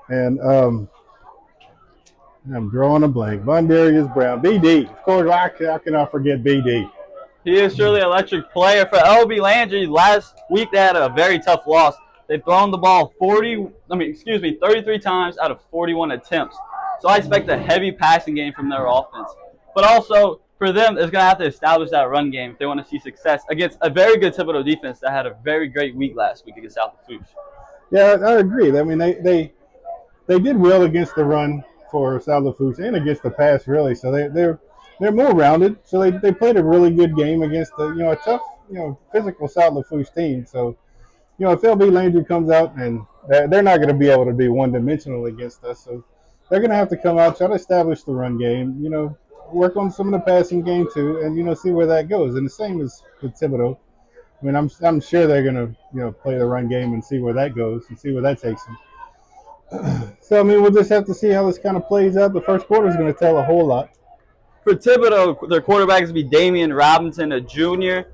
And I'm drawing a blank. Vondarius Brown, BD. Of course, how can I forget BD? He is surely an electric player. For LB Landry, last week they had a very tough loss. They've thrown the ball 33 times out of 41 attempts. So I expect a heavy passing game from their offense. But also, for them, it's going to have to establish that run game if they want to see success against a very good Thibodaux defense that had a very great week last week against South Lafourche. Yeah, I agree. I mean, they did well against the run for Salafouche and against the pass, really. So they're more rounded. So they played a really good game against a tough physical Salafouche team. So if LB Landry comes out and they're not going to be able to be one dimensional against us, so they're going to have to come out, try to establish the run game. Work on some of the passing game too, and see where that goes. And the same as with Thibodaux. I mean, I'm sure they're going to play the run game and see where that goes and see where that takes them. So, I mean, we'll just have to see how this kind of plays out. The first quarter is going to tell a whole lot. For Thibodaux, their quarterback is going to be Damian Robinson, a junior.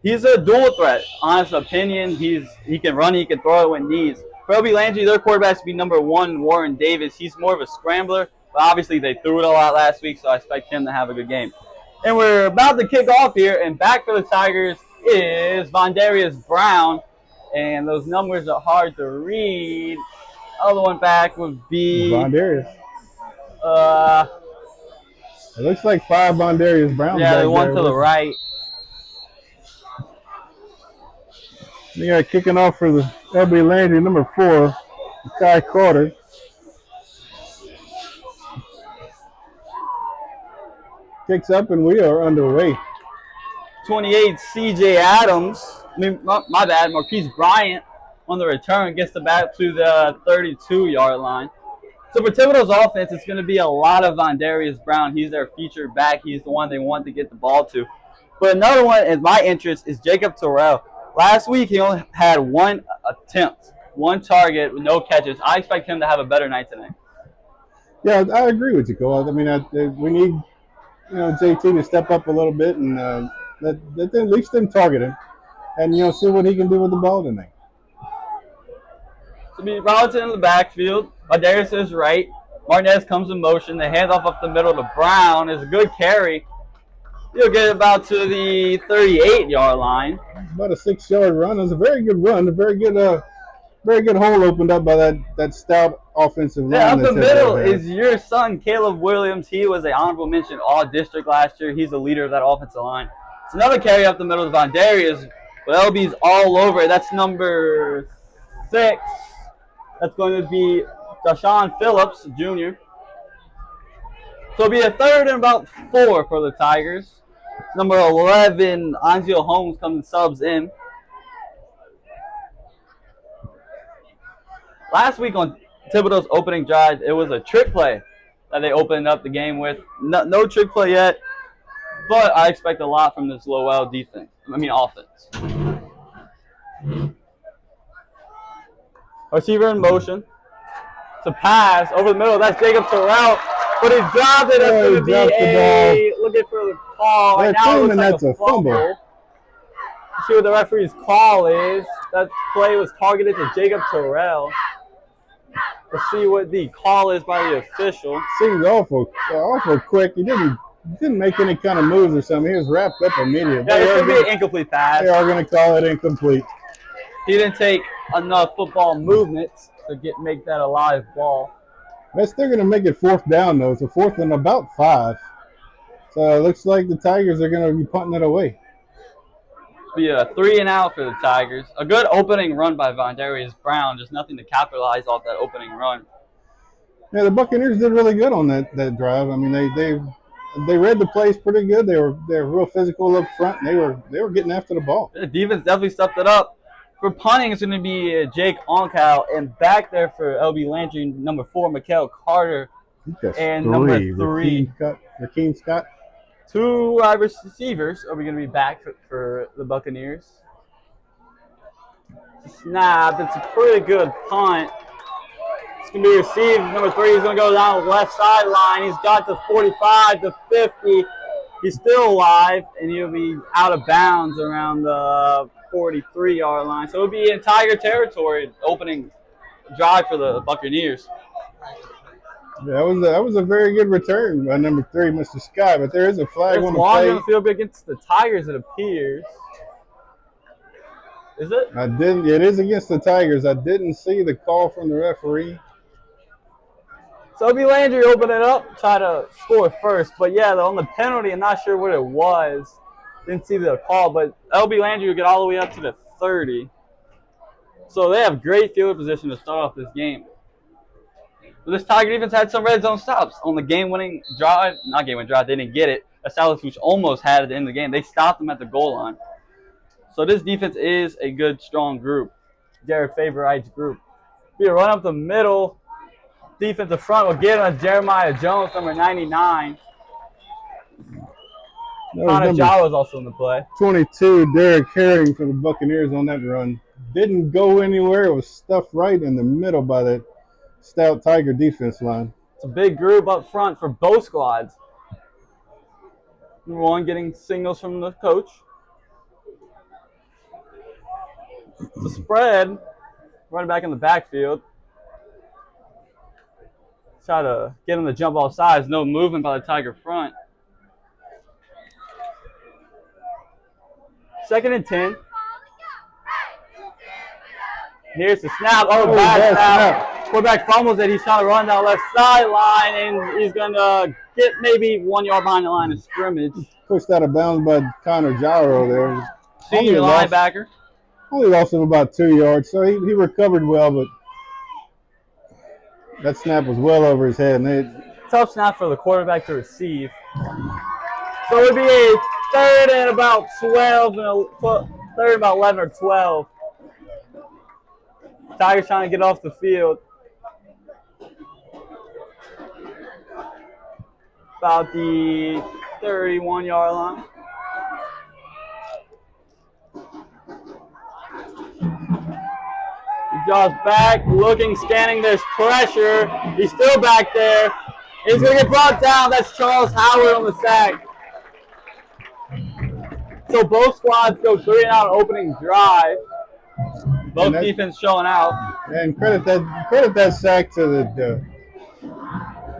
He's a dual threat, honest opinion. He can run, he can throw it when needs. For LB Landry, their quarterback is going to be number 1, Warren Davis. He's more of a scrambler, but obviously they threw it a lot last week, so I expect him to have a good game. And we're about to kick off here, and back for the Tigers is Vondarius Brown, and those numbers are hard to read. Other one back would be Vondarius. It looks like 5 Vondarius Browns. Yeah, the one to the right. They got kicking off for the LB Landry, number 4, Ty Carter. Kicks up and we are underway. 28, C.J. Adams. My bad, Marquise Bryant on the return gets the bat to the 32-yard line. So for Thibodaux's offense, it's going to be a lot of Vondarius Brown. He's their featured back. He's the one they want to get the ball to. But another one in my interest is Jacob Terrell. Last week, he only had 1 attempt, 1 target with no catches. I expect him to have a better night tonight. Yeah, I agree with you, Cole. I mean, we need JT to step up a little bit and let at least them target him and see what he can do with the ball tonight. So be Robinson in the backfield. Vondarius is right. Martinez comes in motion. They hand off up the middle to Brown. It's a good carry. He'll get about to the 38-yard line. About a 6-yard run. It was a very good run. A very good hole opened up by that stout offensive line. Yeah, up the middle is your son, Caleb Williams. He was an honorable mention all-district last year. He's the leader of that offensive line. It's another carry up the middle of Vondarius. But LB's all over it. That's number 6. That's going to be Dashawn Phillips, Jr. So it'll be a 3rd and about 4 for the Tigers. Number 11, Anzio Holmes comes and subs in. Last week on Thibodaux's opening drive, it was a trick play that they opened up the game with. No trick play yet, but I expect a lot from this Lowell offense. Receiver in motion. To pass over the middle. That's Jacob Terrell. But he dropped it. That's going to be looking for the call. Right now it looks like that's a fumble. Let's see what the referee's call is. That play was targeted to Jacob Terrell. Let's see what the call is by the official. Seems awful quick. He didn't make any kind of moves or something. He was wrapped up immediately. Yeah, it could be an incomplete pass. They are going to call it incomplete. He didn't take enough football movements to make that a live ball. They're still going to make it 4th down, though. It's a 4th and about 5. So it looks like the Tigers are going to be punting it away. Be a 3 and out for the Tigers. A good opening run by Vondarius Brown. Just nothing to capitalize off that opening run. Yeah, the Buccaneers did really good on that drive. I mean, they read the plays pretty good. They were real physical up front. And they were getting after the ball. The defense definitely stepped it up. For punting, it's going to be Jake Onkow. And back there for LB Landry, number 4, Mikael Carter. And number 3, Rakeem Scott. 2 wide receivers are we going to be back for the Buccaneers. Snap. It's a pretty good punt. It's going to be received. Number 3 is going to go down the left sideline. He's got to 45 to 50. He's still alive, and he'll be out of bounds around the 43-yard line. So it'll be in Tiger territory opening drive for the Buccaneers. Yeah, that was a very good return by number 3, Mr. Scott. But there is a flag It's on the long play. on the field against the Tigers, it appears. Is it? It is against the Tigers. I didn't see the call from the referee. So it'll be Landry open it up, try to score first. But yeah, on the penalty, I'm not sure what it was. Didn't see the call, but LB Landry will get all the way up to the 30. So they have great field position to start off this game. But this Tiger defense had some red zone stops on the game-winning drive. Not game-winning drive, they didn't get it. Salafouche almost had it at the end of the game. They stopped them at the goal line. So this defense is a good, strong group. Jared Favorite's group. Be a run up the middle. Defensive front will get him as Jeremiah Jones, number 99. Connor Jawa is also in the play. 22, Derek Herring for the Buccaneers on that run. Didn't go anywhere. It was stuffed right in the middle by that stout Tiger defense line. It's a big group up front for both squads. Number 1 getting signals from the coach. It's a spread. Running back in the backfield. Try to get him to jump off sides. No movement by the Tiger front. 2nd and 10. Here's the snap. Oh, bad snap. Quarterback fumbles it. He's trying to run down left sideline, and he's going to get maybe 1 yard behind the line of scrimmage. Pushed out of bounds by Connor Jawa there. Senior linebacker. Only lost him about 2 yards, so he recovered well, but that snap was well over his head. And tough snap for the quarterback to receive. So it would be a 3rd and about 12, and 3rd and about 11 or 12. Tigers trying to get off the field. About the 31-yard line. He draws back, looking, scanning. There's pressure. He's still back there. He's going to get brought down. That's Charles Howard on the sack. So both squads go 3 and out opening drive. Both defense showing out. And credit that sack to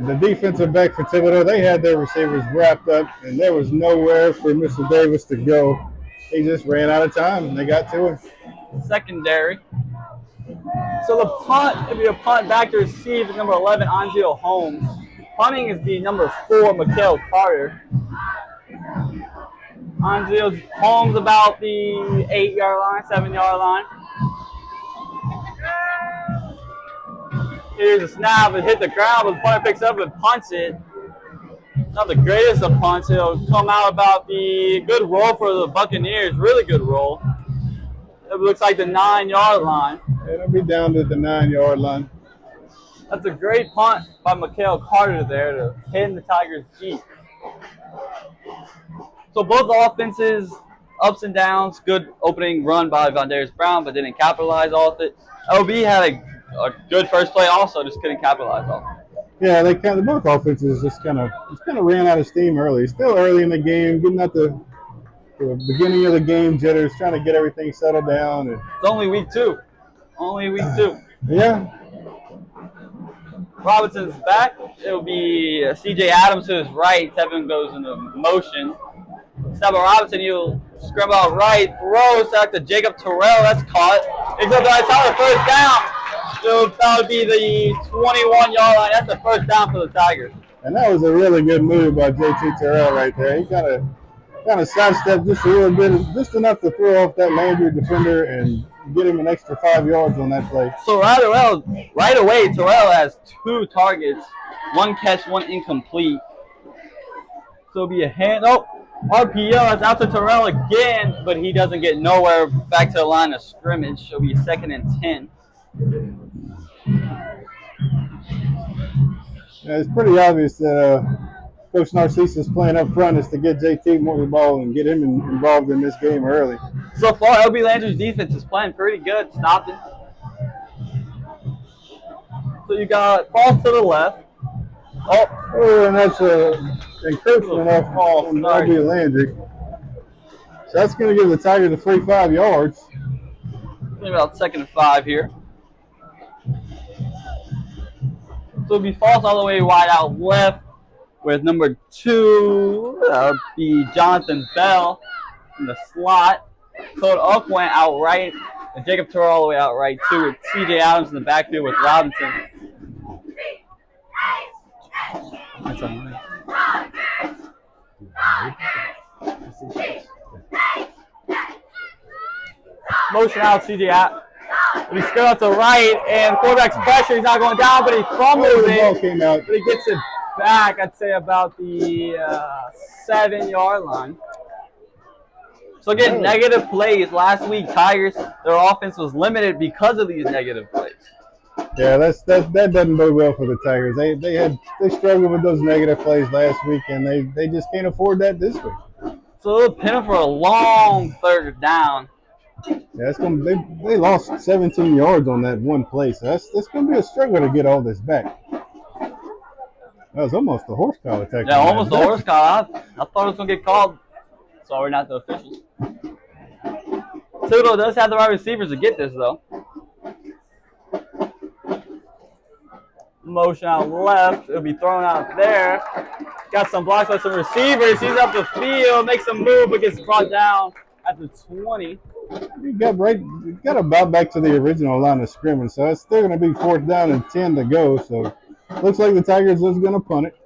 the defensive back for Thibodaux. They had their receivers wrapped up, and there was nowhere for Mr. Davis to go. He just ran out of time, and they got to him. Secondary. So the punt, it'll be a punt back to receive is number 11, Anzio Holmes. Punting is the number 4, Mikael Carter. Anzio Holmes about the 8-yard line, 7-yard line. Here's a snap. It hit the ground, but the punter picks up and punts it. Not the greatest of punts. It'll come out about the good roll for the Buccaneers. Really good roll. It looks like the 9-yard line. It'll be down to the 9-yard line. That's a great punt by Mikael Carter there to pin the Tigers deep. So both offenses, ups and downs. Good opening run by Vondarius Brown, but didn't capitalize off it. LB had a good first play also, just couldn't capitalize off it. Yeah, both offenses just kind of ran out of steam early. Still early in the game, getting at the beginning of the game jitters, trying to get everything settled down. And it's only week 2. Only week 2. Yeah. Robinson's back. It'll be C.J. Adams to his right. Tevin goes into motion. Snap Robinson, he'll scramble out right. Throws back to Jacob Terrell. That's caught. He goes by the first down. So that would be the 21-yard line. That's the first down for the Tigers. And that was a really good move by J.T. Terrell right there. He kind of sidestepped just a little bit, just enough to throw off that Landry defender and get him an extra 5 yards on that play. So right away, Terrell has 2 targets, 1 catch, 1 incomplete. So it'll be a hand. Oh, RPO. That's out to Terrell again, but he doesn't get nowhere back to the line of scrimmage. It'll be 2nd and 10. Yeah, it's pretty obvious that Coach Narcissus playing up front is to get JT more the ball and get him involved in this game early. So far, LB Landry's defense is playing pretty good, stopping. So you got falls to the left. Oh, and that's an encroachment off ball from LB Landry. So that's going to give the Tigers the free 5 yards. Maybe about 2nd and 5 here. So it'll be false all the way wide out left with number 2. That would be Jonathan Bell in the slot. Thibodaux went out right. And Jacob Turr all the way out right too, with CJ Adams in the backfield with Robinson. That's on motion out, CJ Adams. But he's scared out to right, and the quarterback's pressure. He's not going down, but he fumbles it. But he gets it back, I'd say, about the 7-yard line. So again, negative plays. Last week, Tigers, their offense was limited because of these negative plays. Yeah, that doesn't bode well for the Tigers. They struggled with those negative plays last week, and they just can't afford that this week. So they'll pin them for a long 3rd down. Yeah, they lost 17 yards on that one play, so that's going to be a struggle to get all this back. That was almost a horse collar attack. Yeah, almost a horse collar. I thought it was going to get called. Sorry, not the officials. Thibodaux does have the right receivers to get this, though. Motion out left. It'll be thrown out there. Got some blocks by some receivers. He's up the field, makes a move, but gets brought down at the 20. He got about back to the original line of scrimmage, so it's still going to be 4th down and 10 to go. So looks like the Tigers is going to punt it.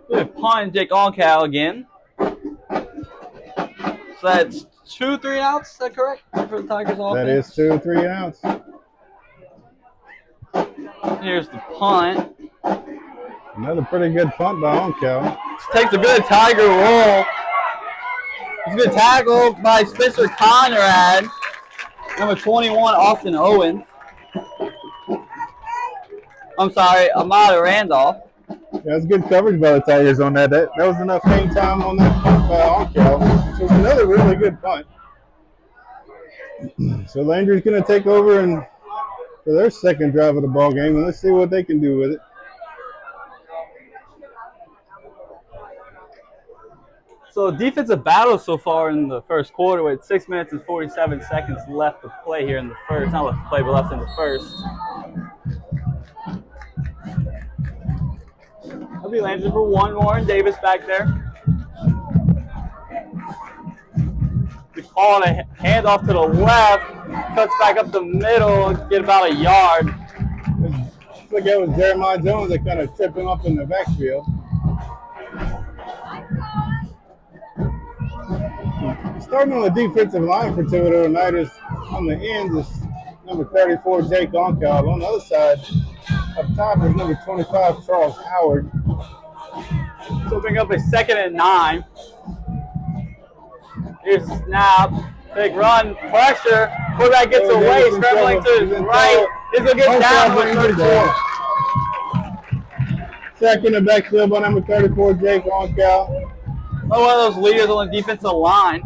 Good punt, Jake Oncal again. So that's 2 3-outs, is that correct? For the Tigers offense? That is 2 3 outs. Here's the punt. Another pretty good punt by Oncal. Takes a good Tiger roll. It's a good tackle by Spencer Conrad. Number 21, Austin Owen. I'm sorry, Ahmad Randolph. Yeah, that's good coverage by the Tigers on that. That was enough hang time on that punt by Oncal. So it was another really good punt. So Landry's going to take over and for their 2nd drive of the ball game, and let's see what they can do with it. So defensive battle so far in the 1st quarter with 6 minutes and 47 seconds left to play here in the 1st. Not left to play, but left in the 1st. That'll be Landry for 1. Warren Davis back there. We call it a handoff to the left. Cuts back up the middle, get about a yard. Looks like that was Jeremiah Jones that kind of tripped him up in the backfield. Starting on the defensive line for Thibodaux tonight is on the ends is number 34, Jake Oncal. On the other side, up top is number 25, Charles Howard. So bring up a 2nd and 9. Here's a snap. Big run, pressure. Quarterback gets away, scrambling to his right. He's going to get down number 34. Sack in the backfield by number 34, Jake Oncal. One of those leaders on the defensive line.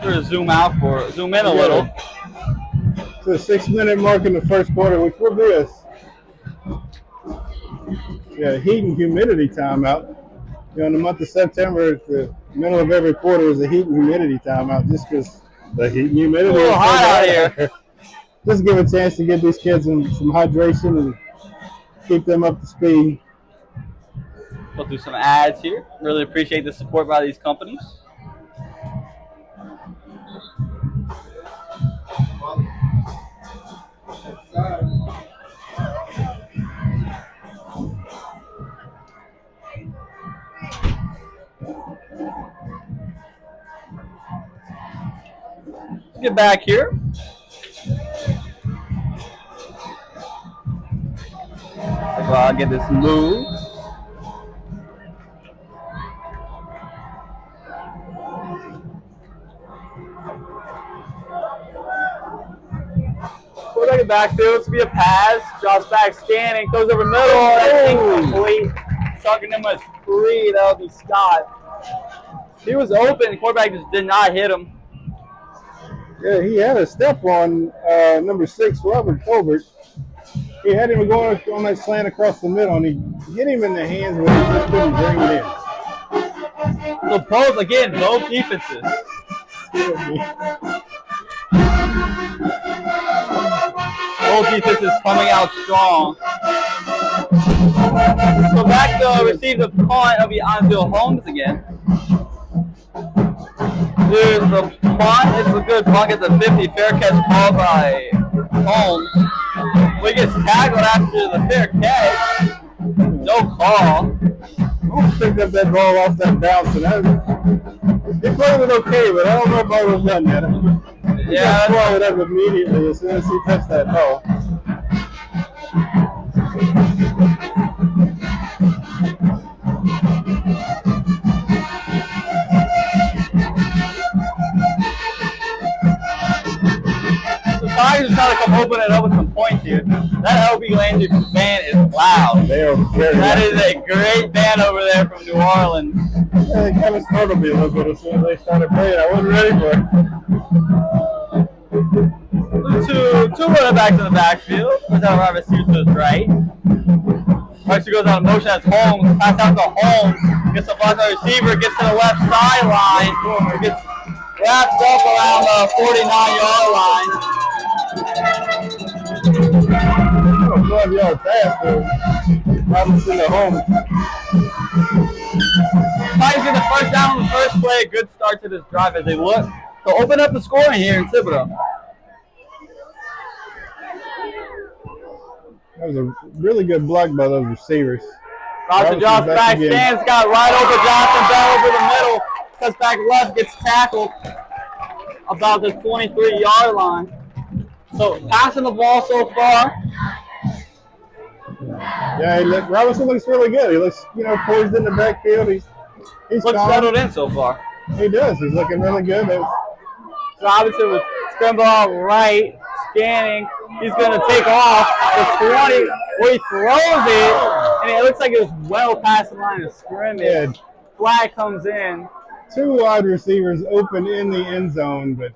We're gonna zoom in a little. It's the 6-minute mark in the 1st quarter, which will be a heat and humidity timeout. You know, in the month of September, the middle of every quarter is a heat and humidity timeout, just because the heat and humidity. It's a little hot out here. Just give a chance to get these kids some hydration and keep them up to speed. We'll do some ads here. Really appreciate the support by these companies. Let's get back here. I'll get this moved. Quarterback in the backfield. It's going to be a pass. Drops back, scanning. Goes over middle. That's incomplete. Sucking him with 3. That would be Scott. He was open. The quarterback just did not hit him. Yeah, he had a step on number 6, Robert Colbert. He had him going on that slant across the middle, and he get him in the hands, but he just couldn't bring it in. So both defenses. Both defenses coming out strong. So back to receive the punt. It'll be Anzil Holmes again. Here's the punt. It's a good punt at the 50. Fair catch called by Holmes. He gets tackled after the fair catch. No call. Holmes picked up that ball off that bounce, and he played it okay, but I don't know if I would have done that. He got swallowed up immediately as soon as he touched that ball. Tigers are trying to come open it up with some points here. That LB Landry band is loud. They are very That loud. is a great band over there from New Orleans. Yeah, they kind of startled me a little bit as soon as they started playing. I wasn't ready for it. Two running backs in the backfield. That's how Robert receiver to his right. Actually goes out of motion. That's Holmes. Pass out to Holmes. Gets the block on the receiver. Gets to the left sideline. Gets wrapped up around the 49-yard line. 12-yard pass to Robinson to Holmes. Tigers get the first down on the first play. Good start to this drive as they look to open up the scoring here in Thibodaux. That was a really good block by those receivers. Robinson drops back, stands, got right over Johnson, Bell over the middle, cuts back left, gets tackled about the 23-yard line. So passing the ball so far. Yeah, Robinson looks really good. He looks, poised in the backfield. He's Looks settled in so far. He does. He's looking really good. Robinson with scramble out right, scanning. He's going to take off the 20, where he throws it, and it looks like it was well past the line of scrimmage. Yeah. Flag comes in. 2 wide receivers open in the end zone, but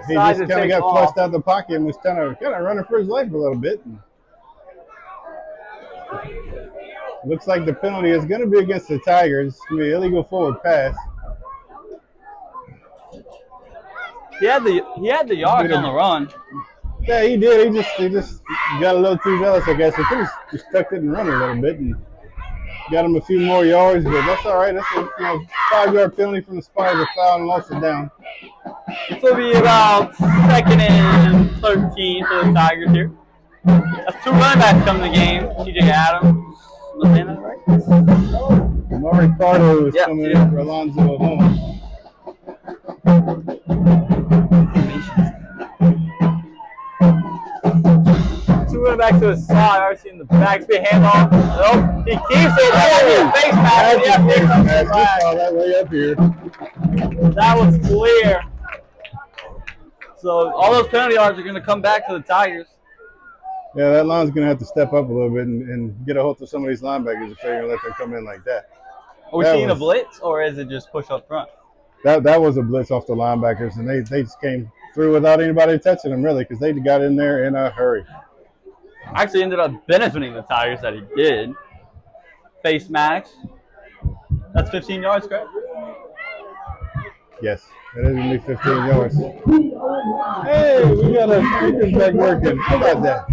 he just kind of got flushed out the pocket and was kind of running for his life a little bit. Looks like the penalty is going to be against the Tigers. It's going to be an illegal forward pass. He had the yards on the run. Yeah, he did. He just got a little too zealous, I guess. He could have just tucked it and run a little bit and got him a few more yards, but that's all right. That's a 5-yard penalty from the spot of the foul and lost it down. This will be about 2nd and 13 for the Tigers here. That's 2 running backs coming in the game. TJ Adams. Am I saying that right? Maury Pardo is coming in for Alonzo Holmes. 2 running backs to his side. I've seen the backs be handoff. Nope. He keeps it. That might be a face mask. I saw that way up here. That was clear. So all those penalty yards are going to come back to the Tigers. Yeah, that line's going to have to step up a little bit and get a hold of some of these linebackers if they're going to let them come in like that. Are we seeing a blitz, or is it just push up front? That was a blitz off the linebackers, and they just came through without anybody touching them, really, because they got in there in a hurry. Actually ended up benefiting the Tigers that he did. Face max. That's 15 yards, correct? Yes, it is going to be 15 yards. Hey, we got a kickers back working. How about that?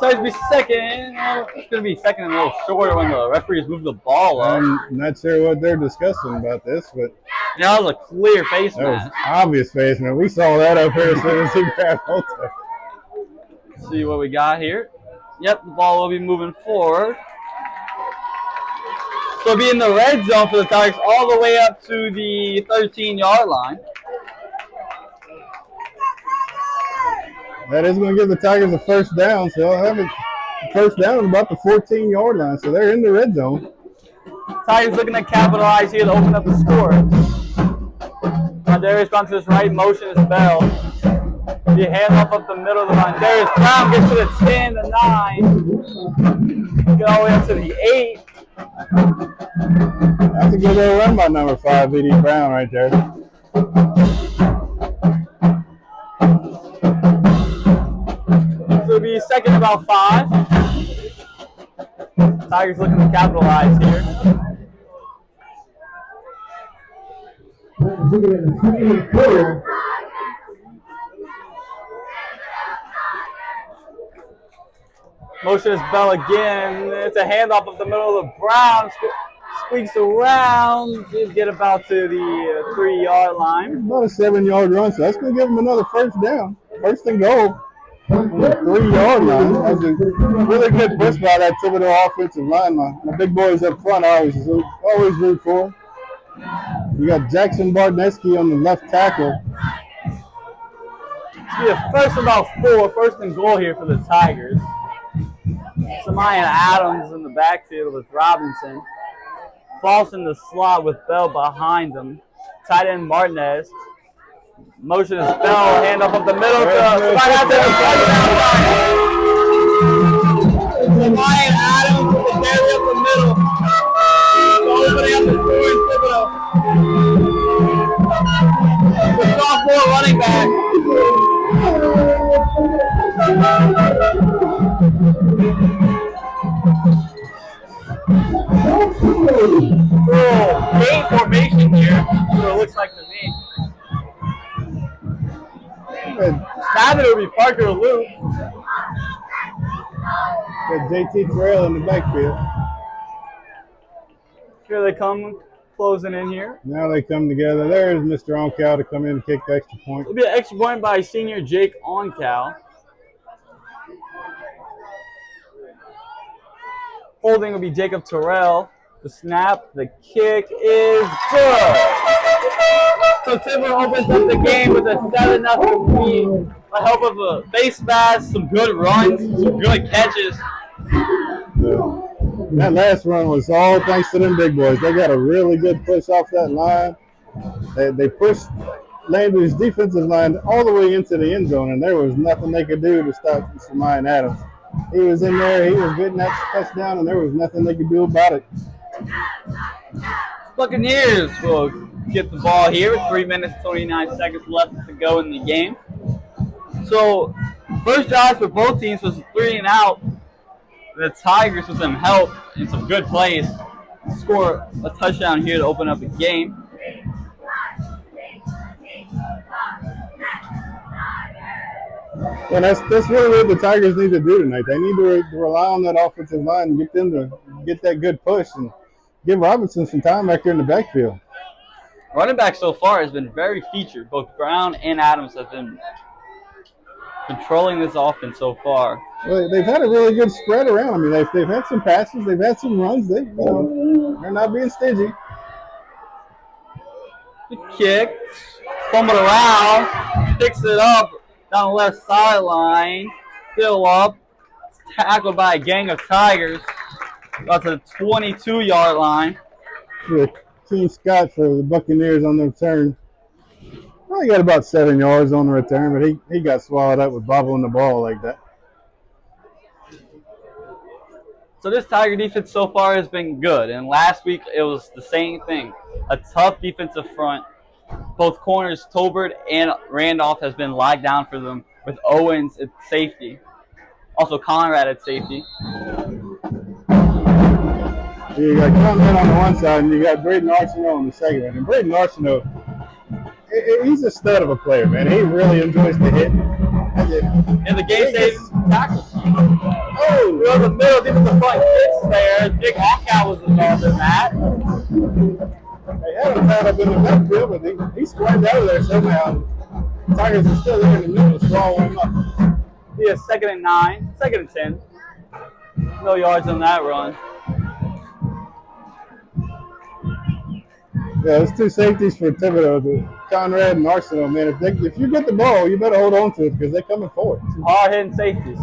Tigers be second. It's going to be second and a little shorter when the referees move the ball up. I'm not sure what they're discussing about this, but that was a clear face that was mask. obvious face, man. We saw that up here as soon as he grabbed hold of it. See what we got here. Yep, the ball will be moving forward. So it'll be in the red zone for the Tigers all the way up to the 13-yard line. That is going to give the Tigers a first down, so they'll have a first down at about the 14-yard line. So they're in the red zone. Tigers looking to capitalize here to open up the score. Darius runs to his right, motion is Bell. The handoff up the middle of the line. There's Brown, gets to the 10, the 9. Get all the way up to the 8. That's a good little run by number 5, B.D. Brown, right there. So it'll be second about 5. Tigers looking to capitalize here. Motion is Bell again. It's a handoff up the middle of Brown. Squeaks around. Did get about to the 3-yard line. About a 7-yard run, so that's going to give him another first down. First and goal. On the 3-yard line. That's a really good push by that Thibodaux offensive line. My big boys up front, I always root for them. You got Jackson Bartneski on the left tackle. It's be a first about 4. First and goal here for the Tigers. Samayan Adams in the backfield with Robinson. Falls in the slot with Bell behind him. Tight end Martinez. Motion is Bell. Hand up the middle to Samayan Adams with the carry up the middle. Opening up the score in Thibodaux. The sophomore running back. Game formation here. That's what it looks like to me. Snapping it would be Parker Luke. Got JT Terrell in the backfield. Here they come, closing in here. Now they come together. There's Mr. Oncal to come in and kick the extra point. It'll be an extra point by senior Jake Oncal. Holding will be Jacob Terrell. The snap, the kick is good. So Thibodaux opens up the game with a 7-0 lead. By help of a base pass, some good runs, some good catches. That last run was all thanks to them big boys. They got a really good push off that line. They pushed Landry's defensive line all the way into the end zone, and there was nothing they could do to stop Samayan Adams. He was in there, he was getting that touchdown, and there was nothing they could do about it. Buccaneers will get the ball here with 3 minutes, 29 seconds left to go in the game. So, first drive for both teams was 3 and out. The Tigers, with some help and some good plays, score a touchdown here to open up the game. And that's really what the Tigers need to do tonight. They need to rely on that offensive line and get them to get that good push and give Robinson some time back there in the backfield. Running back so far has been very featured. Both Brown and Adams have been controlling this offense so far. Well, they've had a really good spread around. I mean, they've had some passes, they've had some runs. They're not being stingy. The kick, fumbled around, picks it up down the left sideline, still up, tackled by a gang of Tigers. Got to the 22-yard line. Team Scott for the Buccaneers on the return. Well, he got about 7 yards on the return, but he got swallowed up with bobbling the ball like that. So this Tiger defense so far has been good, and last week it was the same thing. A tough defensive front. Both corners, Tolbert and Randolph, has been locked down for them with Owens at safety. Also Conrad at safety. You got Conrad on the one side, and you got Braden Arsenault on the second. And Braden Arsenault, he's a stud of a player, man. He really enjoys the hit. And the game-saving tackle. Oh, we're in the middle, deep in the front kicks there. Dick Oncal was involved in that. They had him tied up in the backfield, but he squirmed out of there somehow. The Tigers are still there in the middle, swallowing him up. Be a 2nd and 9, 2nd and 10. No yards on that run. Yeah, those two safeties for Thibodaux, Conrad and Arsenault, man. If you get the ball, you better hold on to it because they're coming forward. Hard-hitting safeties.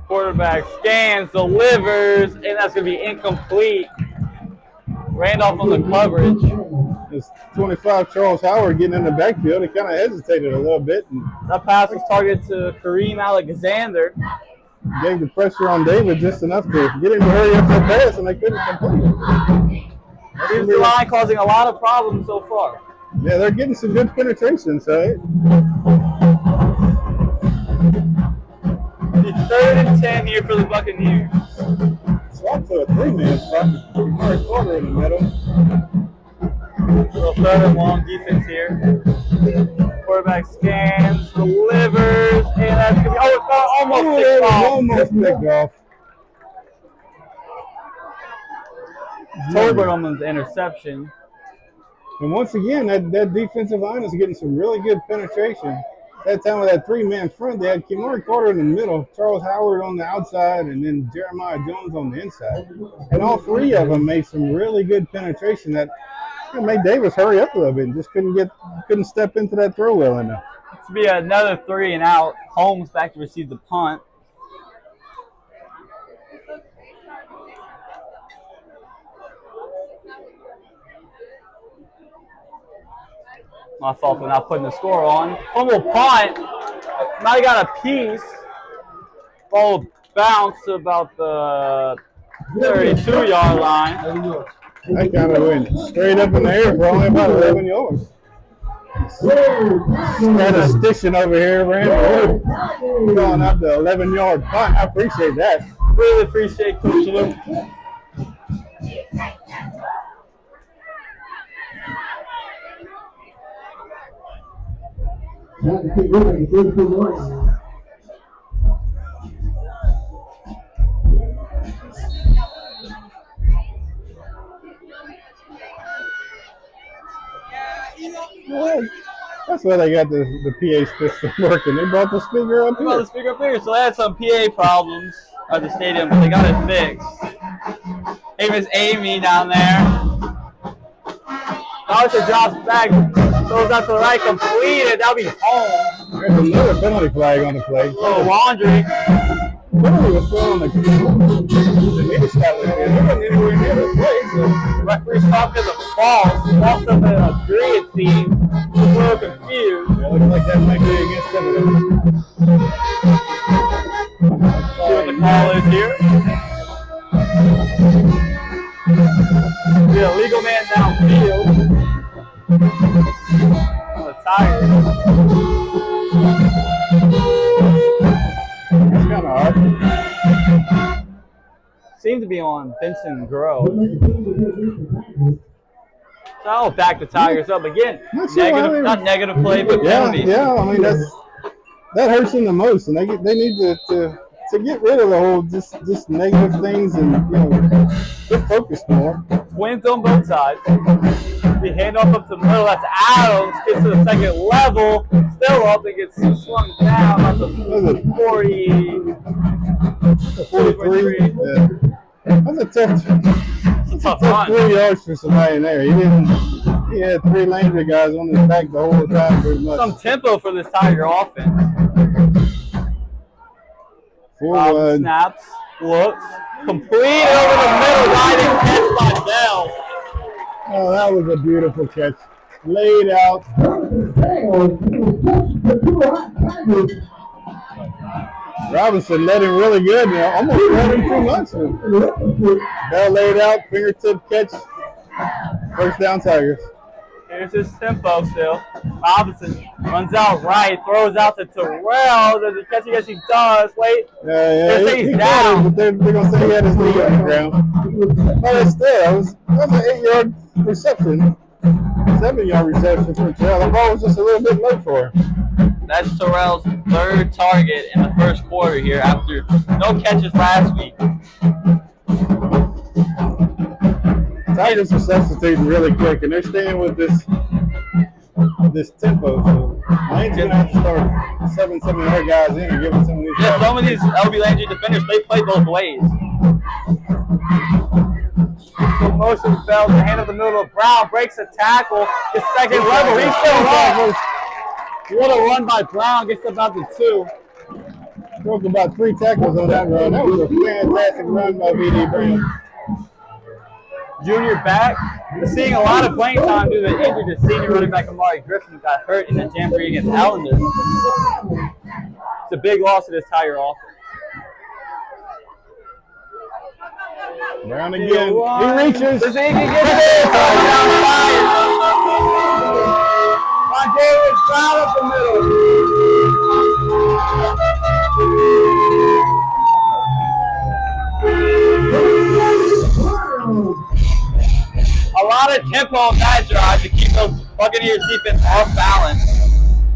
Quarterback scans, delivers, and that's going to be incomplete. Randolph on the coverage. It's 25 Charles Howard getting in the backfield. He kind of hesitated a little bit and That pass was targeted to Kareem Alexander. gave the pressure on David just enough to get him to hurry up the pass, and they couldn't complete it. Defensive line causing a lot of problems so far. Yeah, they're getting some good penetration, so It's 3rd and 10 here for the Buccaneers. swap to a 3-man front. First quarter in the middle. So 3rd and long defense here. Quarterback scans, delivers, and that's gonna be almost picked off. Almost picked off. Tolbert on the interception. And once again, that defensive line is getting some really good penetration. That time with that 3-man front, they had Kimari Carter in the middle, Charles Howard on the outside, and then Jeremiah Jones on the inside. And all three of them made some really good penetration that made Davis hurry up a little bit and just couldn't step into that throw well enough. To be another 3 and out. Holmes back to receive the punt. My fault for not putting the score on. Fumble punt. Might have got a piece. Ball bounced about the 32-yard line. That kind of went straight up in the air for only about 11 yards. Statistician over here, Randall, going up the 11-yard punt. I appreciate that. Really appreciate Coach Luke. Well, that's why they got the PA system working. They brought the speaker up They brought the here. speaker up here, so they had some PA problems at the stadium, but they got it fixed. Hey, Miss Amy down there. Dodger drops back, throws out to the right, completed. That'll be home. There's another penalty flag on the play. Oh, Laundry. Penalty was thrown on the mid shot was there. They wasn't anywhere near the play. So Referee's talking to the false. Lost up in a period theme. A little confused. it looks like that might be against them. See what the call is here. Yeah, legal man downfield. On the Tigers. It's kind of hard. Seems to be on Benson Grove. So I'll back the Tigers up again. Not negative play, but penalties. Yeah. I mean that hurts them the most, and they need to get rid of the whole just negative things and get focused more. Wins on both sides. The handoff up to the middle. That's Adams. Gets to the second level. Still up. It gets swung down at the 43. Yeah. That's a tough run. 3 yards for somebody in there. He had 3 Landry guys on his back the whole time pretty much. Some tempo for this Tiger offense. Snaps. Looks. Completed over the middle. Right in catch by Bell. Oh, that was a beautiful catch. Laid out. Robinson led him really good. Almost led him too much. Bell laid out, fingertip catch. First down, Tigers. Here's his tempo still. Robinson runs out right, throws out to Terrell. Does he catch it? Yes, he does. Wait. Yeah. They say he's He down. but they're going to say he had his knee on the ground. But still, that was an 8-yard reception. 7-yard reception for Terrell. The ball was just a little bit low for him. That's Terrell's 3rd target in the first quarter here after no catches last week. Tigers are substituting really quick, and they're staying with this tempo. So Lane's going to have to start 7-yard guys in and give them some of these. Yeah, some of these LB Landry defenders, they play both ways. So motion Bell, the hand of the middle of Brown, breaks a tackle. His second level, he's still up. What a run by Brown, gets about the 2. Broke about 3 tackles on that run. That was a fantastic run by B.D. Brown. Junior back. Seeing a lot of playing time due to the injury to senior running back Amari Griffin, who got hurt in the jamboree against Allender. It's a big loss to this Tiger offense. Brown again. He reaches. Does he get it? Davis Brown up the middle. A lot of tempo on that drive to keep those Buccaneers defense off balance.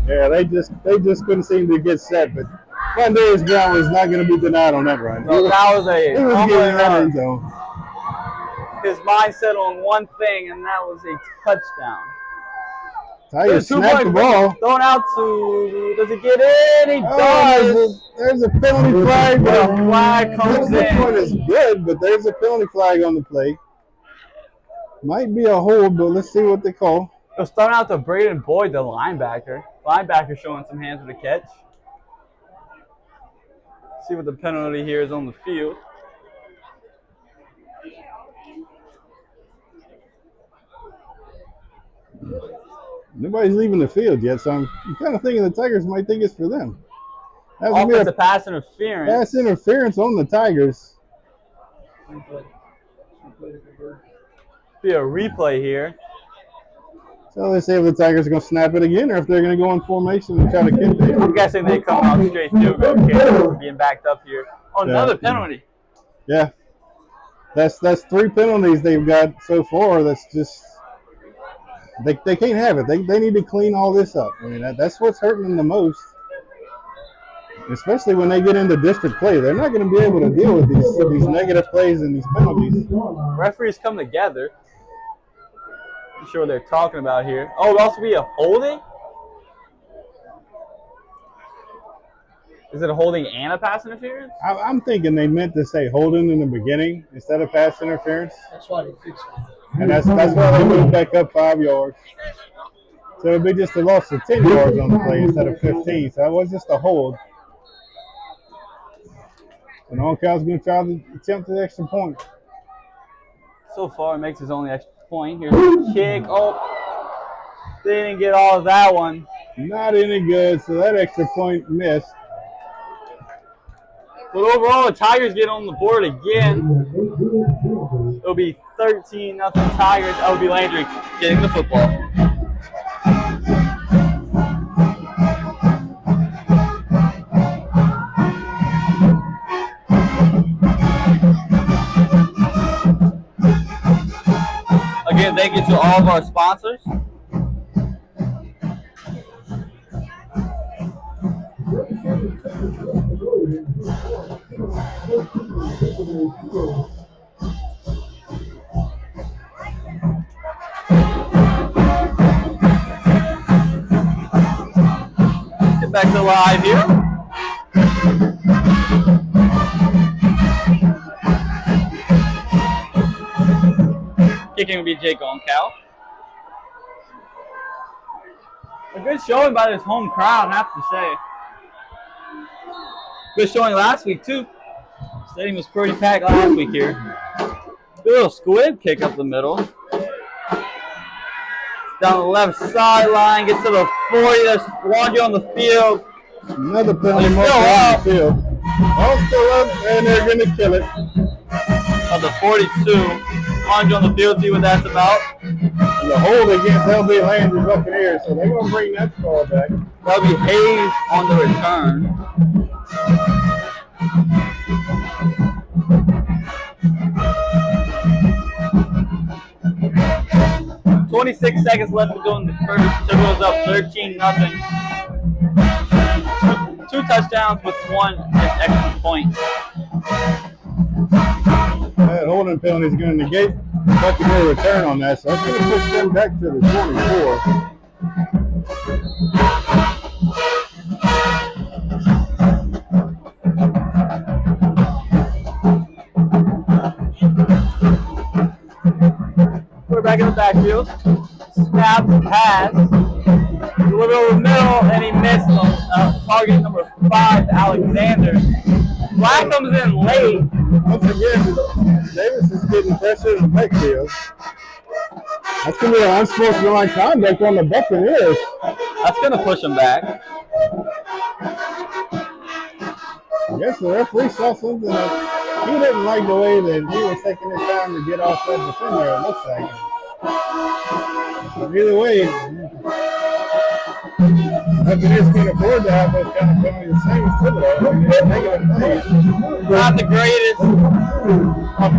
Yeah, they just couldn't seem to get set, but Davis Brown was not going to be denied on that run. So that was a he was getting that end zone. His mindset on one thing, and that was a touchdown. Tigers snapped the ball. Thrown out to, does he get in? He does. There's a penalty flag. The flag comes This in. one is good, but there's a penalty flag on the play. Might be a hold, but let's see what they call. It was thrown out to Braden Boyd, the linebacker. Linebacker showing some hands with a catch. See what the penalty here is on the field. Nobody's leaving the field yet, so I'm kind of thinking the Tigers might think it's for them. That's Offensive pass interference. Pass interference on the Tigers. Be a replay here. So let's see if the Tigers are going to snap it again or if they're going to go in formation and try to kick it. I'm guessing they come out straight field goal kick, being backed up here. Oh, another penalty. Yeah. That's 3 penalties they've got so far. That's just they can't have it. They need to clean all this up. I mean that's what's hurting them the most. Especially when they get into district play. They're not going to be able to deal with these negative plays and these penalties. Referees come together. I'm sure what they're talking about here. Oh, it'll also be a holding? Is it a holding and a pass interference? I'm thinking they meant to say holding in the beginning instead of pass interference. That's why they fixed it. And that's why they moved back up 5 yards. So it'll be just a loss of 10 yards on the play instead of 15. So that was just a hold. And Oncal's going to try to attempt the extra point. So far, it makes his only extra point. Here's the kick. Oh, they didn't get all of that one. Not any good, so that extra point missed. But overall, the Tigers get on the board again. It'll be 13-0 Tigers. LB Landry getting the football. Again, thank you to all of our sponsors. Get back to live here. Kicking will be Jake Oncal. A good showing by this home crowd, I have to say. Good showing last week, too. Stadium was pretty packed last week here. Good little squib kick up the middle. Down the left sideline, gets to the 40. There's Laundry on the field. Another penalty mark on the field. All still up, and they're going to kill it. On the 42. Laundry on the field, see what that's about. And the hold against LB Landry Buccaneers, so they're going to bring that ball back. That'll be Hayes on the return. 26 seconds left to go in the first. Thibodaux up 13-0. Two touchdowns with one extra point. That holding penalty is going to negate Buccaneer return on that, so it's going to push them back to the 24. We're back in the backfield. Snap, pass. Delivered over the middle, and he missed on target number 5, Alexander. Flag comes in late. Once again, Davis is getting pressure in the backfield. That's going to be an unsportsmanlike conduct on the Buccaneers. That's going to push him back. I guess the referee saw something that he didn't like the way that he was taking his time to get off that defender, it looks like. But either way, Buccaneers can't afford to have those kind of penalties, the same as Thibodaux. Negative plays. Not the greatest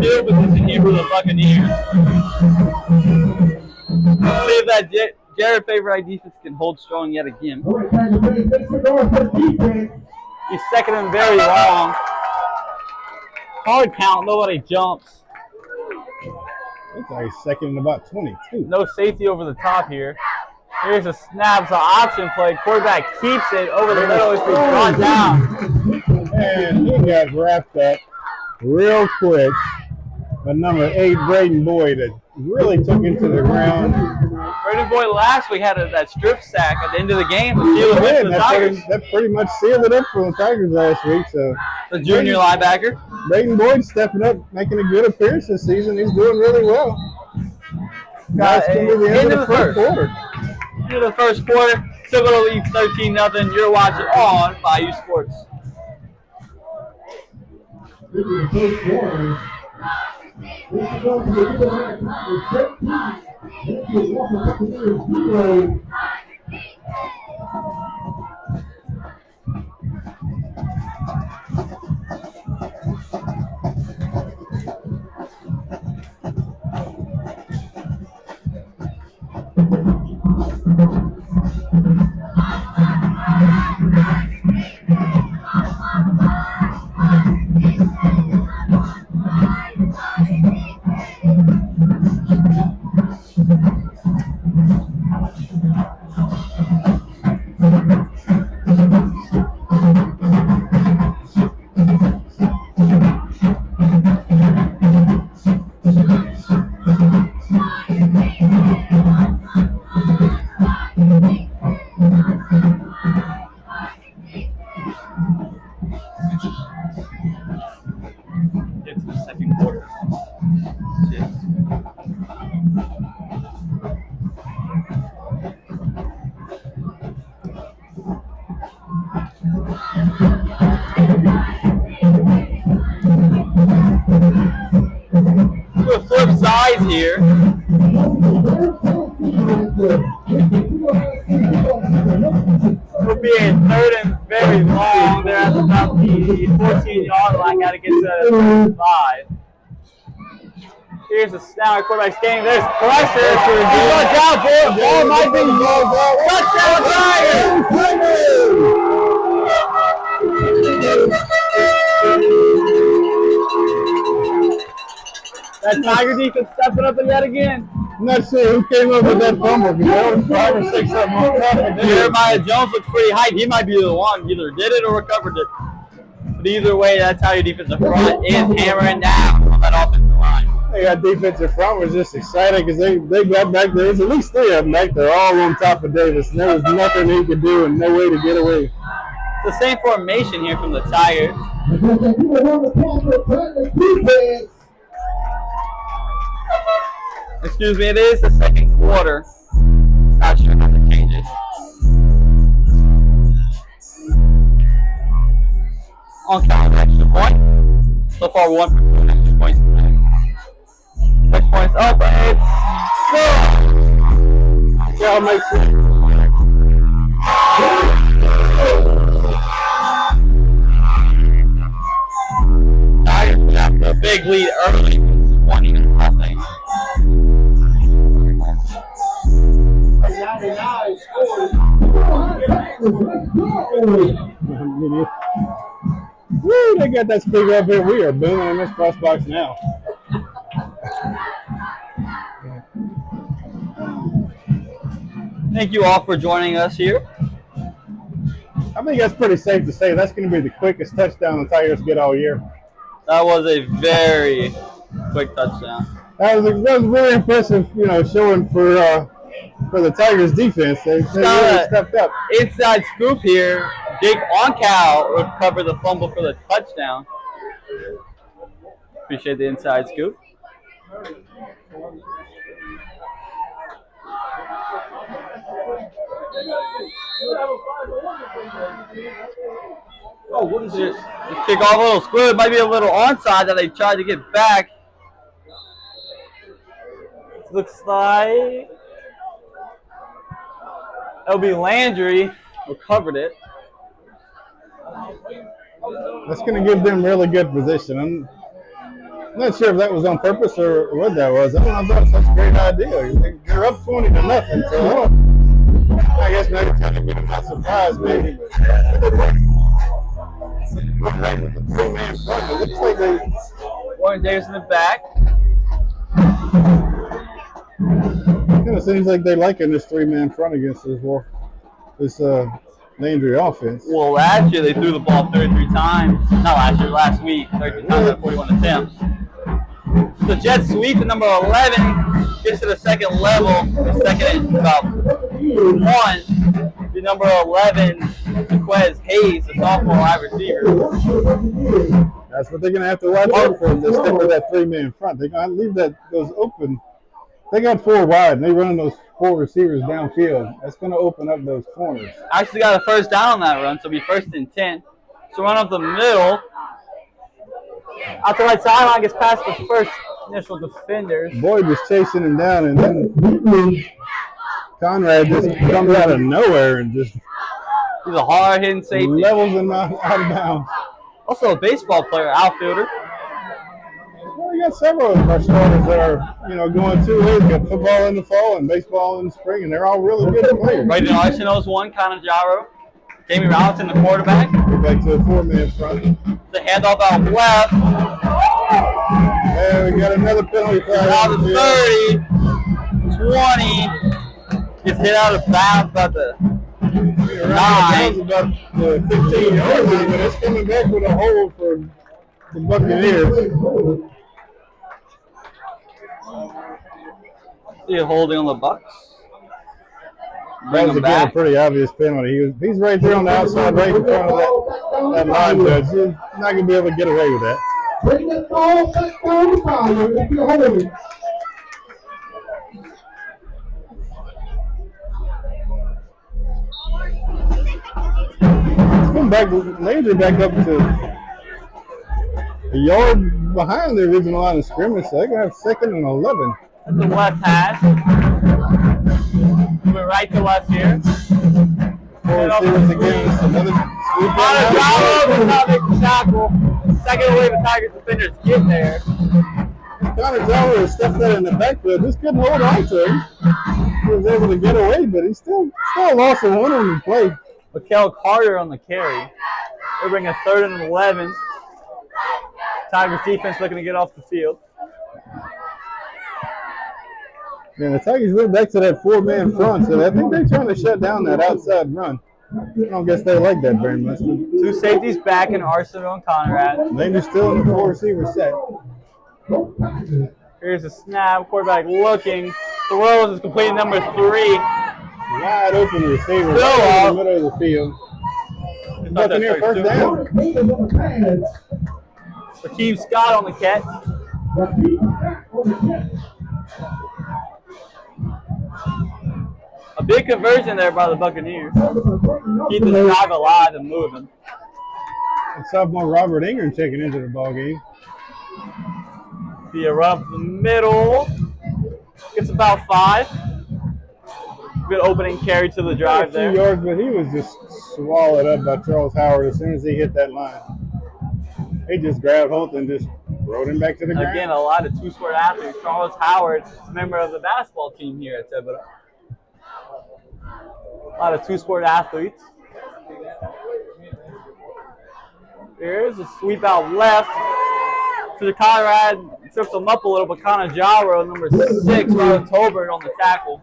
field position here for the Buccaneers. Let's see if that Jared Favorite defense can hold strong yet again. He's second and very long. Hard count, nobody jumps. Looks like he's second and about 22. No safety over the top here. Here's a snap, it's an option play. Quarterback keeps it over the middle as he's brought down. And he got wrapped up real quick. But number 8, Braden Boyd, that really took him to the ground. Braden Boyd last week had that strip sack at the end of the game to seal it with the Tigers. That pretty much sealed it up for the Tigers last week. So the junior linebacker. Braden Boyd stepping up, making a good appearance this season. He's doing really well. That's going to be the end of the first quarter. Into the first quarter, Thibodaux leads 13-0. You're watching on Bayou Sports. This is the first quarter. This is going to be a good time. This is Walker It's the second quarter. We'll flip sides here. We'll be in third and very long. They're at about the 14-yard line. Got to get to 5. Here's a snap. Quarterback's game. There's pressure. Watch out for it. Ball might be touchdown Tigers. That Tiger defense stepping up yet again. I'm not sure who came up with that fumble because there was 5 or 6 of them on top of it. Jeremiah Jones looks pretty hyped. He might be the one. Either did it or recovered it. But either way, that's how your defensive front is hammering down on that offensive line. They got defensive front was just excited because they got back there. There's at least 3 of them back there all on top of Davis. And there was nothing he could do and no way to get away. It's the same formation here from the Tigers. Excuse me, it is the second quarter. Not sure how to change it. On count, extra point. So far, 1 for 2 extra points. 6 points up, and it's good. Y'all make sense. Tigers got a big lead early, 20-0. Woo, they got that speaker up here. We are booming in this press box now. Thank you all for joining us here. I think that's pretty safe to say. That's going to be the quickest touchdown the Tigers get all year. That was a very quick touchdown. That was really impressive, showing for the Tigers defense. They really stepped up. Inside scoop here. Jake Oncal recovered the fumble for the touchdown. Appreciate the inside scoop. Oh, what is this? The kickoff, a little square. It might be a little onside that they tried to get back. Looks like it'll be Landry recovered it. That's going to give them really good position. I'm not sure if that was on purpose or what that was. I don't know if that's such a great idea. They're up 20-0, so I guess maybe kind of be not surprised, maybe. Three-man front. It looks like they. Warren Davis in the back. Kind of seems like they're liking this three-man front against this Landry offense. Well, last year they threw the ball 33 times. Not last year, last week. 33 times at 41 attempts. The Jets sweep the number 11, gets to the second level. The second is about 1. The number 11, Quez Hayes, the sophomore wide receiver. That's what they're going to have to watch out for. They stick with that three-man front. They're going to leave those open. They got 4 wide, and they're running those 4 receivers downfield. That's going to open up those corners. Actually got a first down on that run, so it'll be 1st and 10. So run up the middle. Out the right sideline, gets past the first initial defenders. Boyd was chasing him down, and then Conrad just comes out of nowhere and just He's a hard-hitting safety. levels him out of bounds. Also a baseball player, outfielder. Well, we got several of our starters that are, going 2 ways. We got football in the fall and baseball in the spring, and they're all really good players. Braden Arsenault's one, Connor Jaro. Jamie Robinson, the quarterback. Get back to a 4-man front. The handoff out left. There we got another penalty flag. Out of 30, 20. Gets hit out of bounds about the 9. About the 15-yard line, but it's coming back with a hold for the Buccaneers. See a holding on the Bucks. That was again a pretty obvious penalty. He's right there on the outside, right in front of that line judge. He's not going to be able to get away with that. Bring the ball back down the fire. If you're holding. Come back, Landry back up to a yard behind the original line of scrimmage, so they're going to have 2nd and 11. That's the left hash. Moving right to left here. 4 receivers again. Another sweep. Tackle. Second away the Tigers defenders get there. Connor Jalo has stuffed that in the backfield. Just couldn't hold on to him. He was able to get away, but he still lost a 1 on the play. Mikel Carter on the carry. They bring a 3rd and 11. Tigers defense looking to get off the field. Yeah, the Tigers went back to that 4-man front, so I think they're trying to shut down that outside run. I don't guess they like that very much. 2 safeties back in Arsenal and Conrad. They're still in the 4 receiver set. Here's a snap. Quarterback looking. Throws is complete number 3. Wide open receiver Still right in the middle of the field. Buccaneer First down. Raheem Scott on the catch. A big conversion there by the Buccaneers. Keep the drive alive and moving. And sophomore Robert Ingram checking into the ball game. Be a run up the middle. Gets about 5. Good opening carry to the drive there. 2 yards, but he was just swallowed up by Charles Howard as soon as he hit that line. He just grabbed Holt and just rode him back to the ground. Again, a lot of 2-sport athletes. Charles Howard, member of the basketball team here at Thibodaux. A lot of 2-sport athletes. Here's a sweep out left to the Conrad. Trips him up a little, but Connor Jaro, number 6, Ron Tolbert on the tackle.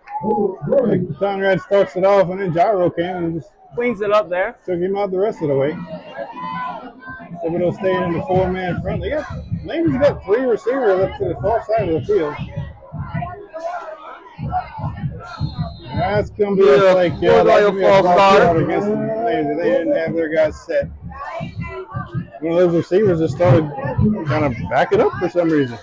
Conrad starts it off, and then Gyro came and just Cleans it up there. took him out the rest of the way. Thibodaux staying in the 4-man front. Landry's got 3 receivers up to the far side of the field. That's going to be a play kill. That's going to be a false start against Landry. They didn't have their guys set. one of those receivers just started kind of backing up for some reason.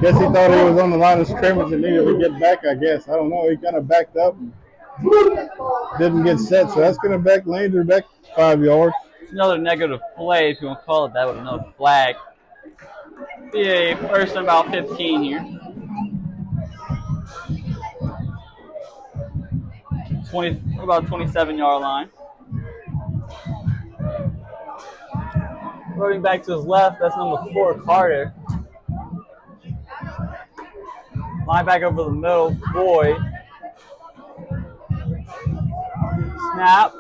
Guess he thought he was on the line of scrimmage and needed to get back, I guess. I don't know. He kind of backed up and didn't get set. So that's going to back Landry back 5 yards. It's another negative play, if you want to call it that, with another flag. Be a first and about 15 here. 20, about 27-yard line. Running back to his left, that's number 4, Carter. Linebacker over the middle, Boyd. Snap.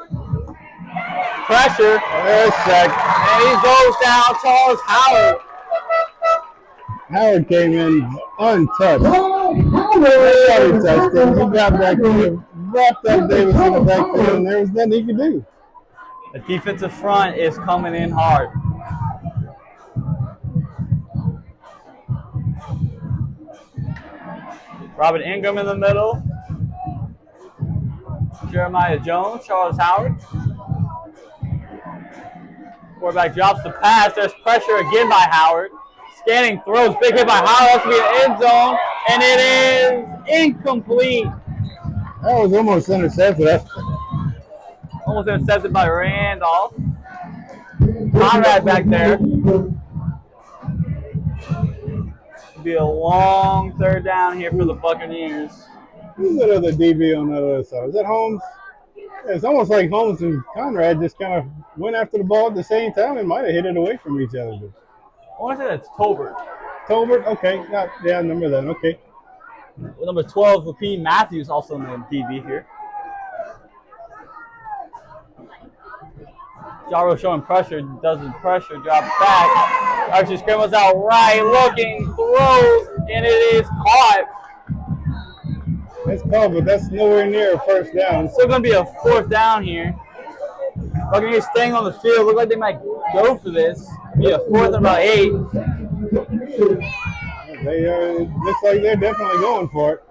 Pressure. There's sack. And he goes down, Charles Howard. Howard came in untouched. Howard touched him. He got back there, wrapped up Davis in the backfield, and there was nothing he could do. The defensive front is coming in hard. Robert Ingram in the middle. Jeremiah Jones, Charles Howard. Quarterback drops the pass. There's pressure again by Howard. Scanning throws. Big hit by Howard. Has to be an end zone. And it is incomplete. That was almost intercepted. Almost intercepted by Randolph. Conrad back there. It'll be a long third down here for the Buccaneers. Who's that other DB on the other side? Is that Holmes? Yeah, it's almost like Holmes and Conrad just kind of went after the ball at the same time and might have hit it away from each other. I want to say that's Tolbert. Tolbert? Okay. Yeah, I remember that. Okay. Number 12, Rapine Matthews, also in the DB here. Jaro showing pressure, doesn't pressure, drops back. Actually, scrambles out right, looking, throws, and it is caught. It's called, but that's nowhere near a first down. It's still going to be a fourth down here. Buccaneers staying on the field. Look like they might go for this. Be a fourth and about 8. It looks like they're definitely going for it.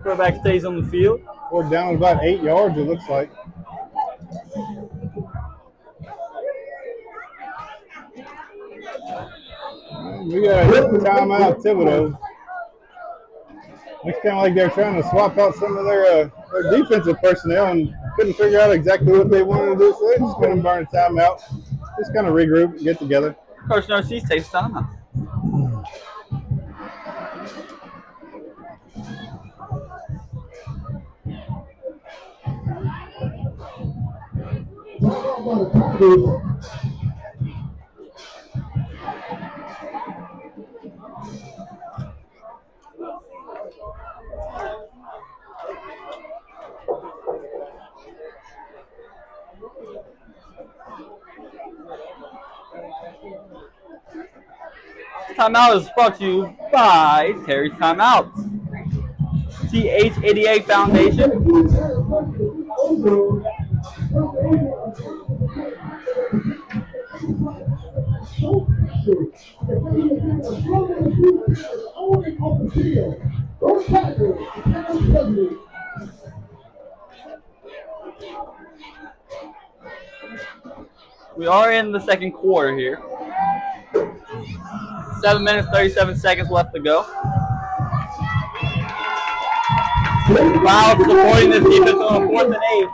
Quarterback stays on the field. Fourth down about 8 yards, it looks like. We got a timeout, Thibodaux. Looks kind of like they're trying to swap out some of their defensive personnel and couldn't figure out exactly what they wanted to do, so they're just going to burn a timeout. Just kind of regroup and get together. Coach Narcisse takes timeout. Timeout is brought to you by Terry's Timeout. TH88 Foundation. We are in the second quarter here. 7 minutes, 37 seconds left to go. Wow, supporting this defense on a 4th and 8.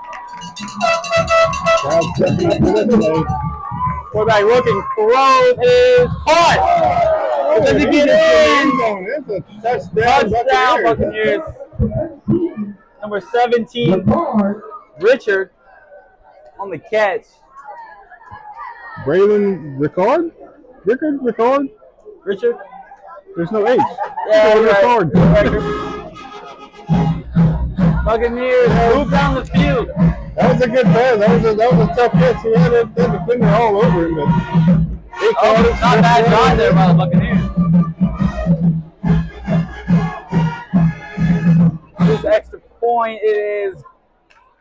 Quarterback looking, throws is caught. Does he get in? It's a touchdown, Buccaneers. Number 17, Richard on the catch. Braylon Ricard? Richard? There's no H. Yeah, Ricard. Buccaneers move down the field. That was a good pass. That was a tough catch. He had that defender all over him, but he caught it. Not bad job there by the Buccaneers. This extra point is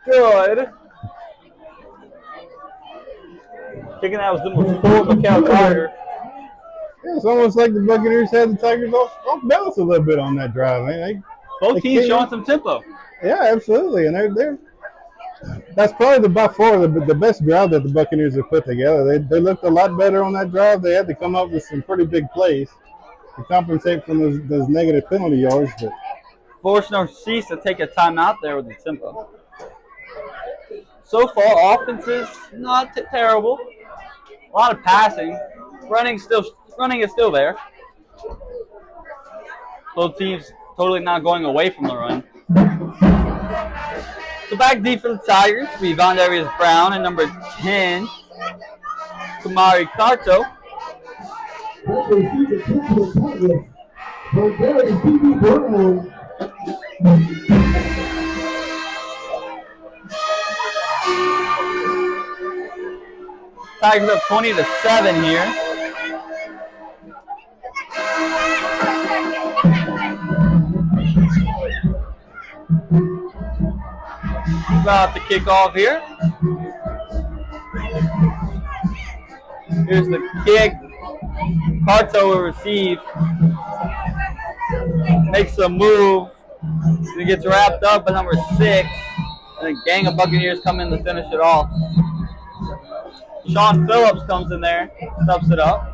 good. Kicking that was number 4, Mikal Carter. Yeah, it's almost like the Buccaneers had the Tigers off balance a little bit on that drive. Both teams showing some tempo. Yeah, absolutely, and that That's probably by far the best drive that the Buccaneers have put together. They looked a lot better on that drive. They had to come up with some pretty big plays to compensate from those negative penalty yards. But Forced Narcisse to take a timeout there with the tempo. So far, offense is not terrible. A lot of passing. Running is still there. Both teams totally not going away from the run. So back deep for the Tigers, we found Darius Brown and number 10, Kamari Carto. Tigers up 20-7 here. About to kick off here. Here's the kick. Carto will receive. Makes a move. He gets wrapped up by number 6. And a gang of Buccaneers come in to finish it off. Sean Phillips comes in there, stuffs it up.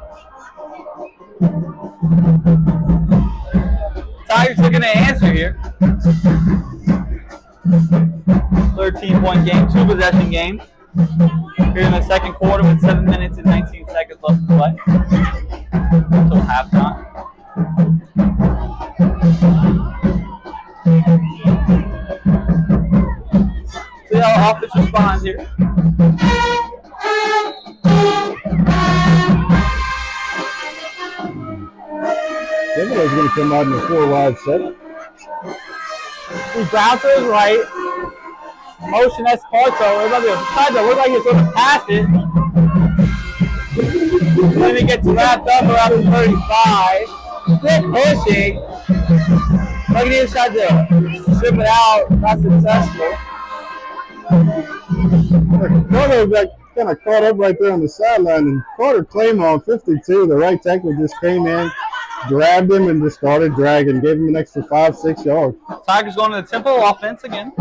Tigers looking to answer here. 13-point game, 2-possession game. Here in the second quarter with 7 minutes and 19 seconds left to play until halftime. See how offense responds here. Thibodaux going to come out in a 4-wide set. He grounds to his right. Motion that's Carto. Tries to look like he's going to pass it. Then he gets wrapped up around the 35. Quick pushing. Buccaneers tried to strip it out. Not successful. Carter got kind of caught up right there on the sideline, and Carter Claymore, 52, the right tackle, just came in, grabbed him, and just started dragging. Gave him an extra 5-6 yards. Tigers going to the tempo offense again.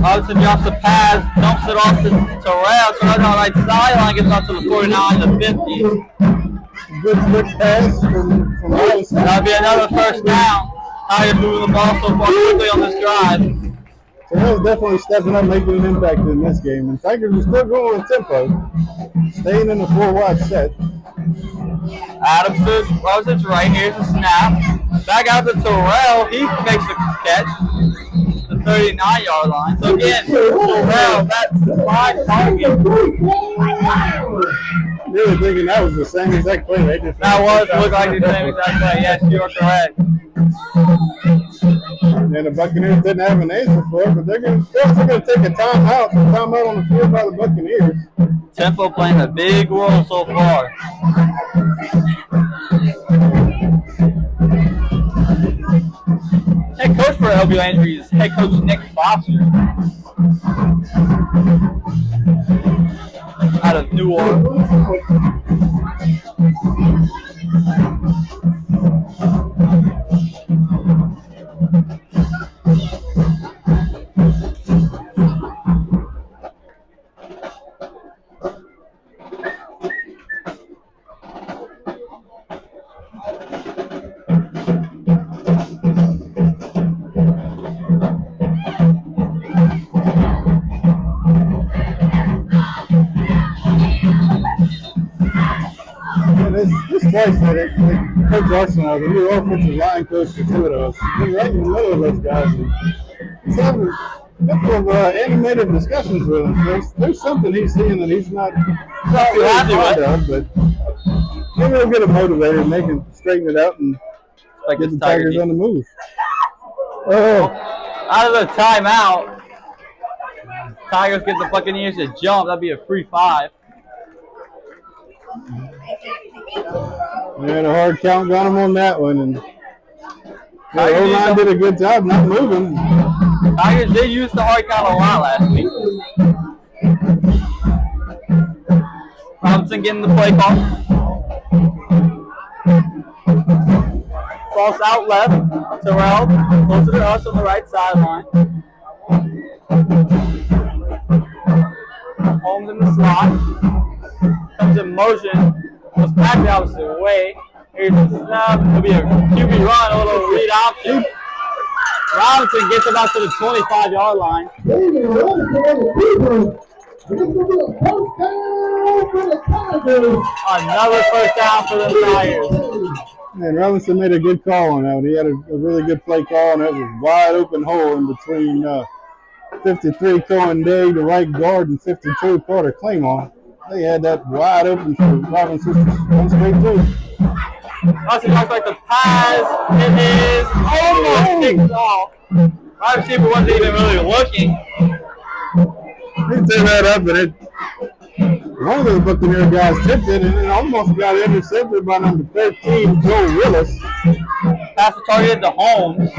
Robinson drops the pass, dumps it off to Terrell. Terrell on the right sideline, gets out to the 49, the 50. Good quick pass from Robinson. That'll be another first down. Tigers moving the ball so far quickly on this drive. Terrell's definitely stepping up, making an impact in this game. And Tigers are still going with tempo, staying in the 4-wide set. Robinson's right. Here's a snap. Back out to Terrell. He makes the catch. The 39-yard line. So again, Terrell, that's 5 targets. Really thinking that was the same exact play. That looked like the same exact play. Yes, you are correct. And the Buccaneers didn't have an answer for it, but they're still going to take a timeout. The timeout on the field by the Buccaneers. Tempo playing a big role so far. Head coach for LB Landry is head coach Nick Foster out of New Orleans. This twice that Coach Arsenal, the new offensive line coach for Thibodaux, been right in the middle of those guys. He's having a couple of animated discussions with them. There's something he's seeing that he's not too happy with, but maybe he'll get him motivated and they can straighten it out and get the Tigers on the move. Oh, out of the timeout, Tigers get the Buccaneers to jump. That'd be a free 5. They had a hard count, got him on that one, and the O-line did a good job not moving. Tigers did use the hard count a lot last week. Robinson getting the play call. False out left. Terrell closer to us on the right sideline. Holmes in the slot. Comes in motion. Goes back the opposite way. Here's a snub. It'll be a QB run, a little read option. Robinson gets about to the 25-yard line. Another first down for the Tigers. And Robinson made a good call on that. He had a really good play call, and that was a wide open hole in between 53 Cohen Day, the right guard, and 52 Porter Claymore. They had that wide open for Robinson to run straight through. Robinson looks like the pass. It is almost picked off. Wide receiver wasn't even really looking. He threw that up, and one of the Buccaneer guys tipped it, and it almost got intercepted by number 13, Joe Willis. Pass was targeted to Holmes.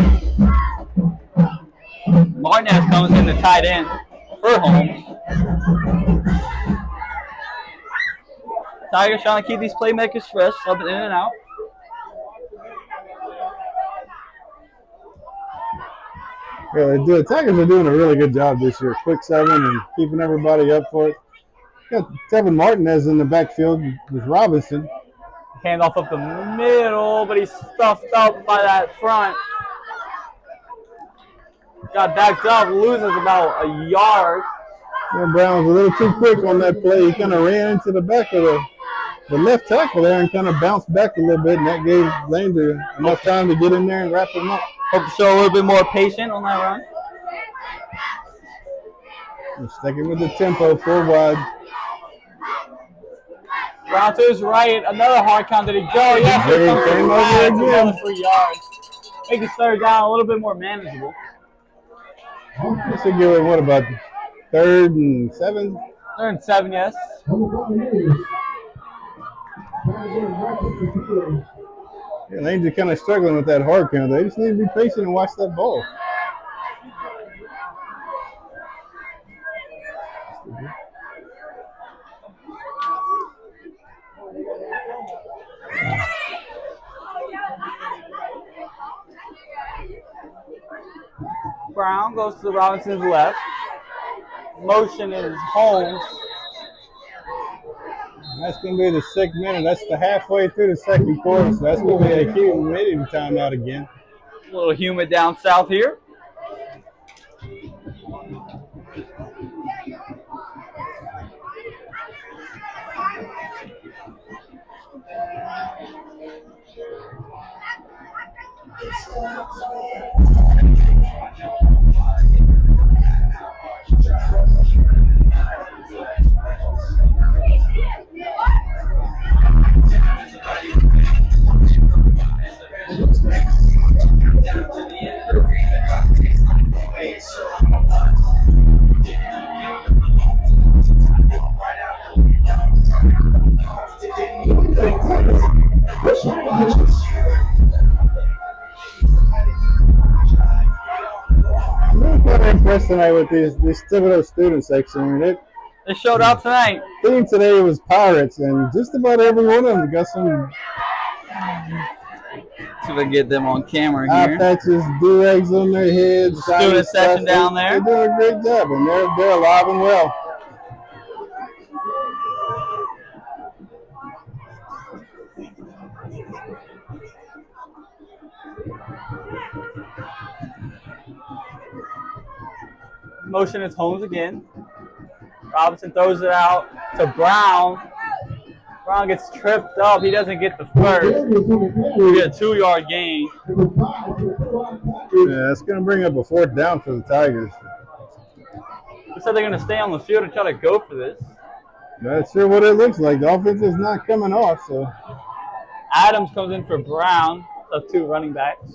Martinez comes in the tight end for Holmes. Tigers trying to keep these playmakers fresh, subbing in and out. Yeah, the Tigers are doing a really good job this year. Quick seven and keeping everybody up for it. Got Tevin Martinez in the backfield with Robinson. Handoff up the middle, but he's stuffed up by that front. Got backed up, loses about a yard. Yeah, Brown was a little too quick on that play. He kind of ran into the back of the left tackle there and kind of bounced back a little bit, and that gave Landry enough time to get in there and wrap him up. Hope to show a little bit more patience on that run. We're sticking with the tempo, 4 wide. Brown to his right, another hard count. Did he go? Yes, There he it came comes over back. again. Another 3 yards. Make this third down a little bit more manageable. This will give it, what, about 3rd and 7? 3rd and 7, yes. Yeah, Landry kind of struggling with that hard count. They just need to be patient and watch that ball. Brown goes to Robinson's left. Motion is Holmes. That's going to be the 6th minute. That's the halfway through the second quarter, so that's going to be a humidity timeout again. A little humid down south here. I'm kind of impressed tonight with this Thibodaux student section. I mean, They showed out tonight. theme today was Pirates, and just about every one of them got some See if I can get them on camera eye here. patches, do-rags on their heads. Student section down there. They're doing a great job, and they're alive and well. Motion is Holmes again. Robinson throws it out to Brown. Brown gets tripped up. He doesn't get the first. We get a 2-yard gain. Yeah, that's going to bring up a 4th down for the Tigers. They said they're going to stay on the field and try to go for this. That's sure what it looks like. The offense is not coming off, so. Adams comes in for Brown of 2 running backs.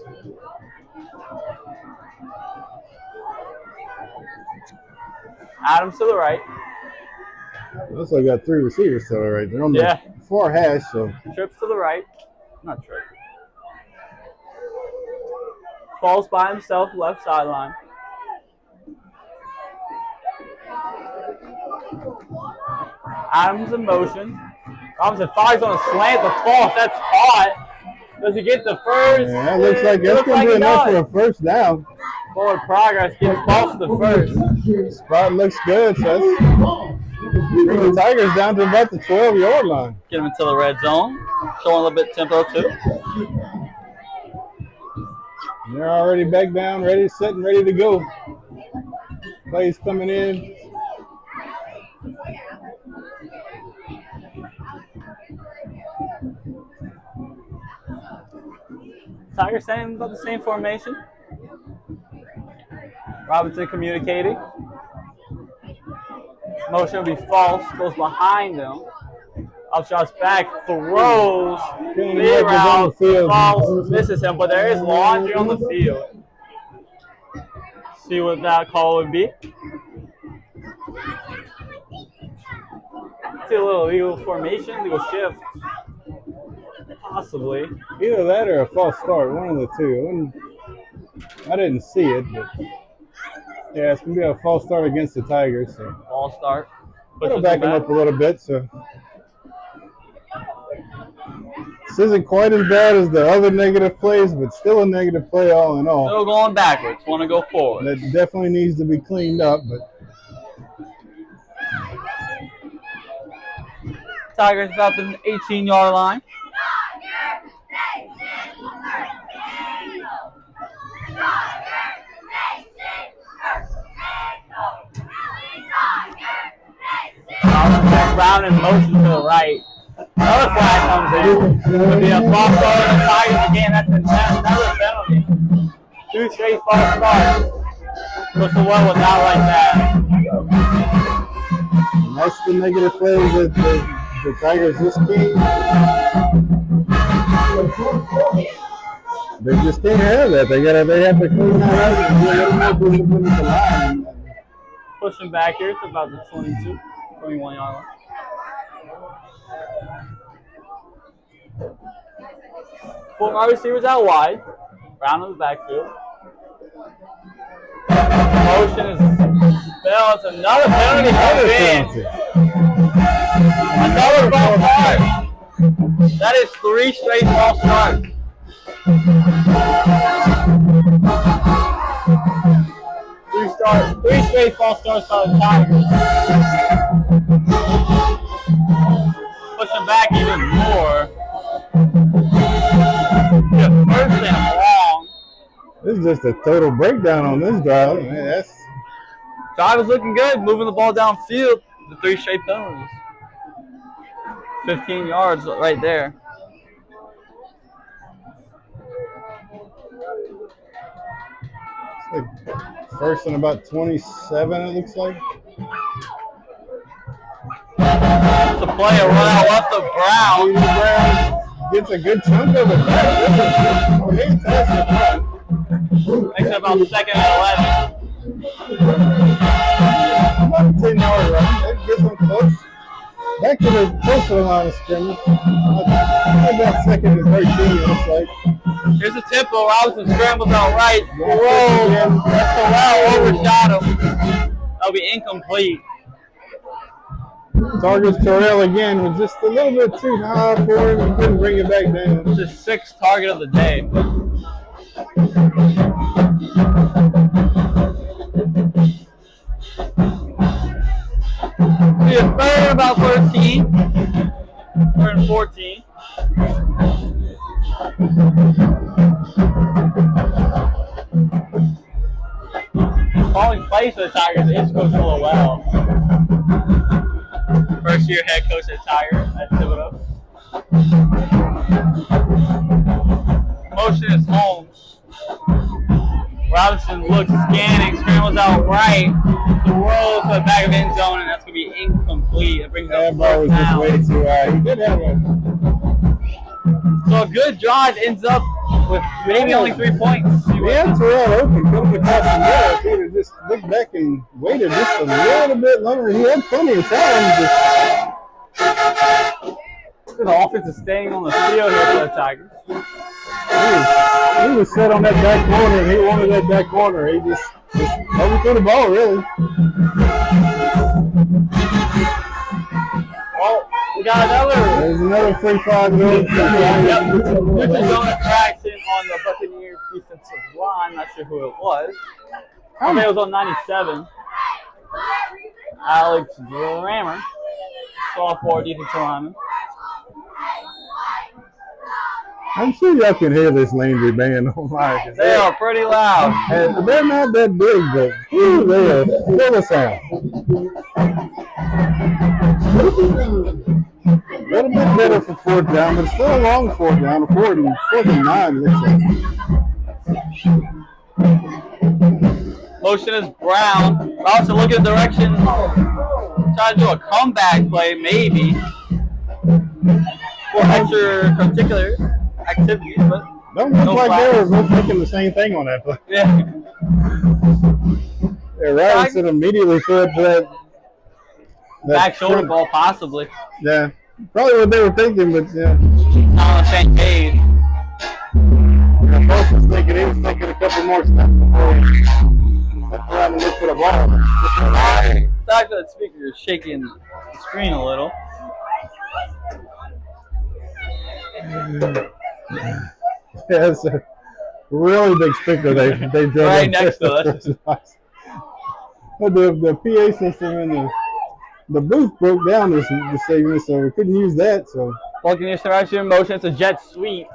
Adams to the right. Also got 3 receivers to the right. They're on the far hash, so. Trips to the right. Not trip. Falls by himself, left sideline. Adams in motion. Robinson fires on a slant. The false. That's caught. Does he get the first? Yeah, that looks like that's going to be enough for a 1st down. Forward progress gets false to first. Spot looks good, so that's bring the Tigers down to about the 12-yard line. Get them into the red zone. Showing a little bit of tempo too. They're already back down, ready, set, and ready to go. Plays coming in. Tigers saying about the same formation. Robinson communicating. Motion will be false. Goes behind him. Upshots back. Throws. Mid round. False. Misses him. But there is laundry on the field. See what that call would be. See a little legal formation. Legal shift. Possibly. Either that or a false start. One of the two. I didn't see it, but yeah, it's going to be a false start against the Tigers. So. False start. It'll back them up a little bit. So this isn't quite as bad as the other negative plays, but still a negative play all in all. Still going backwards. Want to go forward. That definitely needs to be cleaned up, but Tigers about the 18-yard line. Brown in motion to the right. Another flag comes in. It'll be a false start on the Tigers again. That's another penalty. 2 straight false starts. Whistle well was not like that. And that's the negative plays that the Tigers just can't. They just can't have that. They have to clean that up and get a little more discipline at the line. Pushing back here to about the 22, 21-yard line. Four wide receivers out wide. Brown in the backfield. Motion is spelled. It's another penalty. Another false start. That is 3 straight false starts. 3 straight false starts by the Tigers. Pushing back even more. First and long. This is just a total breakdown on this drive. Man, Drive is looking good, moving the ball downfield. The 3 straight penalties. 15 yards right there. it's like first and about 27, it looks like. It's a play, a run out left of Brown. Brown gets a good chunk of it back. Fantastic run. Makes it about 2nd and 11. About a 10-yard run. That gets them close. Back to the close to the line of scrimmage. About 2nd and 13, it looks like. Here's a tempo. Robinson scrambles out right. Whoa. That's the well overshot him. That'll be incomplete. Targets Terrell again was just a little bit too high for him and couldn't bring it back down. It's his 6th target of the day. Be a 3rd and about 13. 3rd and 14. Calling plays for the Tigers is Coach Lowell. First year head coach at Tigers at Thibodaux. Motion is home. Robinson looks scanning, scrambles out right, throws to the back of the end zone, and that's going to be incomplete. It brings up That ball was just way too high. He did have a So a good drive ends up with maybe only 3 points. He had Terrell open, could have across the middle. If he'd have just looked back and waited just a little bit longer, he had plenty of time. The offense is staying on the field here for the Tigers. He was set on that back corner, and he wanted that back corner. He just overthrew the ball, really. Well, we got another. There's another free 5 goal. Yep. Neutral zone infraction on the Buccaneers defensive line. Not sure who it was. Somebody was on 97. Alex Grammer, sophomore defensive lineman. I'm sure y'all can hear this Landry band online. They are pretty loud. And they're not that big, but whew, they are full of sound. A little bit better for fourth down, but still a long fourth down. Fourth and 9, looks like. Motion is Brown. Routes are looking direction. Trying to do a comeback play, maybe. For extracurricular activities, but don't look like they were both thinking the same thing on that play. Yeah. Yeah, Robinson immediately threw it to that back shoulder ball, possibly. Yeah, probably what they were thinking, but yeah. Not on the same page. Yeah, Post was thinking, he was thinking a couple more snaps before he left around and looked for the ball. Sorry for that speaker, you're shaking the screen a little. Yeah, it's a really big speaker they drove right next to us. But the PA system and the booth broke down this segment, so we couldn't use that. So Buccaneers right here in motion. It's a jet sweep.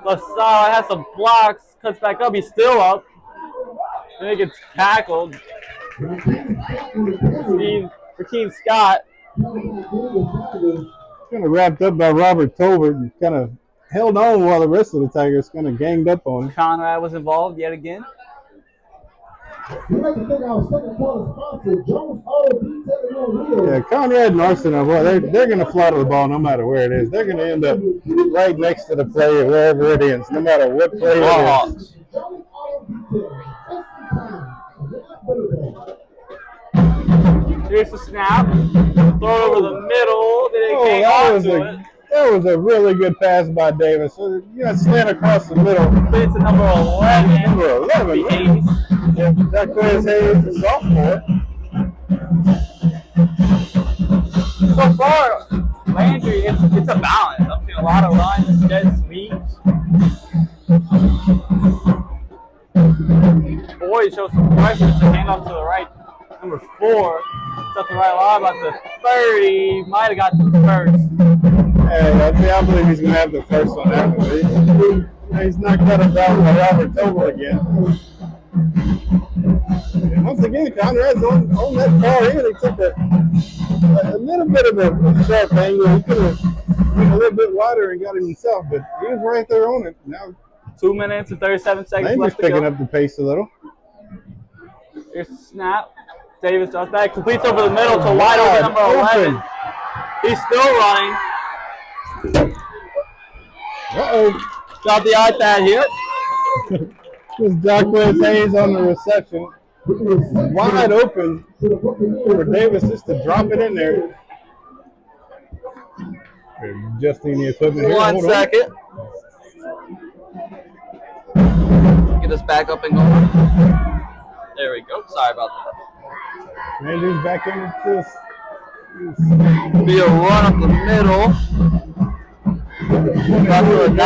LaSalle has some blocks, cuts back up. He's still up. Then he gets tackled. Rakeem Scott. Kind of wrapped up by Robert Tolbert and kind of held on while the rest of the Tigers kind of ganged up on him. Conrad was involved yet again. Yeah, Conrad and Arsenal, boy, they're going to fly to the ball no matter where it is. They're going to end up right next to the play or wherever it is, no matter what play it is. Here's the snap. Throw it over the middle. That was a really good pass by Davis. So, slant across the middle. It's number 11. Number 11. Yeah, Jacquez Hayes, the sophomore. So far, Landry, it's a balance. I'm seeing a lot of runs, jet sweeps. Boyd shows some pressure. It's a handoff to the right. Number 4. It's at the right line, about the 30. Might have got the first. Hey, I believe he's going to have the first on that one. He's not cut him down by Robert Tobel again. And once again, Conrad's on that far in. He took a little bit of a sharp angle. He could have went a little bit wider and got it himself, but he was right there on it. Now 2 minutes and 37 seconds left to go. picking up the pace a little. Here's the snap. Davis draws back, completes over the middle to wide open number 11. He's still running. Got the iPad here. This is Jacquez Hayes on the reception. Wide open for Davis just to drop it in there. Adjusting the equipment here. 1 second. Get us back up and going. There we go. Sorry about that. Andrew's back into this. Be a run up the middle. Got to a 9.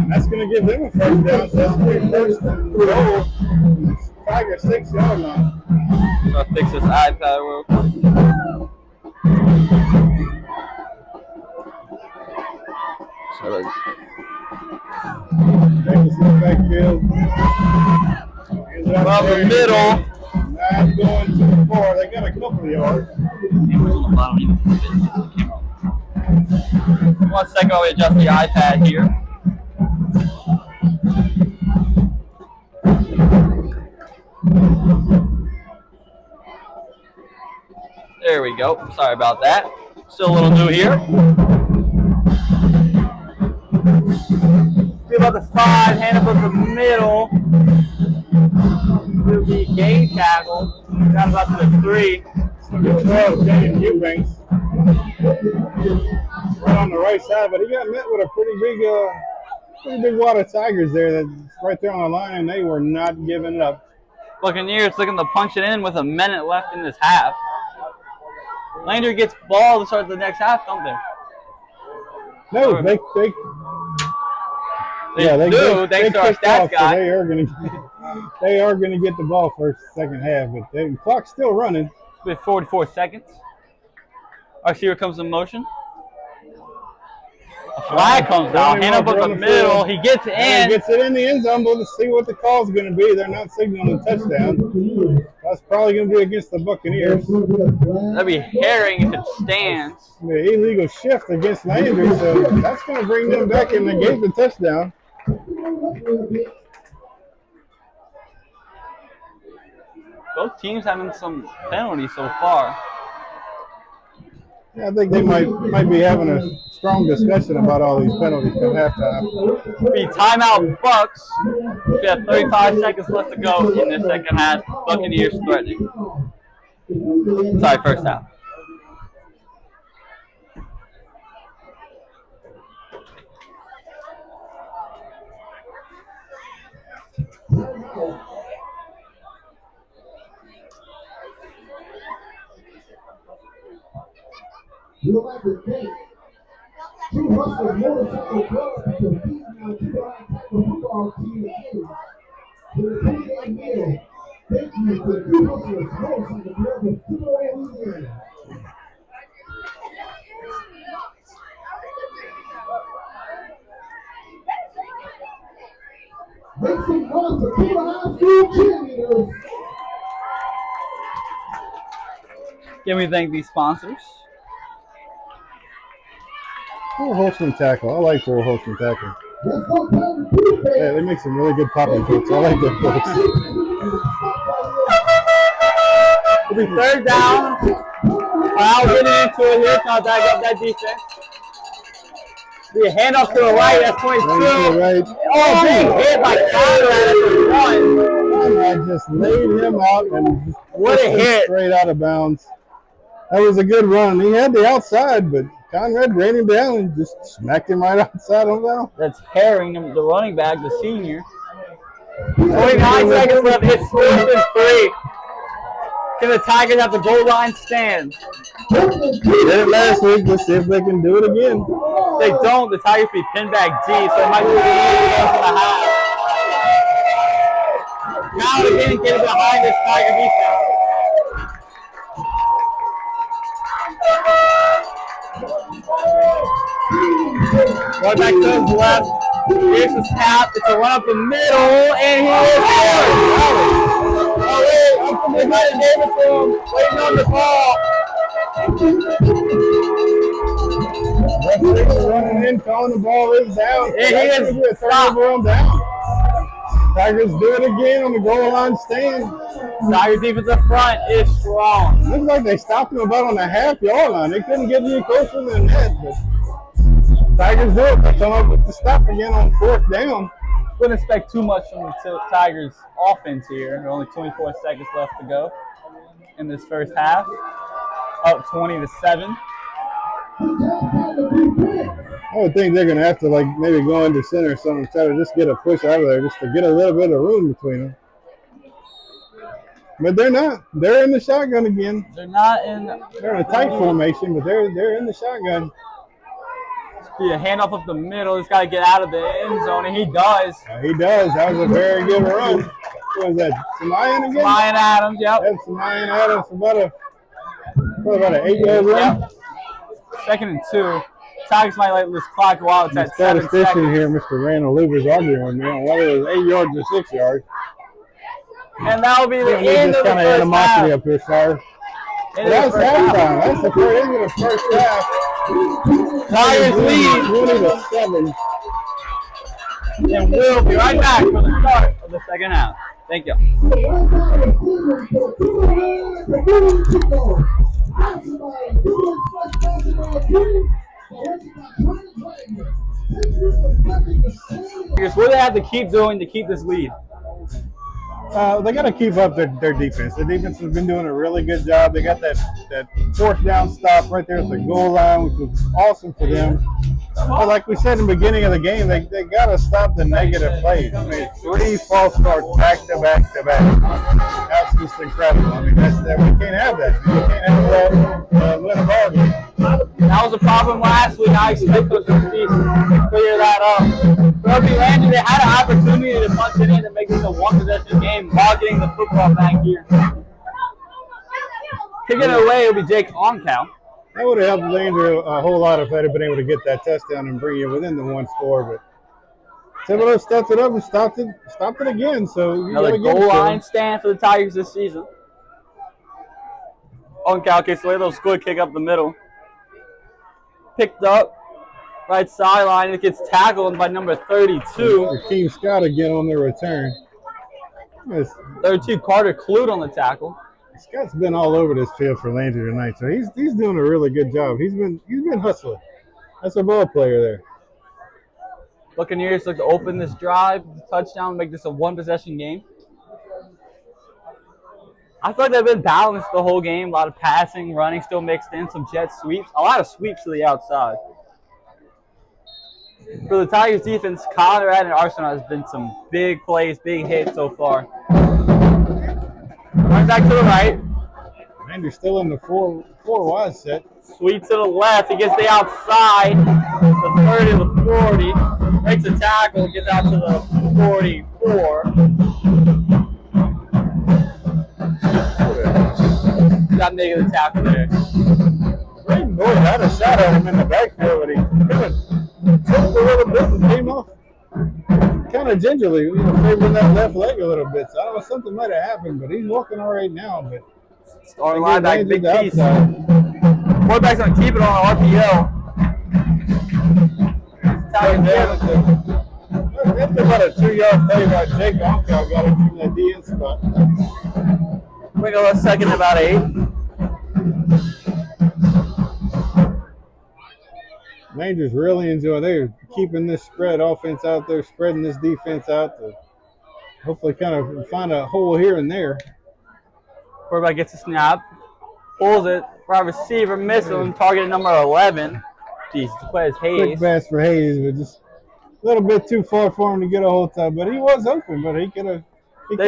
That's going to give them a first down. So that's going to be first and goal. Tiger 6-yard line. So I'll fix this iPad real quick. Davis in the backfield. Around the middle. Not going too far. They got a couple of yards. 1 second while we adjust the iPad here. There we go. Sorry about that. Still a little new here. Be about the 5, hand up in the middle. Will be game tackle. Down about to the 3. Good throw, James Eubanks. Right on the right side, but he got met with a pretty big wad of Tigers there that's right there on the line, and they were not giving it up. Buccaneers looking to punch it in with a minute left in this half. Landry gets ball to start the next half, don't they? No, They do, thanks to our kicked stats off, so guy. they are gonna get the ball first, second half, but the clock's still running. With 44 seconds. Our receiver comes in motion. A flag comes out. Hand up in the middle. He gets in. He gets it in the end zone. We'll see what the call's going to be. They're not signaling a touchdown. That's probably going to be against the Buccaneers. That'd be herring if it stands. The illegal shift against Landry, so that's going to bring them back and negate the touchdown. Both teams having some penalties so far. Yeah, I think they might be having a strong discussion about all these penalties at halftime. Be timeout Bucks. We have 35 seconds left to go in the second half. Buccaneers threatening. Sorry, first half. You like to think two hustlers motorcycle club to compete on two tackle football team again. For the pregame meal, thank you to two hustlers motorcycle club of Thibodaux, Louisiana. Make some noise for Thibodaux High School cheerleaders. Can we thank these sponsors? Full Holston tackle. I like Full Holston tackle. Yeah, they make some really good popping kicks. I like their kicks. It'll be third down. I'll get into it here. Trying to back up that defense. Be a handoff to the right. That's 22. Right. Oh, big hit by Conrad at the one. Conrad just laid him out and just What a hit. Straight out of bounds. That was a good run. He had the outside, but Conrad ran him down and just smacked him right outside on down. That's herring, the running back, the senior. 29 seconds left. It's 4th and 3. Can the Tigers have the goal line stand? They did it last week. Let's see if they can do it again. If they don't, the Tigers be pinned back deep, so it might be the half. Now again, get behind this Tiger defense. Going back to his left. Here's the snap. It's a run up the middle, and he is scored. Oh, wait. They might have gave it to him. Waiting on the ball. Referee running in, calling the ball is down. And he is stopped. Down. Tigers do it again on the goal line stand. Tigers defensive front is strong. Looks like they stopped him about on the half-yard line. They couldn't get any closer than that, but Tigers do it. They come up with the stop again on 4th down. Wouldn't expect too much from the Tigers offense here. There are only 24 seconds left to go in this first half. Up 20-7. I would think they're going to have to maybe go into center or something, try to just get a push out of there just to get a little bit of room between them. But they're not. They're in the shotgun again. They're not in. They're in a tight formation, but they're in the shotgun. Be a handoff up the middle. He's got to get out of the end zone, and he does. He does. That was a very good run. What was that? Samayan again? Samayan Adams, yep. That's Samayan Adams about an 8-yard run. Yep. 2nd and 2. Tigers might let this clock go out. It's at 7 statistician seconds. here, Mr. Randall Luber's arguing with me on whether it was 8 yards or 6 yards. And that will be the end This of the kind of first animosity half. up here, sir. End of the That's first half. halftime. That's the end of the first half. Tigers lead. 20-7. And we'll be right back for the start of the second half. Thank you. Here's what they have to keep doing to keep this lead. They got to keep up their defense. The defense has been doing a really good job. They got that 4th down stop right there at the goal line, which was awesome for them. But like we said in the beginning of the game, they got to stop the negative plays. I mean, 3 false starts back to back to back. That's just incredible. I mean, we can't have that. We can't have that win a ball game. That was a problem last week. I expect those to clear that up. Rugby Landry, they had an opportunity to punch it in and make this a one-possession game while getting the football back here. Kicking it away will be Jake Oncal. That would have helped Landry a whole lot if they'd have been able to get that touchdown and bring you within the one score. But Thibodaux stepped it up and stopped it again. So another goal line stand for the Tigers this season. Oncal kicks away, little squid kick up the middle. Picked up, right sideline. It gets tackled by number 32. Team Scott again on their return. 32 Carter Clute on the tackle. Scott's been all over this field for Landry tonight, so he's doing a really good job. He's been hustling. That's a ball player there. Buccaneers look to open this drive, touchdown, make this a one-possession game. I feel like they've been balanced the whole game. A lot of passing, running still mixed in, some jet sweeps. A lot of sweeps to the outside. For the Tigers defense, Conrad and Arsenal has been some big plays, big hits so far. Running back to the right. Landry's still in the four wide set. Sweep to the left. He gets the outside. The 30 to the 40. Makes a tackle. Gets out to the 44. Not making the tackle there. Brayden Boyd had a shot at him in the backfield, but he kind of tilted a little bit and came off kind of gingerly, favoring that left leg a little bit. So I don't know, something might have happened, but he's walking all right now. But starting linebacker, big piece. Quarterback's going to keep it on RPO. That's about a 2-yard play by Jake Oncal. Got him from that DN spot. We go a second, about 8. Landry's really enjoying. They're keeping this spread offense out there, spreading this defense out to hopefully kind of find a hole here and there. Quarterback gets a snap, pulls it, wide receiver misses him, targeted number 11. Jeez, plays Hayes. Quick pass for Hayes, but just a little bit too far for him to get a hold time. But he was open, but he could have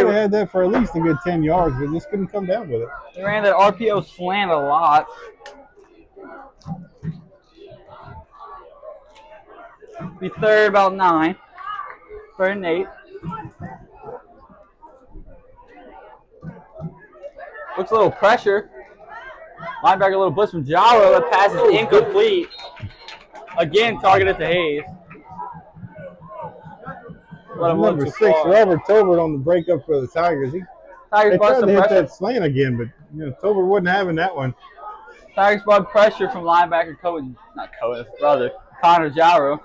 had that for at least a good 10 yards, but just couldn't come down with it. They ran that RPO slant a lot. Be third, about 9. 3rd and 8. Looks a little pressure. Linebacker, a little blitz from Jaro. That pass is incomplete. Again, targeted to Hayes. Number 6, Robert Tobert on the breakup for the Tigers. They tried to hit that slant again, but Tobert wasn't having that one. Tigers brought pressure from linebacker his brother, Connor Jaro.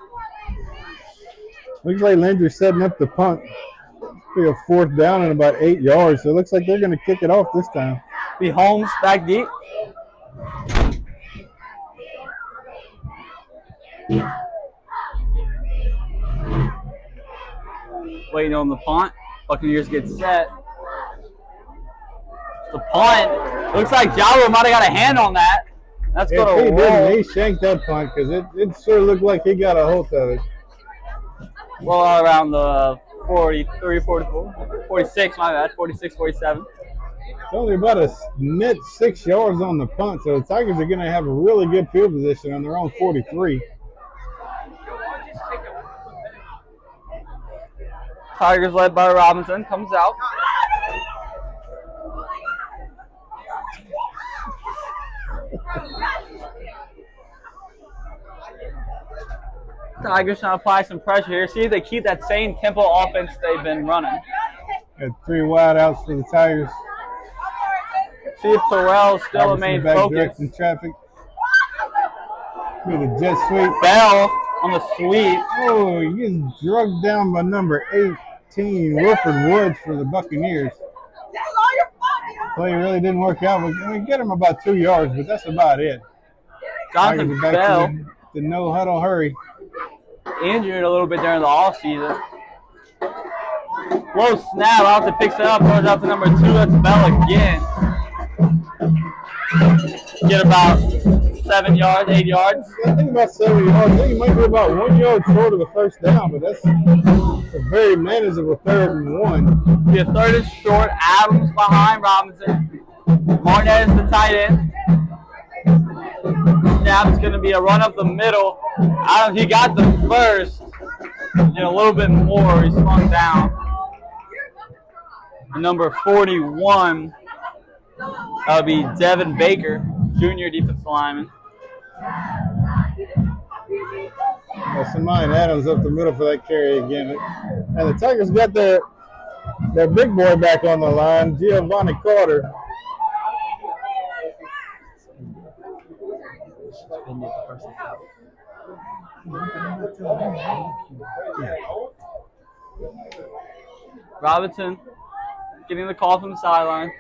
Looks like Landry's setting up the punt. Be a 4th down and about 8 yards, so it looks like they're going to kick it off this time. Be Holmes back deep. Waiting on the punt. Buccaneers get set. The punt. Looks like Jaro might have got a hand on that. That's going to roll. He shanked that punt because it sort of looked like he got a hold of it. Well, around the 43, 44, 46, my bad, 46, 47. It's only about a net 6 yards on the punt, so the Tigers are going to have a really good field position on their own 43. Tigers led by Robinson, comes out. Tigers trying to apply some pressure here. See if they keep that same tempo offense they've been running. Got 3 wide outs for the Tigers. See if Terrell still remains focused. In traffic. With a jet sweep. Bell on the sweep. Oh, he gets drugged down by number 18, Wilford Woods for the Buccaneers. Play really didn't work out. We get him about 2 yards, but that's about it. Jonathan Bell. The no huddle hurry. Injured a little bit during the offseason. Low snap. Austin picks it up. Throws out to number 2. That's Bell again. Get about 7 yards, 8 yards. I think about 7 yards. I think he might be about 1 yard short of the first down, but that's a very manageable 3rd and 1. Be a 3rd and short. Adams behind Robinson. Martinez the tight end. Snap. It's going to be a run up the middle. He got the first and a little bit more. He swung down. Number 41. That would be Devin Baker, junior defensive lineman. Samaya Adams up the middle for that carry again. And the Tigers got their big boy back on the line, Giovanni Carter. Robinson getting the call from the sideline.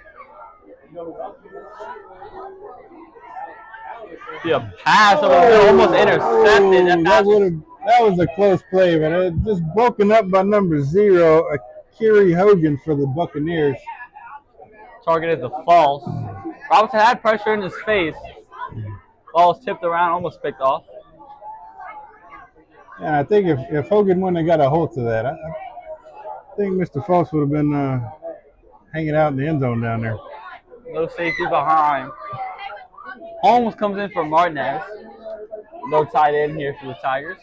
Be a pass, almost intercepted. That was a close play, but it just broken up by number 0, Akiri Hogan for the Buccaneers. Targeted the false. Robinson had pressure in his face. Ball was tipped around, almost picked off. And I think if Hogan wouldn't have got a hold to that, I think Mr. False would have been hanging out in the end zone down there. No safety behind. Holmes comes in for Martinez. No tight end here for the Tigers.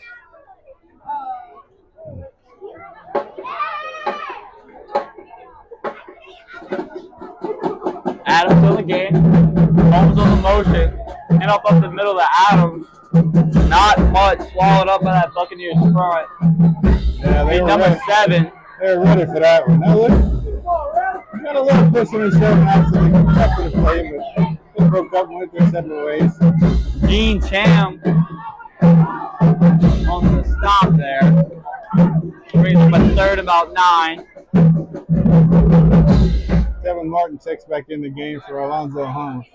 Adams on the game. Holmes on the motion. And up the middle to Adams. Not much swallowed up by that Buccaneers front. Yeah, they were number 7. They were ready for that one. Now look, got a little pushing and shoving out so they could cut to the play, but they broke up and went their separate ways. Gene Cham on the stop there. Brings him a 3rd about 9. Kevin Martin checks back in the game for Alonzo Holmes.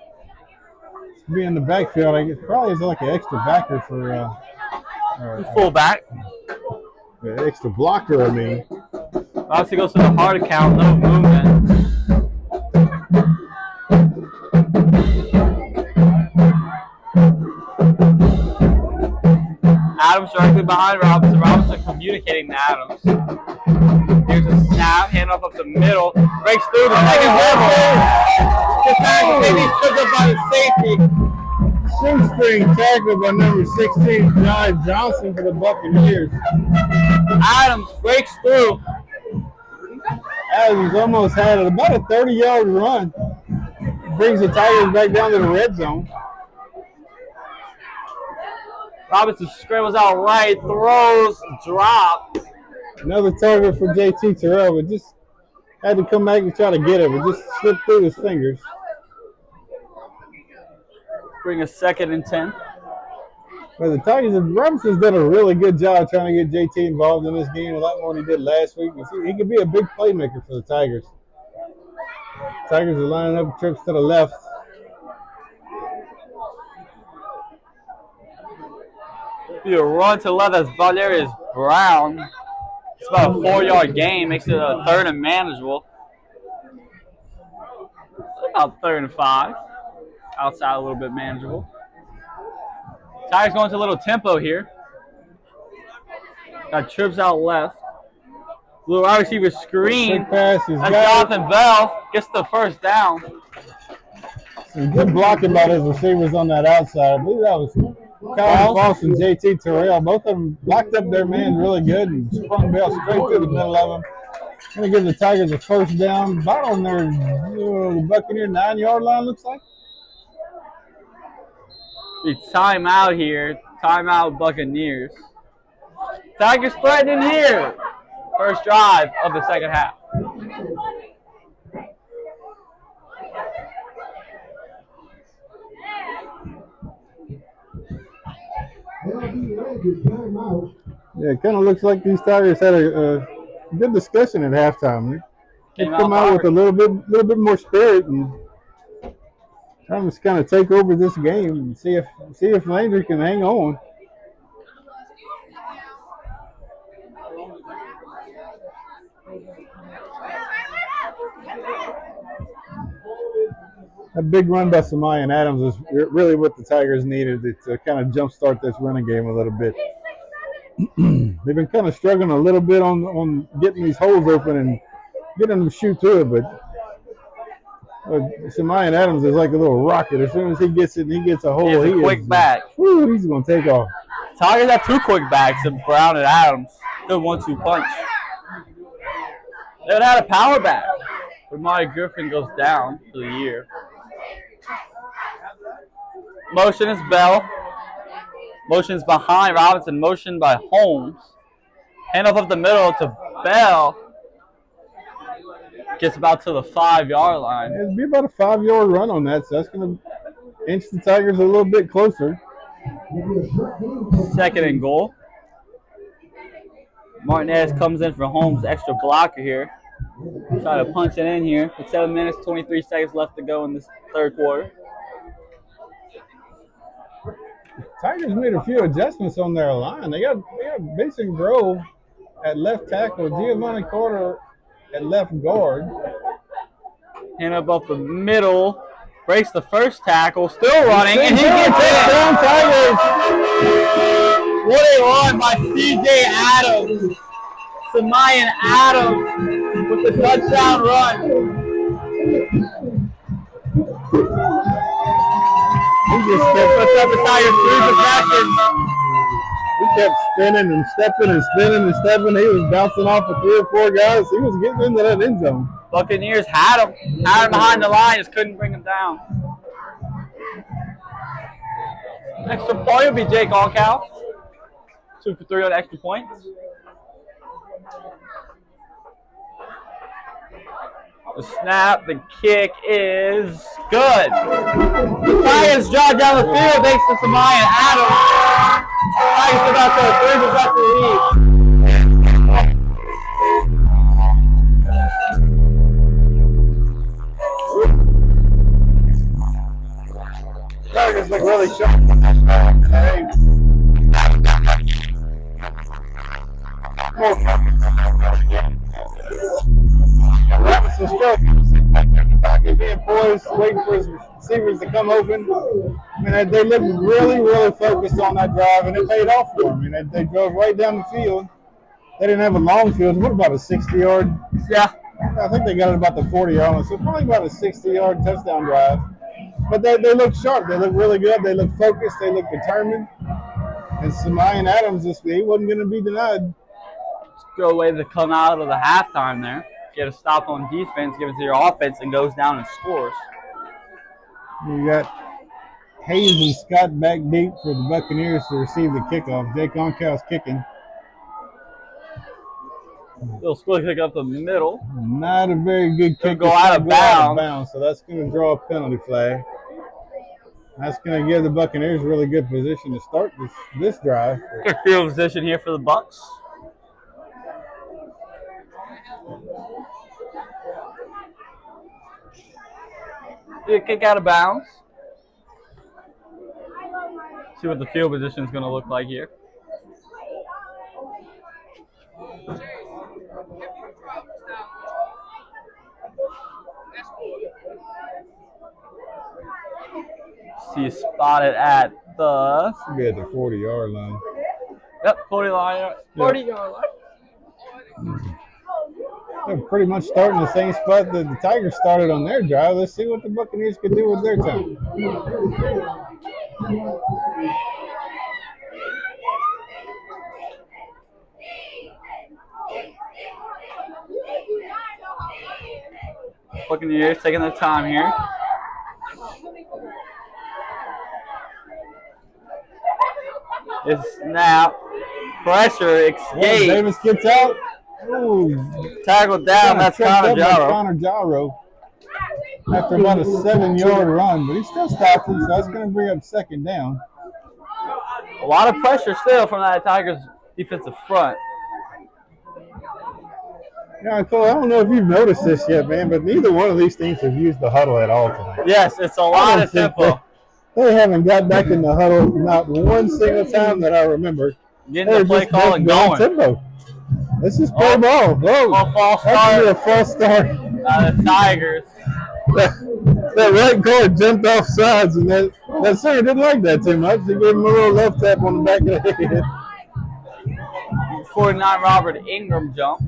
Be in the backfield, I guess probably is like an extra backer for fullback. Extra blocker, I mean. Obviously goes to the hard account, no movement. Adams directly behind Robinson. Robinson communicating to Adams. Here's a snap, handoff up the middle. Breaks through the second level. Gets back, maybe stood up by the safety. Shoestring tackle by number 16, John Johnson for the Buccaneers. Adams breaks through. Adams almost had about a 30-yard run. Brings the Tigers back down to the red zone. Robinson scrambles out right, throws, dropped. Another target for JT Terrell, but just had to come back and try to get it, but just slipped through his fingers. Bring a 2nd and 10. But the Tigers, Robinson's done a really good job trying to get JT involved in this game a lot more than he did last week. He could be a big playmaker for the Tigers. Tigers are lining up trips to the left. Be a run to the left. That's Valerius Brown. It's about a 4-yard gain. Makes it a 3rd and manageable. About 3rd and 5. Outside a little bit manageable. Tigers going to a little tempo here. Got trips out left. Little wide receiver screen. That's Jonathan Bell. Gets the first down. Some good blocking by his receivers on that outside. I believe that was Kyle False and JT Terrell. Both of them blocked up their man really good and sprung Bell straight through the middle of them. Going to give the Tigers a first down. About on their the Buccaneer 9-yard line, looks like. It's timeout here. Timeout Buccaneers. Tigers threatening here. First drive of the second half. Yeah, it kind of looks like these Tigers had a good discussion at halftime. They come out with a little bit more spirit and trying to kind of take over this game and see if Landry can hang on. A big run by Samaya and Adams is really what the Tigers needed to kind of jumpstart this running game a little bit. They've been kind of struggling a little bit on getting these holes open and getting them to shoot through it, but But Shemayan Adams is like a little rocket. As soon as he gets it, he gets a hole. He has a quick back. Woo, he's going to take off. Tigers have 2 quick backs of Brown and Adams. Good 1-2 punch. They would have had a power back. But Marty Griffin goes down for the year. Motion is Bell. Motion is behind Robinson. Motion by Holmes. Hand off the middle to Bell. Gets about to the 5-yard line. It'll be about a 5-yard run on that, so that's going to inch the Tigers a little bit closer. 2nd and goal. Martinez comes in for Holmes, extra blocker here. Try to punch it in here. With 7 minutes, 23 seconds left to go in this 3rd quarter. Tigers made a few adjustments on their line. They got Mason Grove at left tackle, Giovanni Carter at left guard. Hand up the middle. Breaks the first tackle. Still running. And he gets it. Down Tigers. What a run by C.J. Adams. Shemayan Adams with the touchdown run. He just Puts up the Tigers 3 possessions. He kept spinning and stepping and spinning and stepping. He was bouncing off of 3 or 4 guys. He was getting into that end zone. Buccaneers had him behind the line, just couldn't bring him down. Extra point will be Jake Oncal. 2 for 3 on extra points. The snap, the kick is good. The Tigers drive down the field thanks to Shemayan Adams. Tigers about to 3 possession lead. Tigers look really sharp. Robinson struggling. Being poised, waiting for his receivers to come open. I mean, they looked really, really focused on that drive, and it paid off for them. I mean, they drove right down the field. They didn't have a long field. What about a 60-yard? Yeah. I think they got it about the 40-yard line, so probably about a 60-yard touchdown drive. But they look sharp. They look really good. They look focused. They look determined. And Shemayan Adams, he wasn't going to be denied. Good way to come out of the halftime there. Get a stop on defense, give it to your offense, and goes down and scores. You got Hayes and Scott back deep for the Buccaneers to receive the kickoff. Jake Oncal's kicking. Little split kick up the middle. Not a very good kick. Go out of bounds. So that's going to draw a penalty flag. That's going to give the Buccaneers a really good position to start this drive. Good field position here for the Bucs. Kick out of bounds. See what the field position is going to look like here. See you spotted at the... Should be at the 40-yard line. Yep, 40-yard line. They're pretty much starting the same spot that the Tigers started on their drive. Let's see what the Buccaneers can do with their time. Buccaneers taking their time here. It's snap. Pressure, escape. Davis gets out. Ooh. Tackled down. That's Connor Jaro. After about a 7-yard run, but he still stopped him, so that's going to bring up second down. A lot of pressure still from that Tigers defensive front. Yeah, Cole, I don't know if you've noticed this yet, man, but neither one of these teams have used the huddle at all tonight. Yes, it's a lot of tempo. They haven't got back in the huddle not one single time that I remember. Getting the play call and going. Tempo. Let's just play ball. Whoa. False start. A false start. The Tigers. That right guard jumped off sides, and that center didn't like that too much. He gave him a little left tap on the back of the head. 49 Robert Ingram jumped.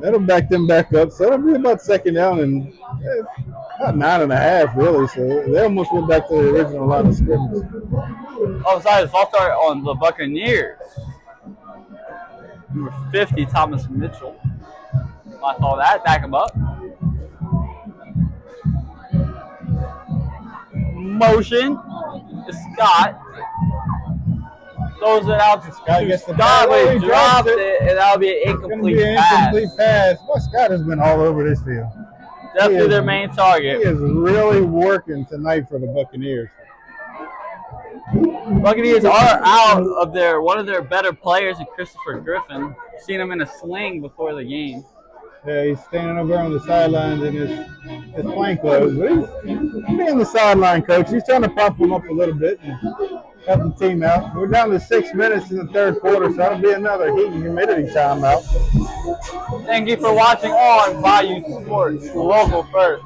That'll back them back up. So it'll be about second down and about 9.5 really. So they almost went back to the original line of scrimmage. Oh, sorry, false start on the Buccaneers. Number 50, Thomas Mitchell. I saw that. Back him up. Motion. Scott. Throws it out to Scott. But he dropped it, and that'll be an incomplete pass. Well, Scott has been all over this field. Definitely their main target. He is really working tonight for the Buccaneers. Buccaneers are out of one of their better players, Christopher Griffin. Seen him in a sling before the game. Yeah, he's standing over on the sidelines in his plain clothes. But he's being the sideline coach. He's trying to pop him up a little bit and help the team out. We're down to 6 minutes in the third quarter, so that'll be another heat and humidity timeout. Thank you for watching on Bayou Sports, local first.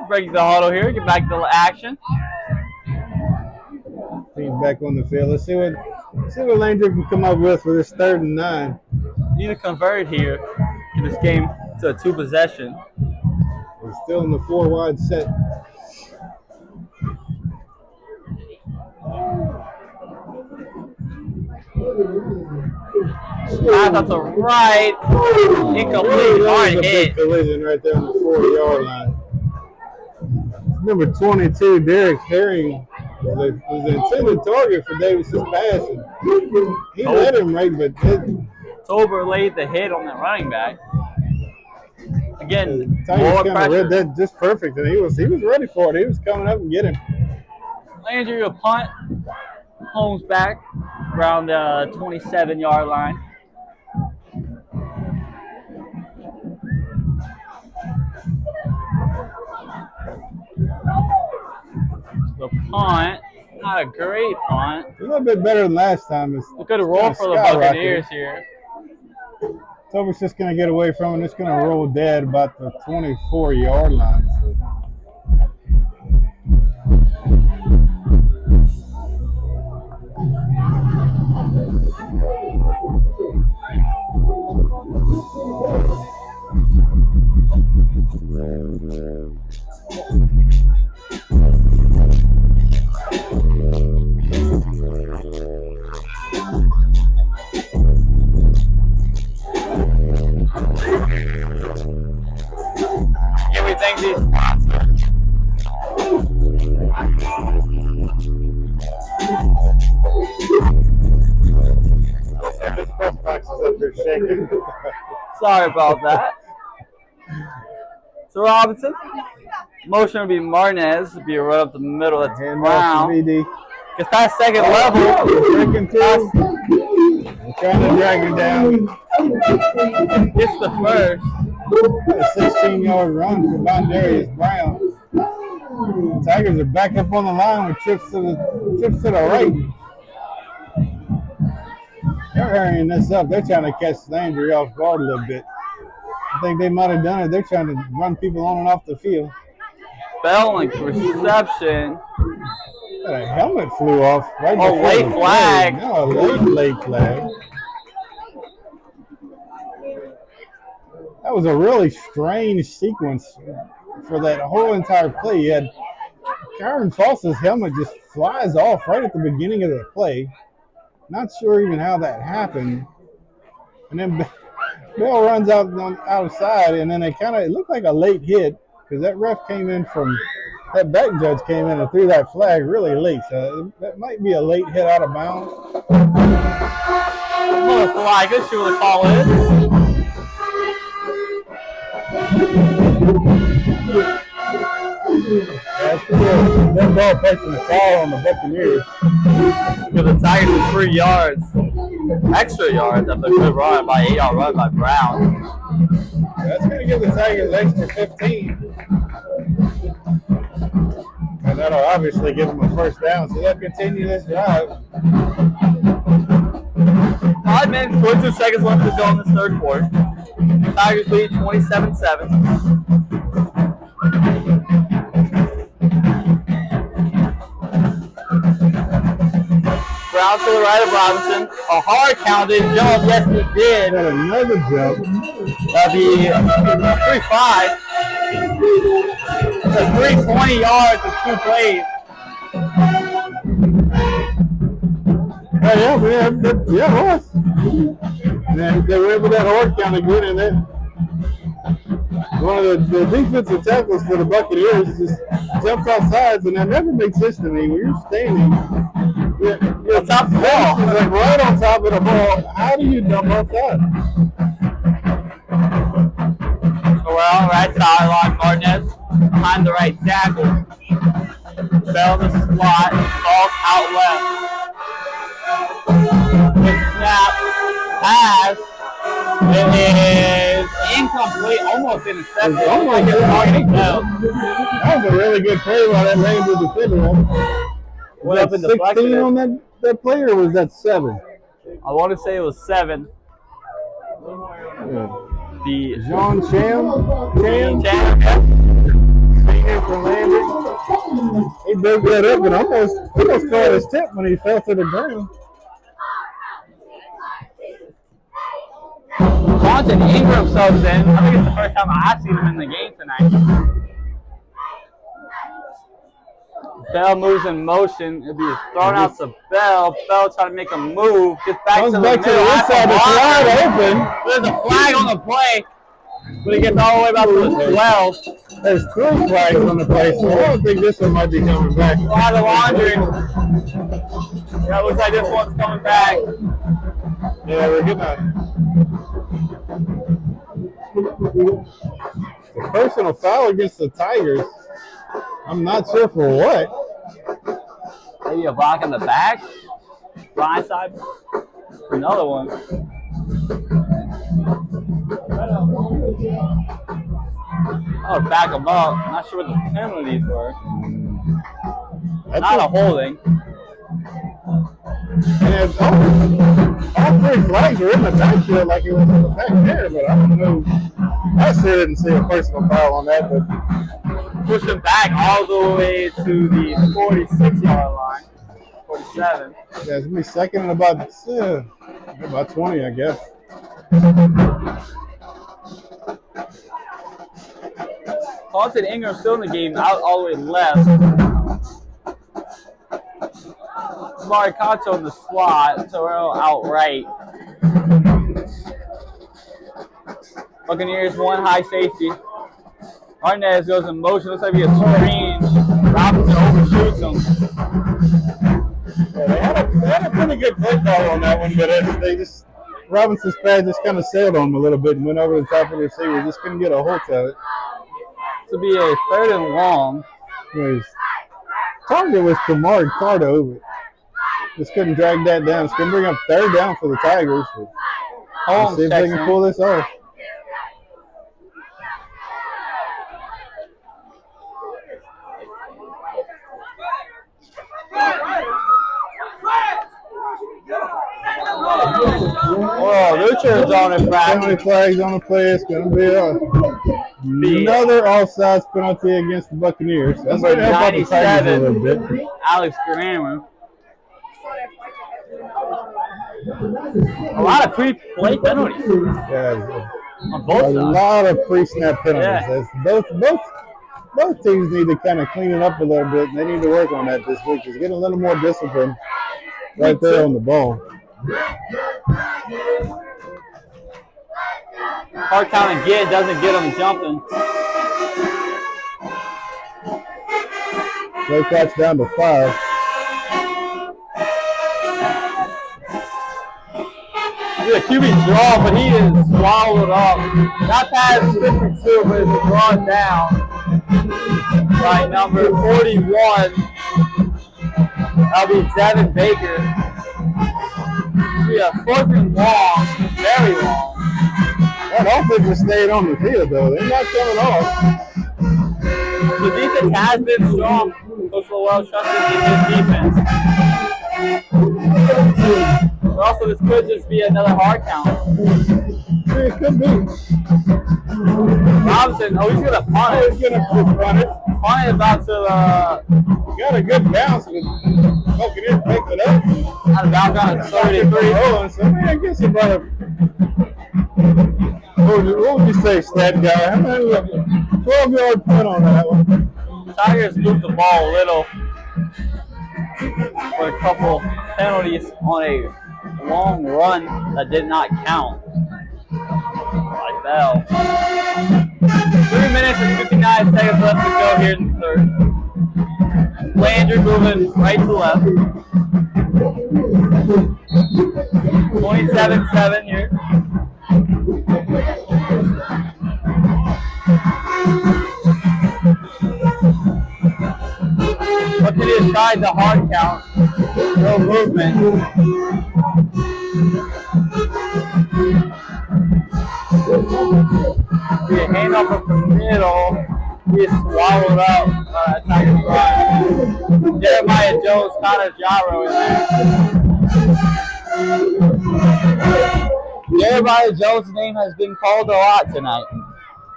Breaking the huddle here, get back to action. Team's back on the field. Let's see what Landry can come up with for this 3rd and 9. Need to convert here in this game to a 2-possession. We're still in the 4-wide set. Pass out to right, incomplete, hard hit. Collision right there on the 4-yard line. Number 22, Derek Herring, was the intended target for Davis's pass. He let him right, but Tober laid the hit on the running back. Again, more pressure. Read that just perfect, and he was ready for it. He was coming up and getting him. Landry a punt. Holmes back around the 27-yard line. The punt, not a great punt. A little bit better than last time. It's a good roll for the Buccaneers here. Tober's just going to get away from it. It's going to roll dead about the 24-yard line. So. Everything these Sorry about that. So Robinson, motion would be Martinez, would be right up the middle. That's Brown. Gets past second level. Breaking through. Trying to drag him down. Gets the first. A 16-yard run for Bondarius Brown. The Tigers are back up on the line with trips to the right. They're hurrying this up. They're trying to catch Landry off guard a little bit. I think they might have done it. They're trying to run people on and off the field. Bell reception. A helmet flew off right before late flag. No, late flag. That was a really strange sequence for that whole entire play. You had Kyron Foss's helmet just flies off right at the beginning of the play. Not sure even how that happened. And then Bell runs outside, and then it looked like a late hit because that ref came in that back judge came in and threw that flag really late. So that might be a late hit out of bounds. Flag, let's see what the call is. That's good. That ball placing the foul on the Buccaneers. Because the Tigers with 3 yards, extra yards after a good run by 8-yard run by Brown. That's going to give the Tigers extra 15. And that'll obviously give them a first down, so they'll continue this drive. 5 minutes, 22 seconds left to go in this third quarter. Tigers lead 27-7. Brown to the right of Robinson. A hard counted jump. Yes, he did. Got another jump. That'll be 3-5. That's 320 yards in 2 plays. Yeah, man. Yeah, it was. And they went with that hard count again, and then one of the defensive tackles for the Buccaneers just jumped off sides, and that never makes sense to me. When you're standing, you're On top of the ball. It's like right on top of the ball. How do you jump off sides? So we're on the right sideline. Martinez behind the right tackle. Bell in the slot. Balls out left. Good snap. Pass. It is incomplete. Almost intercepted. Almost targeting That Bell. was a really good play by that Ranger defender. Went up Was and that deflected 16 it. on that play, or was that 7? I want to say it was 7. The John Cham, Chan. senior from Landry. He broke that up and almost caught his tip when he fell to the ground. Quentin Ingram subs in. I think it's the first time I've seen him in the game tonight. Bell moves in motion. It'll be thrown out to Bell. Bell trying to make a move. Gets back to the Back to the middle. inside, it's wide open. There's a flag on the play, but he gets all the way back to the 12. There's 3 flags on the play, so I don't think this one might be coming back. A lot of laundry. Yeah, it looks like this one's coming back. Yeah, we're getting a personal foul against the Tigers. I'm not sure for what. Maybe a block in the back. Blind side. Another one. Oh, back him up. Not sure what the penalties were. Not a holding. And all 3 flags were in the backfield like it was in the back there, but I don't know. I still didn't see a personal foul on that, but Push him back all the way to the 46-yard line. 47. yeah, it's gonna be second and about 20, I guess. Quentin Ingram still in the game, out all the way left. Maricato in the slot, Terrell out right. Buccaneers 1 high safety. Martinez goes in motion, looks like he gets screened. Robinson overshoots him. Yeah, they had a pretty good play call on that one, but Robinson's pad just kind of sailed on him a little bit and went over the top of the receiver. Just couldn't get a hold of it. This will be a 3rd and long. His target was Kamar Cardo, but just couldn't drag that down. It's going to bring up 3rd down for the Tigers. Let's see if they can pull this off. Oh, Richard's on it, How many flags on the play? It's going to be another offsides penalty against the Buccaneers. That's going to help out the Tigers a little bit. Alex Grammer. A lot of pre-play penalties Yeah, on both a sides. lot of pre-snap penalties. Yeah. That's both teams need to kind of clean it up a little bit. They need to work on that this week. Just get a little more discipline right there on the ball. Hard count again, doesn't get him jumping. Play clock's down to 5. The QB's drawn, but he is swallowed up. That pass is 52, but it's drawn down by number 41. That'll be Devin Baker. We have 4th and long, very long. That offense stayed on the field, though. They're not coming off. The defense has been strong. Coach Lowell trusted in his defense. But also, this could just be another hard count. It could be. Robinson, he's going to punt it. He's going to punt it. Punt is about to, got a good bounce with Buccaneers picked it up. out of bounds on 33. So, I guess about a. What would you say, stat guy? How many 12-yard punt on that one? Tigers moved the ball a little with a couple penalties on a long run that did not count. Like Bell. 3 minutes and 59 seconds left to go here in the third. Landry moving right to left. 27-7 here. Buccaneers tried the hard count. No movement. Be a handoff up the middle. He is swallowed up. Tigers run. Jeremiah Jones, Connor Jarrow in there. Jeremiah Jones' name has been called a lot tonight.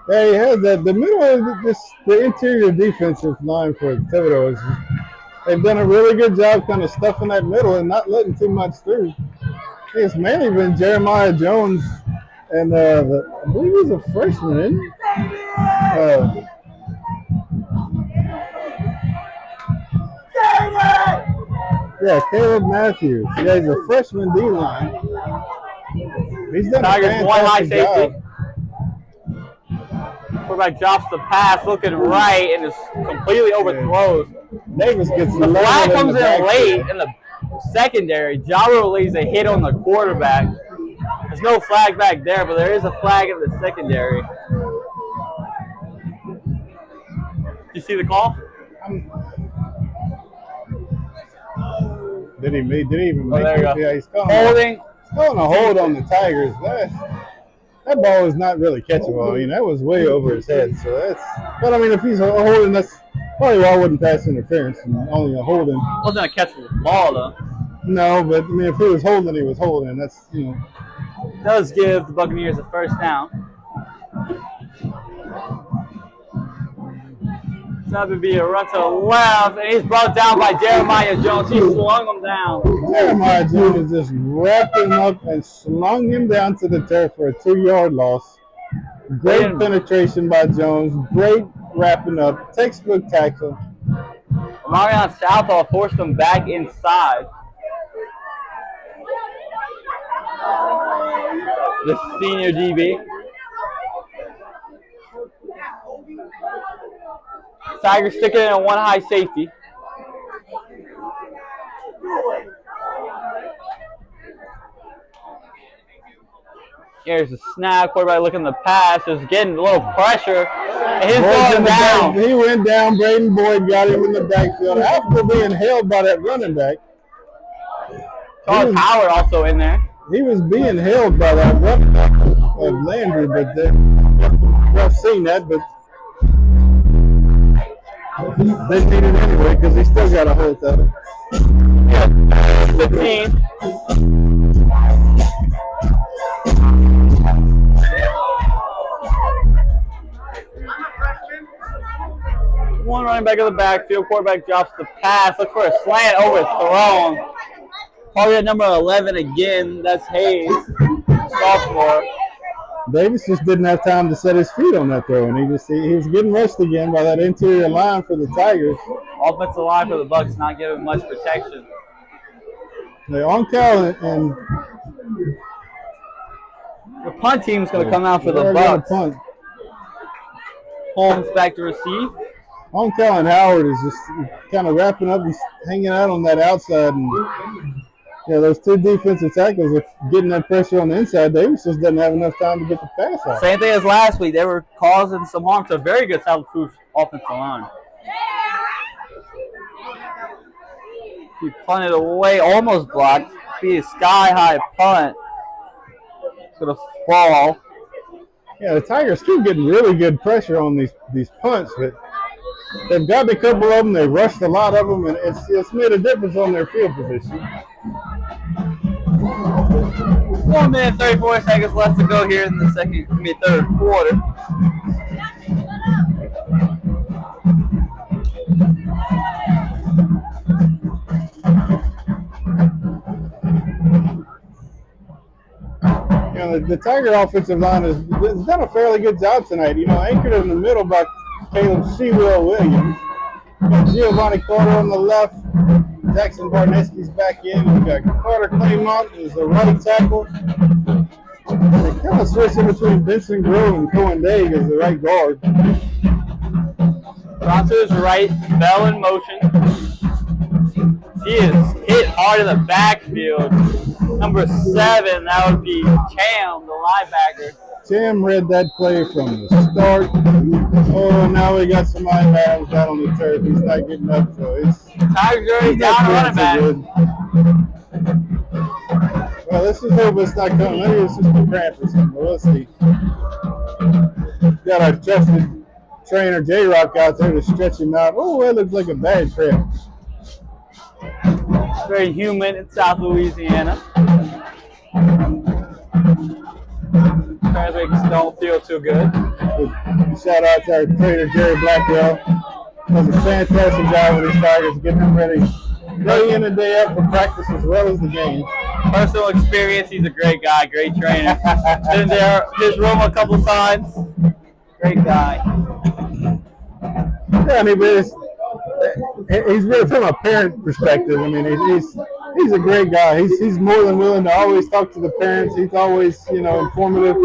Yeah, he has that. The middle of the interior defensive line for Thibodaux, they've done a really good job kind of stuffing that middle and not letting too much through. It's mainly been Jeremiah Jones and I believe he's a freshman, isn't he? Yeah, Caleb Matthews. Yeah, he's a freshman D-line. He's done Tigers a one high fantastic safety. job. Quarterback drops the pass, looking right, and is completely overthrows. Davis gets The flag comes in late in the secondary. Jarrow lays a hit on the quarterback. There's no flag back there, but there is a flag in the secondary. Did you see the call? Did he even make there you it? go. Yeah, he's calling Holding. a hold on the Tigers. That ball is not really catchable. I mean, that was way over his head. So that's. But I mean, if he's holding, that's probably why I wouldn't pass interference and only a holding. Wasn't a catchable ball though. No, but I mean, if he was holding, he was holding. That's Does give the Buccaneers a first down. So that would be a run to the left, and he's brought down by Jeremiah Jones. He slung him down. Jeremiah Jones just wrapped him up and slung him down to the turf for a 2-yard loss. Great penetration by Jones. Great wrapping up. Textbook tackle. Marion Southall forced him back inside. The senior DB. Tigers sticking in a one high safety. Here's a snap. Quarterback looking the pass. Is getting a little pressure. And he's going down. He went down. Braden Boyd got him in the backfield after being held by that running back. Charles Howard also in there. He was being held by that running back of Landry, but we've seen that, but they need it anyway because he still got a hold of it. 15. One running back in the backfield. Quarterback drops the pass. Look for a slant overthrown. Probably at number 11 again. That's Hayes, sophomore. Davis just didn't have time to set his feet on that throw, and he was getting rushed again by that interior line for the Tigers. Offensive line for the Bucs not giving much protection. They're on Cal, and the punt team's going to come out for the Bucs. Punt. Holmes back to receive. On Cal and Howard is just kind of wrapping up and hanging out on that outside, and Yeah, those two defensive tackles are getting that pressure on the inside. Davis just doesn't have enough time to get the pass out. Same thing as last week. They were causing some harm to a very good South Florida offensive line. He punted away, almost blocked. Be a sky-high punt. It's going to fall. Yeah, the Tigers keep getting really good pressure on these punts, but they've gotten a couple of them. They rushed a lot of them, and it's made a difference on their field position. 1 minute 34 seconds left to go here in the third quarter. You know, the Tiger offensive line has done a fairly good job tonight. You know, anchored in the middle by Caleb Sewell Williams. Got Giovanni Carter on the left. Jackson Barneski's back in. We got Carter Claymont as the right tackle. They kind of switching between Benson Grove and Cohen Daigle as the right guard. Bronco's right, Bell in motion. He is hit hard in the backfield. Number 7, that would be Cham, the linebacker. Cham read that play from the start. Oh, now we got somebody out on the turf. He's not getting up, so it's Tigers already down a running back. Well, let's just hope it's not coming. Maybe it's just a cramp or something. But we'll see. Got our trusted trainer J-Rock out there to stretch him out. Oh, that looks like a bad cramp. Very humid in South Louisiana. Traffic don't feel too good. Shout out to our trainer Jerry Blackwell. Does a fantastic job with these Tigers, getting them ready day in and day out for practice as well as the game. Personal experience, he's a great guy, great trainer. Been there his room a couple times. Great guy. Yeah, I mean, but he's really from a parent perspective. I mean, he's a great guy. He's more than willing to always talk to the parents. He's always, you know, informative,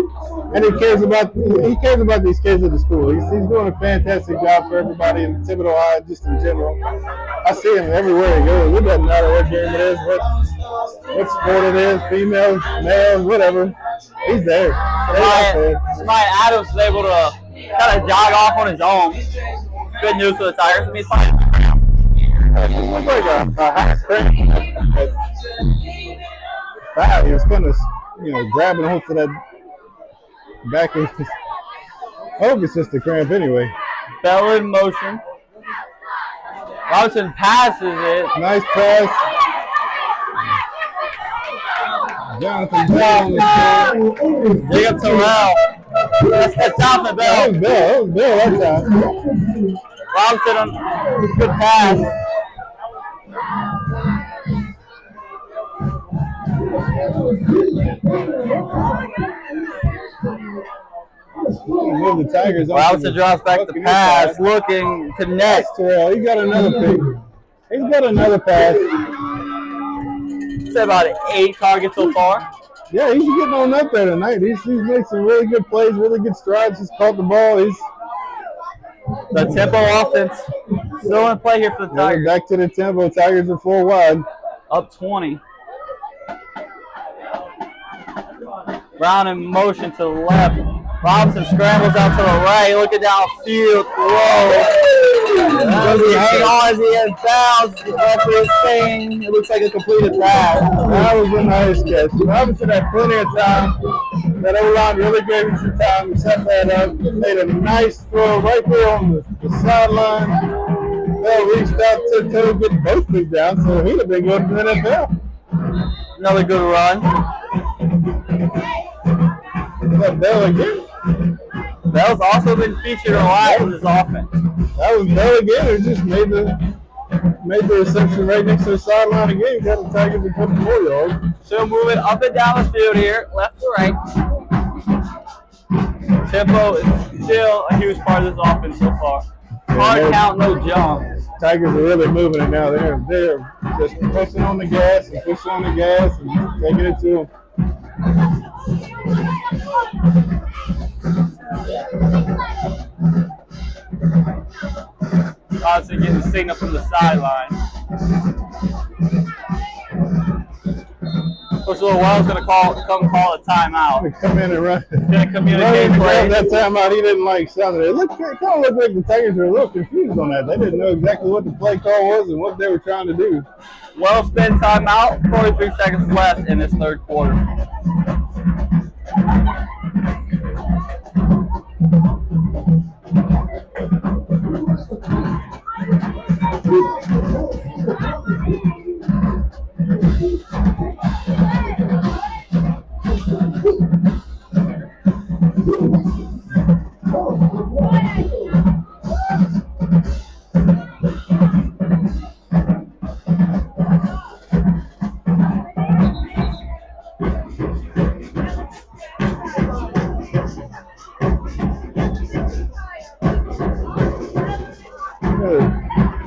and he cares about these kids at the school. He's doing a fantastic job for everybody in Thibodaux High, just in general. I see him everywhere he goes. It doesn't matter what game it is, what sport it is, female, male, whatever. He's there. Somebody Adams was able to kind of jog off on his own. Good news for the Tigers. I mean, it's fine. It's like a hot cramp. He was kind of, you know, grabbing hold to that back. I hope it's just a cramp anyway. Bell in motion. Robinson passes it. Nice pass. Jonathan Bell on the field. Jacob Terrell. That's Jonathan Bell. That was Bell that time. Robinson on good pass. The Tigers Robinson drops back the pass, looking connect. Terrell, he got another pick. He's got another pass. It's about 8 targets so far. Yeah, he's getting on up there tonight. He's made some really good plays, really good strides. He's caught the ball. The tempo offense still in play here for the Tigers. Back to the tempo. Tigers are 4 wide. Up 20. Brown in motion to the left. Robinson scrambles out to the right, looking downfield. Whoa. Hang on as he has bounds. The referee is saying it looks like a completed pass. That was a nice catch. Robinson had plenty of time. That O-line really gave him some time to set that up. Made a nice throw right there on the sideline. Bell reached out to toe, get both feet down, so he'd have been going to the NFL. Another good run. Is that Bell again? Bell's also been featured a lot in this offense. That was Bell again, who just made the reception right next to the sideline again. Got the Tigers a couple more yards. So moving up and down the field here, left to right. Tempo is still a huge part of this offense so far. Hard count, no jump. Tigers are really moving it now. They're just pushing on the gas and pushing on the gas and taking it to them. Obviously getting the signal from the sideline. Coach Wells going to come call a timeout. Come in and run. He's going to communicate play. That timeout, he didn't like something. It kind of looked like the Tigers were a little confused on that. They didn't know exactly what the play call was and what they were trying to do. Well spent timeout. 43 seconds left in this third quarter.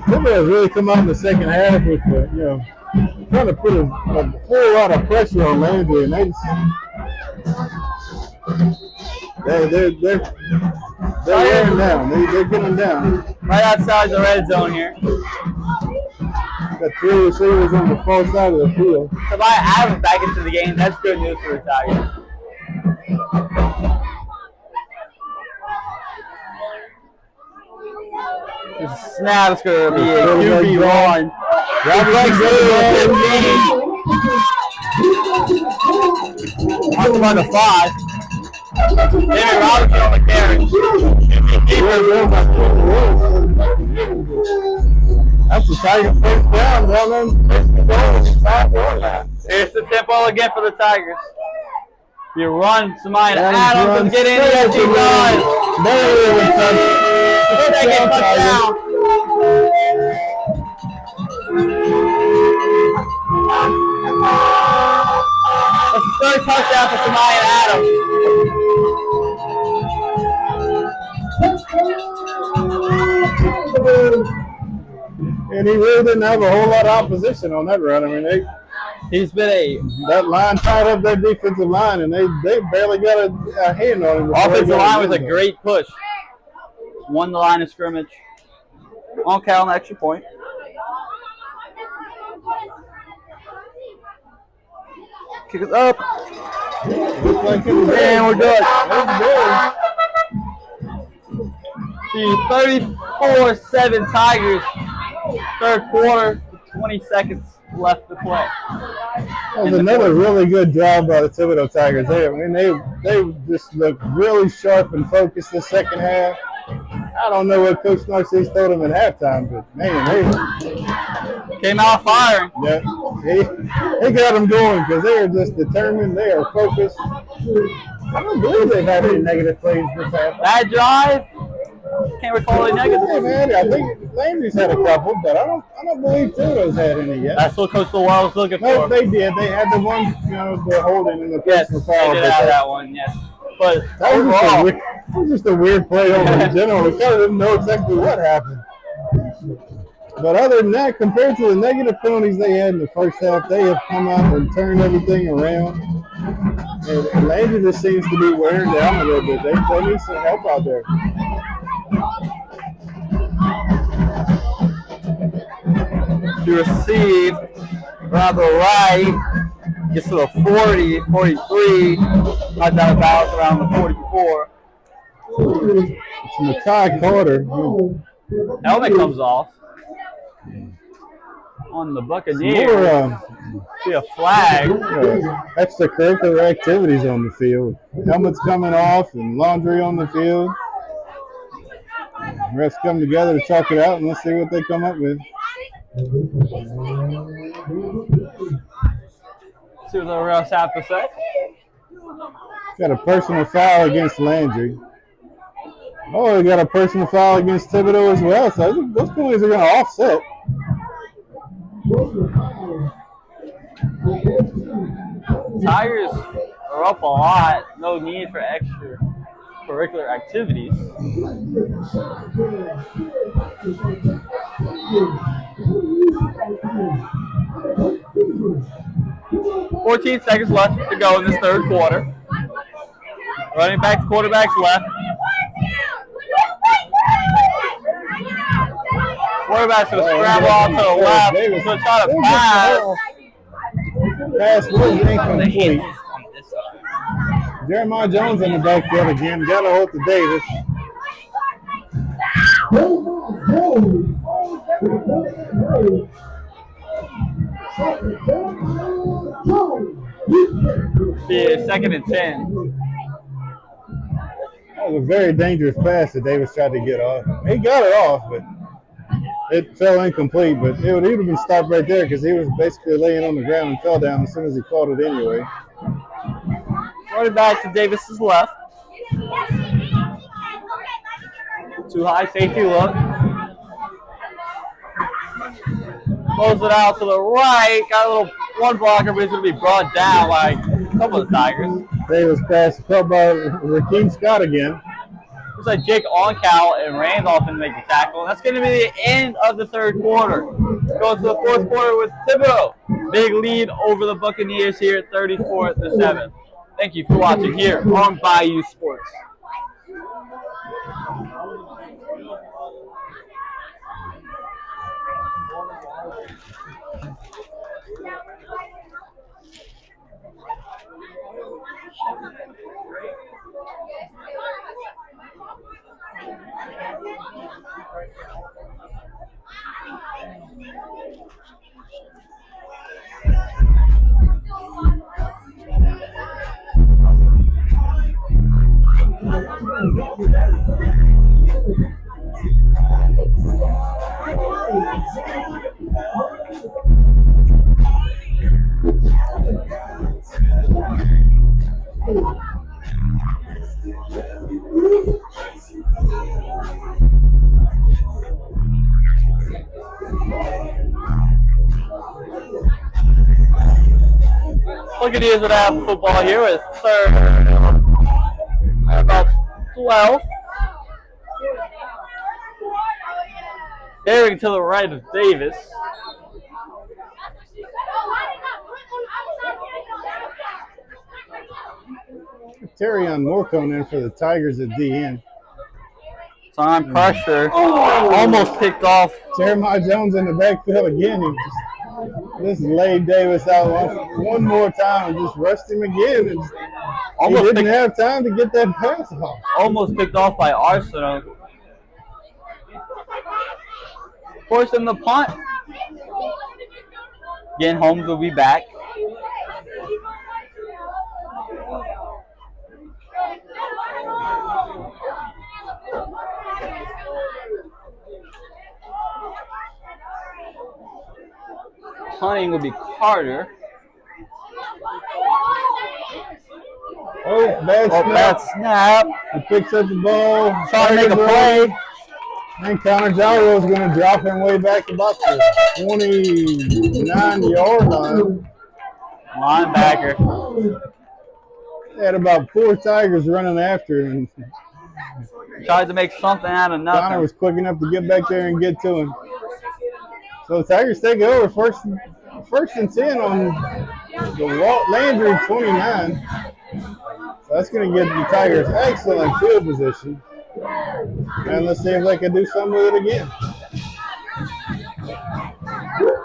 Thibodaux really come out in the second half with trying to put a whole lot of pressure on Landry, and they're wearing down. They're getting down. Right outside the red zone here. Got 3 receivers on the far side of the field. Tobias Adams back into the game. That's good news for the Tigers. The snap's going to be a QB1. Talking about the 5. David Robinson on the carry. That's the Tiger first down. Here's the tempo again for the Tigers. You run, Samaya Adams, and get in there. Keep going. Second touchdown. That's the third touchdown for Samaya Adams. And he really didn't have a whole lot of opposition on that run. I mean, he's been that line tied up their defensive line, and they barely got a hand on him. Offensive line was a great push. Won the line of scrimmage. On count, extra point. Kick it up. And we're good. The 34-7 Tigers. Third quarter, 20 seconds left to play. That was another really good job by the Thibodaux Tigers. They just looked really sharp and focused the second half. I don't know what Coach Narcisse told them at halftime, but man, they came out firing. Yeah, he got them going because they are just determined. They are focused. I don't believe they've had any negative plays this half. Bad drive. Can't recall any negative. Yeah, man, I think Landry's had a couple, but I don't believe Thibodaux's had any yet. That's what Coach Lowell was looking for. No, they did. They had the one, the holding and the personal foul. They did have that one, yes. But that was just a weird play over in general. We kind of didn't know exactly what happened. But other than that, compared to the negative penalties they had in the first half, they have come out and turned everything around. And Landry just seems to be wearing down a little bit. They need some help out there. To receive around the right, gets to the 40, 43, not that about around the 44. It's Makai Carter. Helmet comes off on the Buccaneers. See a flag. Extracurricular activities on the field. Helmets coming off and laundry on the field. Refs come together to chalk it out, and let's see what they come up with. See what the refs have to say. Got a personal foul against Landry. Oh, we got a personal foul against Thibodaux as well. So those penalties are going to offset. Tigers are up a lot. No need for extra curricular activities. 14 seconds left to go in this third quarter. Running back to quarterback's left. Quarterback's going to scramble off to the left. He's going to try to pass. pass was incomplete. Jeremiah Jones in the backfield again. Got a hold to Davis. Be 2nd and 10. That was a very dangerous pass that Davis tried to get off. He got it off, but it fell incomplete. But he would have been stopped right there because he was basically laying on the ground and fell down as soon as he caught it anyway. Running back to Davis's left. Too high safety look. Close it out to the right. Got a little one blocker, but he's going to be brought down by a couple of the Tigers. Davis pass caught by Rakeem Scott again. Looks like Jake Oncal and Randolph can make the tackle. That's going to be the end of the 3rd quarter. Goes to the 4th quarter with Thibodaux. Big lead over the Buccaneers here at 34-7. Thank you for watching here on Bayou Sports. Buccaneers would have football here with 3rd and about 12. Bearing to the right of Davis. Terrion Morcone in for the Tigers at DN. Time pressure. Almost picked off. Jeremiah Jones in the backfield again. He just laid Davis out one more time and just rushed him again. And he didn't have time to get that pass off. Almost picked off by Arsenal. Forcing the punt. Again, Holmes will be back. Punting will be Carter. Oh, bad snap. He picks up the ball. Trying to make a play. And Connor Gyro is going to drop him way back about the 29-yard line. Linebacker. They had about 4 Tigers running after him. Tried to make something out of nothing. Connor was quick enough to get back there and get to him. So the Tigers take over first and 10 on the Landry 29. So that's going to give the Tigers excellent field position. And let's see if they can do something with it again.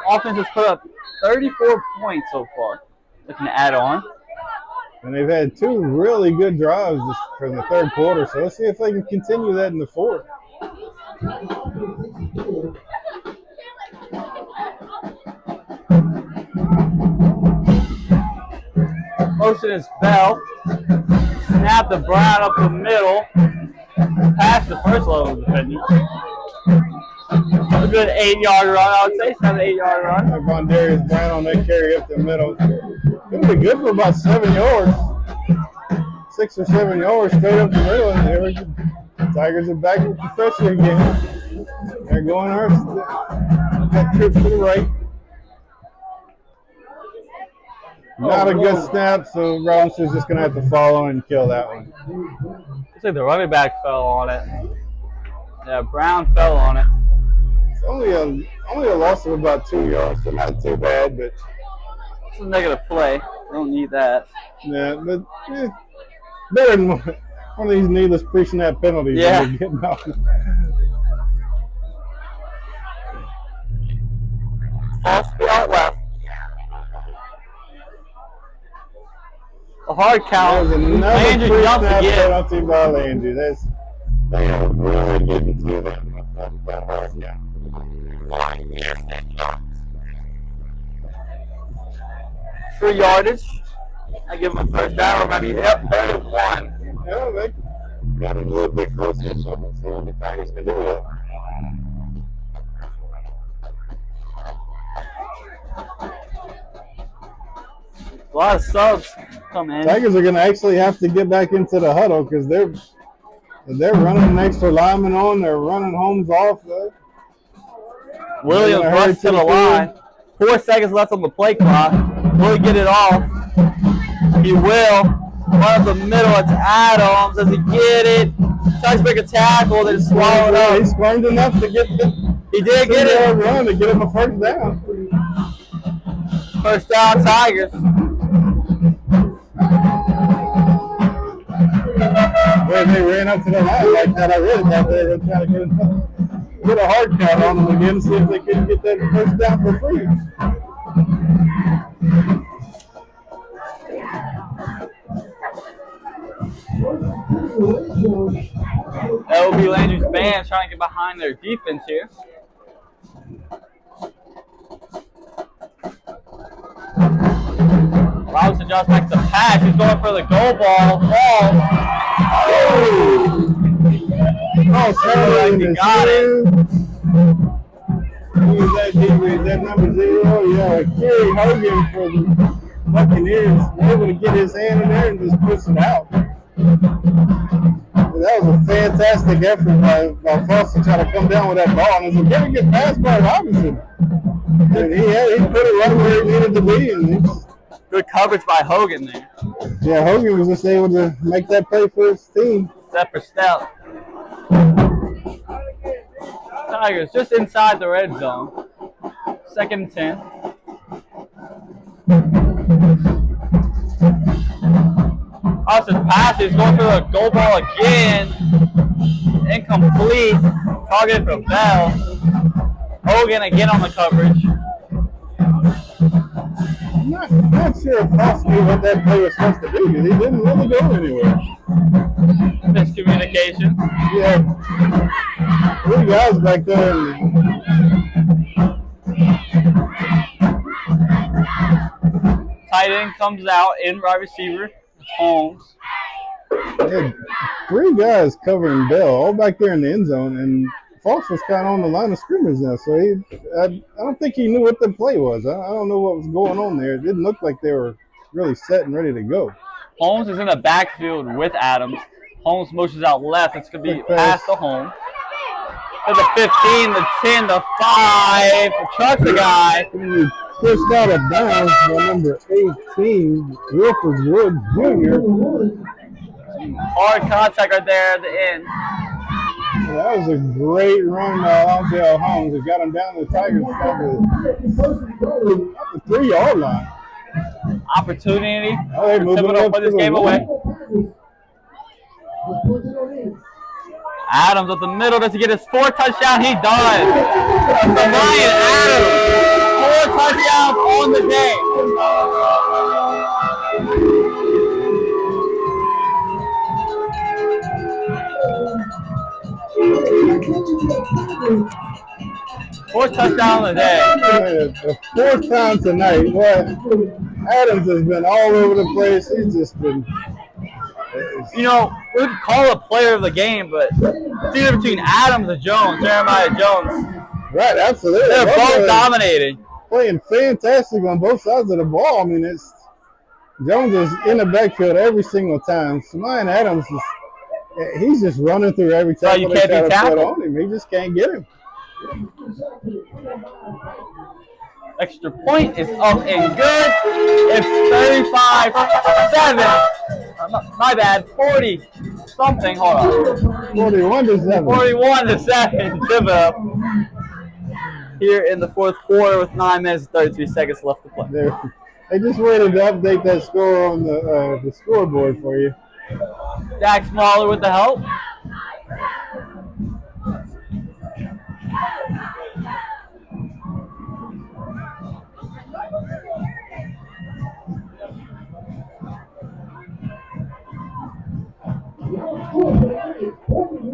Offense has put up 34 points so far. Looking to add on. And they've had 2 really good drives from the 3rd quarter. So let's see if they can continue that in the 4th. Motion is Bell. Snap the Brown up the middle. Past the first level defender. A good 8-yard run, I would say. 7-8-yard run. Vondarius Brown on that carry up the middle. It'll be good for about 7 yards. 6 or 7 yards straight up the middle. And there we go. Tigers are back with the pressure again. They're going hard. That trip to the right. Not a good snap, so Robinson's just going to have to follow and kill that one. Looks like the running back fell on it. Yeah, Brown fell on it. It's only a loss of about 2 yards, so not too bad, but it's a negative play. We don't need that. Yeah, but better than one of these needless pre-snap penalties. Yeah. False start left. A hard count. There's another Landry free jumps snap again. penalty by Landry. That's They are really getting to that hard, yeah. Free yardage. I give him a first down. Maybe yep, 31. yeah, they, Got it a little bit closer, so let's see what the Tigers can do with it. A lot of subs come in. Tigers are going to actually have to get back into the huddle because they're running an extra lineman on. They're running Holmes off. Williams They're gonna runs to hurry the to the line. 4 seconds left on the play clock. Will he get it off? He will. Run up the middle. It's Adams. Does he get it? Tries to make a tackle. Then swallow it He up. squirmed enough to get the He did get it. run to get him a first down. First down, Tigers. When they ran up to the line like that, I really thought they were trying to get a hard count on them again, see if they couldn't get that first down for free. That will be Landry's band trying to get behind their defense here. Robinson just makes the pass. He's going for the goal ball. Falls. Oh, Like he got it. Who is that defense? That number 0? Yeah, Kerry Hogan for the Buccaneers. Able to get his hand in there and just push it out. That was a fantastic effort by Foster trying to come down with that ball. And it was a very good pass by Robinson. And he put it right where it needed to be. And Good coverage by Hogan there. yeah, Hogan was just able to make that play for his team. Step for step. Tigers just inside the red zone. 2nd and 10. Austin passes, going for the goal ball again. Incomplete. Targeted for Bell. Hogan again on the coverage. I'm not sure if Foster knew what that play was supposed to do because he didn't really go anywhere. Miscommunication. Yeah, 3 guys back there. Tight end comes out in wide receiver. It's Holmes. Had 3 guys covering Bell all back there in the end zone, and Fox was kind of on the line of scrimmage now. So I don't think he knew what the play was. I don't know what was going on there. It didn't look like they were really set and ready to go. Holmes is in the backfield with Adams. Holmes motions out left. It's going to be past to Holmes. To the 15, the 10, the 5. Trucks the guy. He pushed out of bounds by number 18, Wilford Woods Jr. Hard contact right there at the end. That was a great run by Alonzo Holmes. It got him down to the Tigers at the 3-yard line. Opportunity. Oh, they moved Thibodaux up put to this the game one. away. Adams up the middle. Does he get his 4th touchdown? He does. Ryan Adams. 4 touchdowns on the day. Fourth touchdown of the day. The 4th time tonight. What? Adams has been all over the place. He's just been. You know, we could call it player of the game, but it's either between Adams and Jones, Jeremiah Jones. Right, absolutely. They're both dominating. Playing fantastic on both sides of the ball. I mean, Jones is in the backfield every single time. Ryan Adams he's just running through every So tackle you they can't try be to put tackled. on him. He just can't get him. Extra point is up and good. It's 35-7. My bad, 40-something. Hold on. 41-7. 41-7. Thibodaux here in the 4th quarter with 9 minutes and 33 seconds left to play. They just waited to update that score on the scoreboard for you. Dak Smaller with the help.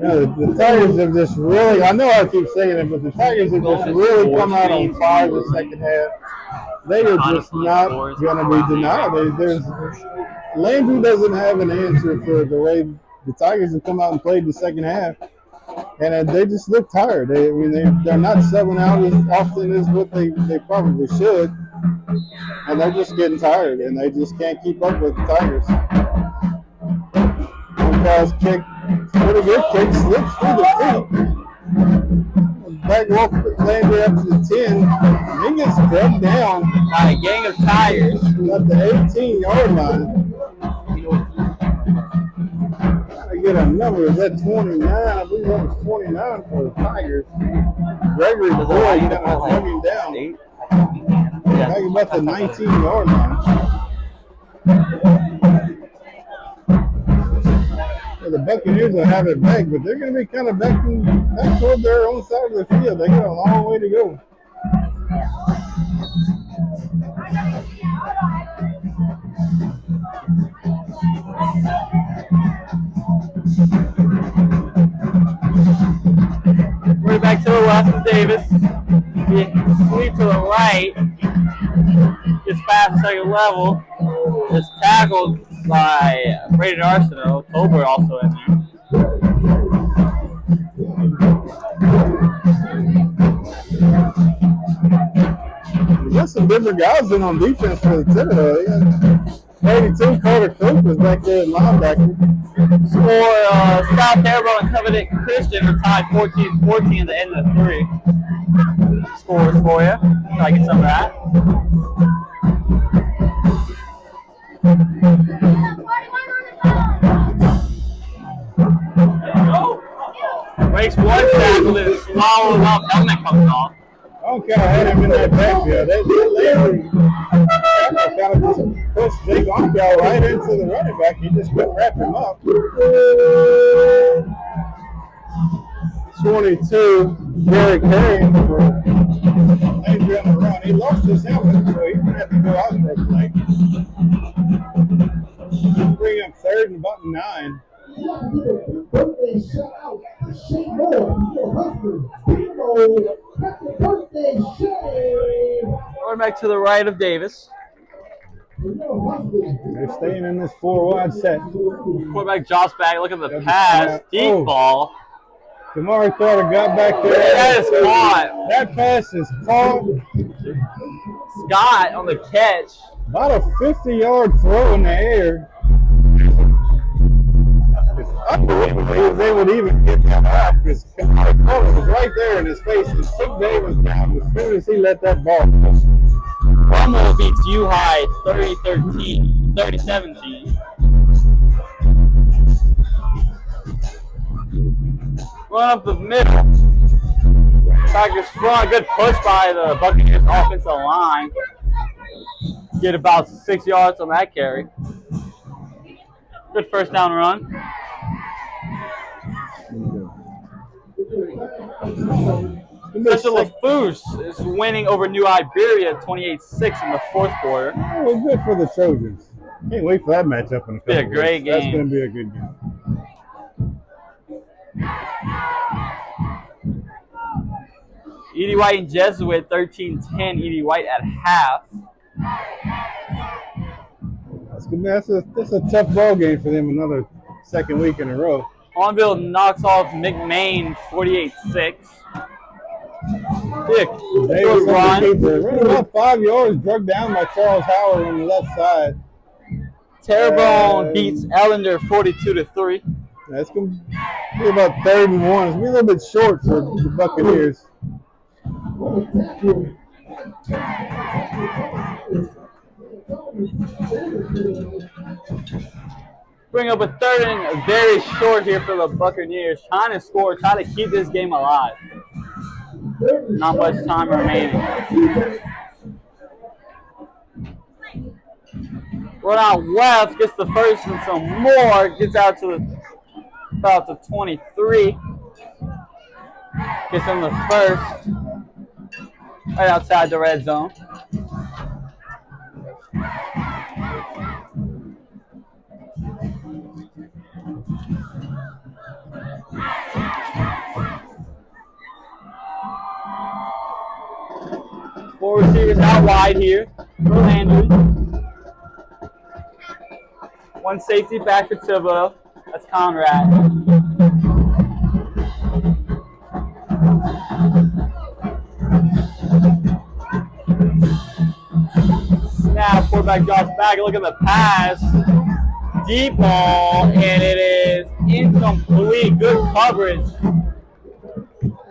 The Tigers have just really, I know I keep saying it, but the Tigers have just really come out on fire the second half. They are just not going to be denied. Landry doesn't have an answer for the way the Tigers have come out and played the second half. And they just look tired. They're not subbing out as often as what they probably should. And they're just getting tired, and they just can't keep up with the Tigers. One guy's kick, pretty good kick, slips through the feet. Back walk Landry up to the 10. He gets drugged down by a gang of Tigers at the 18-yard line. I get a number. Is that 29? I believe that was 29 for the Tigers. Gregory Boyd kind of drug him down. Back about the 19-yard line. Well, the Buccaneers will have it back, but they're going to be kind of back toward their own side of the field. They got a long way to go. We're back to the left of Davis. Sweep to the right. Gets past second level. Is tackled by Braden Arsenault. Tolbert also in there. We got some different guys in on defense for the Thibodaux. 32, Carter Cook was back there at linebacker. South Thibodaux and Covenant Christian are tied 14-14 at the end of the 3. Scores for you. Try to get some of that. Breaks one tackle and swallowed up. Helmet comes off. Okay, I had him in that backfield. That Landry kind of just pushed Jake Onkel right into the running back. He just couldn't wrap him up. 22, Derek Herring for Landry on the run. He lost his helmet, so he's going to have to go out for a play. Bring up third and about 9. Birthday shout out to Shane Moore, your husband. Happy birthday, Shane! Going back to the right of Davis. They're staying in this 4-wide set. Quarterback Josh back. Look at the pass. Deep ball. Jamari Carter got back there. That is caught. That pass is caught. Scott on the catch. About a 50-yard throw in the air. He was able to even get that out because Carter was right there in his face and took Davis down as soon as he let that ball go. Rommel beats U High 30-13, 30-17. Run up the middle. Tigers front. Good push by the Buccaneers offensive line. Get about 6 yards on that carry. Good first down run. Special LaFouche is winning over New Iberia 28-6 in the fourth quarter. Oh, well, good for the Trojans. Can't wait for that matchup in a couple Be a great weeks. game. That's going to be a good game. Edie White and Jesuit 13-10. Edie White at half. That's a tough ball game for them. Another second week in a row. Onville knocks off McMain 48-6. Dick, good run. Running about 5 yards, drug down by Charles Howard on the left side. Terrebonne beats Ellender 42-3. That's going to be about 3rd and 1. It's going to be a little bit short for the Buccaneers. Bring up a 3rd and very short here for the Buccaneers. Trying to score, trying to keep this game alive. Not much time remaining. Run out left, gets the first and some more. Gets out to about the 23. Gets on the first. Right outside the red zone. 4 receivers out wide here for Landry. 1 safety back for Thibodaux. That's Conrad. Snap, quarterback drops back. Look at the pass. Deep ball, and it is incomplete. Good coverage.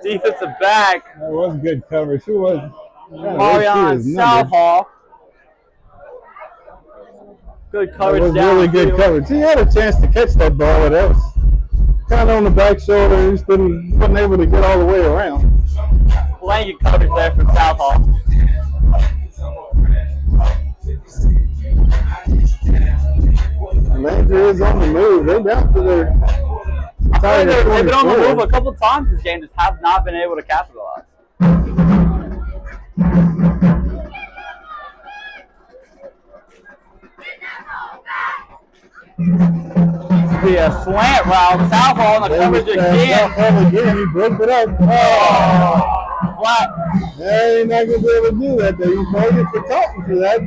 Defensive back. That was good coverage. Who was? Marion Southall. Good coverage. That was really good coverage. He had a chance to catch that ball, but that was kind of on the back shoulder. He just wasn't able to get all the way around. Blanket coverage there from Southall. Landry is on the move. They're down to their. They've been on the move a couple times this game, just have not been able to capitalize. Be a slant route. Southall on the coverage again. He broke it up. Oh, flat. Yeah, he's not going to be able to do that. Though. He's voted for talking for that.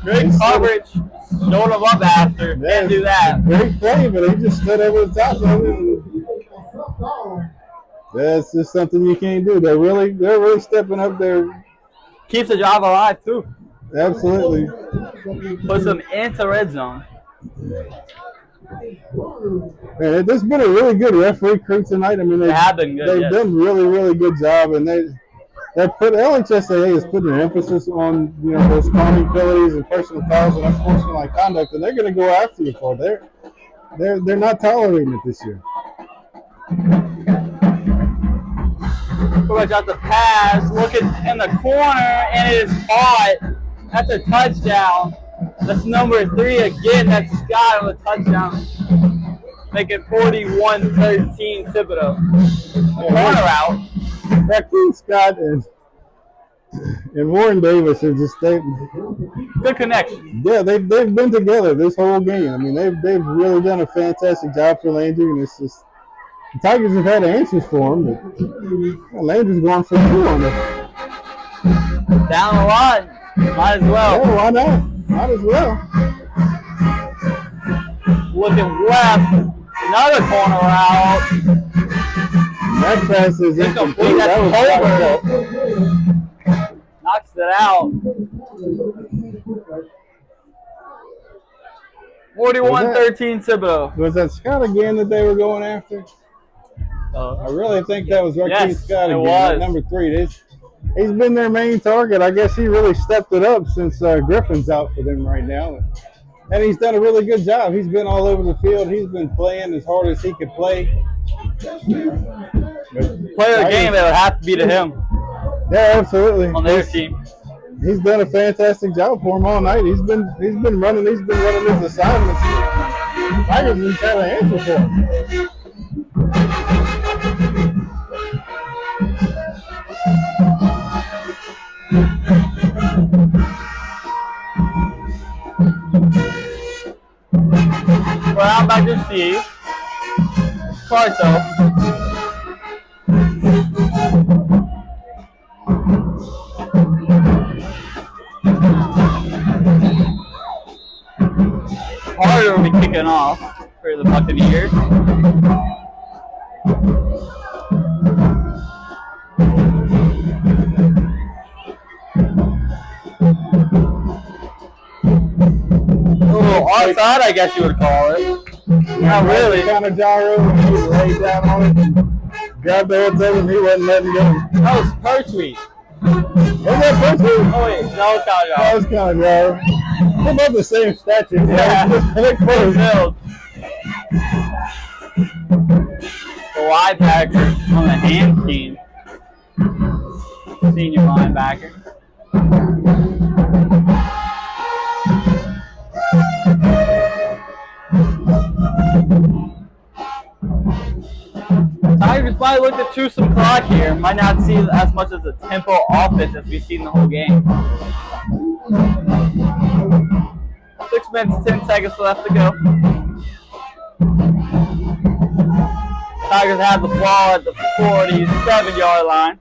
Great coverage. Showed him up after. Can't do that. Great play, but he just stood over the top of it. That's just something you can't do. They're really stepping up there. Keeps the drive alive too. Absolutely. Puts them into red zone. Man, there's been a really good referee crew tonight. I mean, they have been good. They've done really, really good job, and they put LHSAA is putting an emphasis on those calling penalties and personal fouls and unsportsmanlike conduct, and they're going to go after you for it. They're not tolerating it this year. Quarterback got the pass, looking in the corner, and it is caught. That's a touchdown. That's number 3 again. That's Scott on the touchdown. Make it 41-13 Thibodaux. Corner out. Raccoon Scott and Warren Davis are just good connection. Yeah, they've been together this whole game. I mean, they've really done a fantastic job for Landry, and it's just the Tigers have had answers for him, but Landry's going for 2 on it. Down the line. Might as well. Yeah, why not? Might as well. Looking left. Another corner out. That pass is incomplete. That was knocks it out. 41-13 Thibodaux. Was that Scott again that they were going after? I really think that was Raheem Scott again. Was. Number 3. He's been their main target. I guess he really stepped it up since Griffin's out for them right now. And he's done a really good job. He's been all over the field. He's been playing as hard as he could play. Player of the game, it would have to be to him. Yeah, absolutely. On their team. He's done a fantastic job for him all night. He's been running his assignments. Tigers been trying to answer for him. Brown back to Steve. Carto. Carter will be kicking off for the Buccaneers. Outside, I guess you would call it. Not really. Kind of gyro and he laid down on it and grabbed the heads of him. He wasn't letting go. That was Pertwee. Was that Pertwee? Oh wait, that was kind of gyro. That was kind of gyro. They're about the same stature. Yeah. They're close. The linebacker on the hand team. Senior linebacker. Tigers might look to chew some clock here. Might not see as much as a tempo offense as we've seen the whole game. 6 minutes, 10 seconds left to go. Tigers have the ball at the 47-yard line.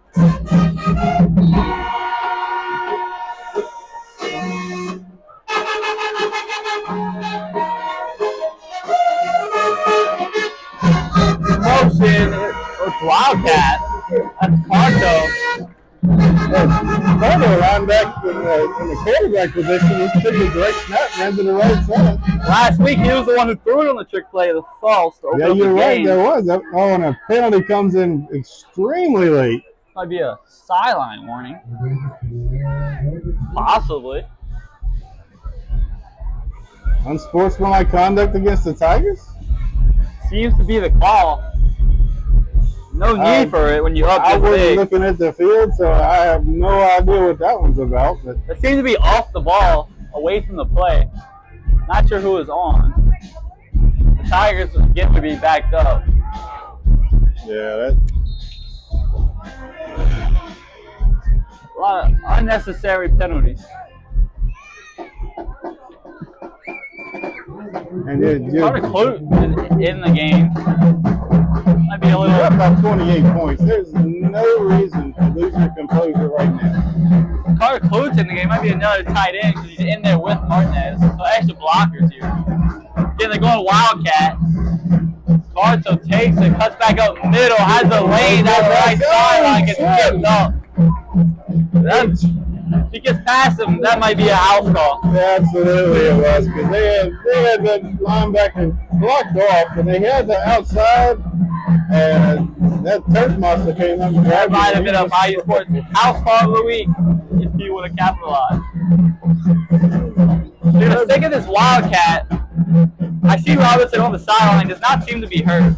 Wildcat. That's Parto. Parto ran back in the quarterback position. He took a direct snap, ran to the right side. Last week, he was the one who threw it on the trick play of the false to open Yeah, up the you're right. game. There was. Oh, and a penalty comes in extremely late. Might be a sideline warning. Possibly. Unsportsmanlike conduct against the Tigers? Seems to be the call. No need for it when you up I this wasn't big. looking at the field, so I have no idea what that one's about. But It seems to be off the ball, away from the play. Not sure who is on. The Tigers get to be backed up. yeah, A lot of unnecessary penalties. and you're Carter Clute is in the game. Might be a up little. about 28 points. There's no reason to lose your composure right now. Carter Clute's in the game. Might be another tight end because he's in there with Martinez. So extra blockers here. Again, they're going Wildcat. Carto takes it, cuts back up middle, has the lane down the right sideline, gets tipped up. If he gets past him, that might be a house call. Yeah, absolutely it was, because they had that linebacker blocked off, and they had the outside, and that turf monster came up and That grabbed might have him. been a Bayou Sports house call of the week if he would have capitalized. Dude, think of this Wildcat. I see Robinson on the sideline, does not seem to be hurt.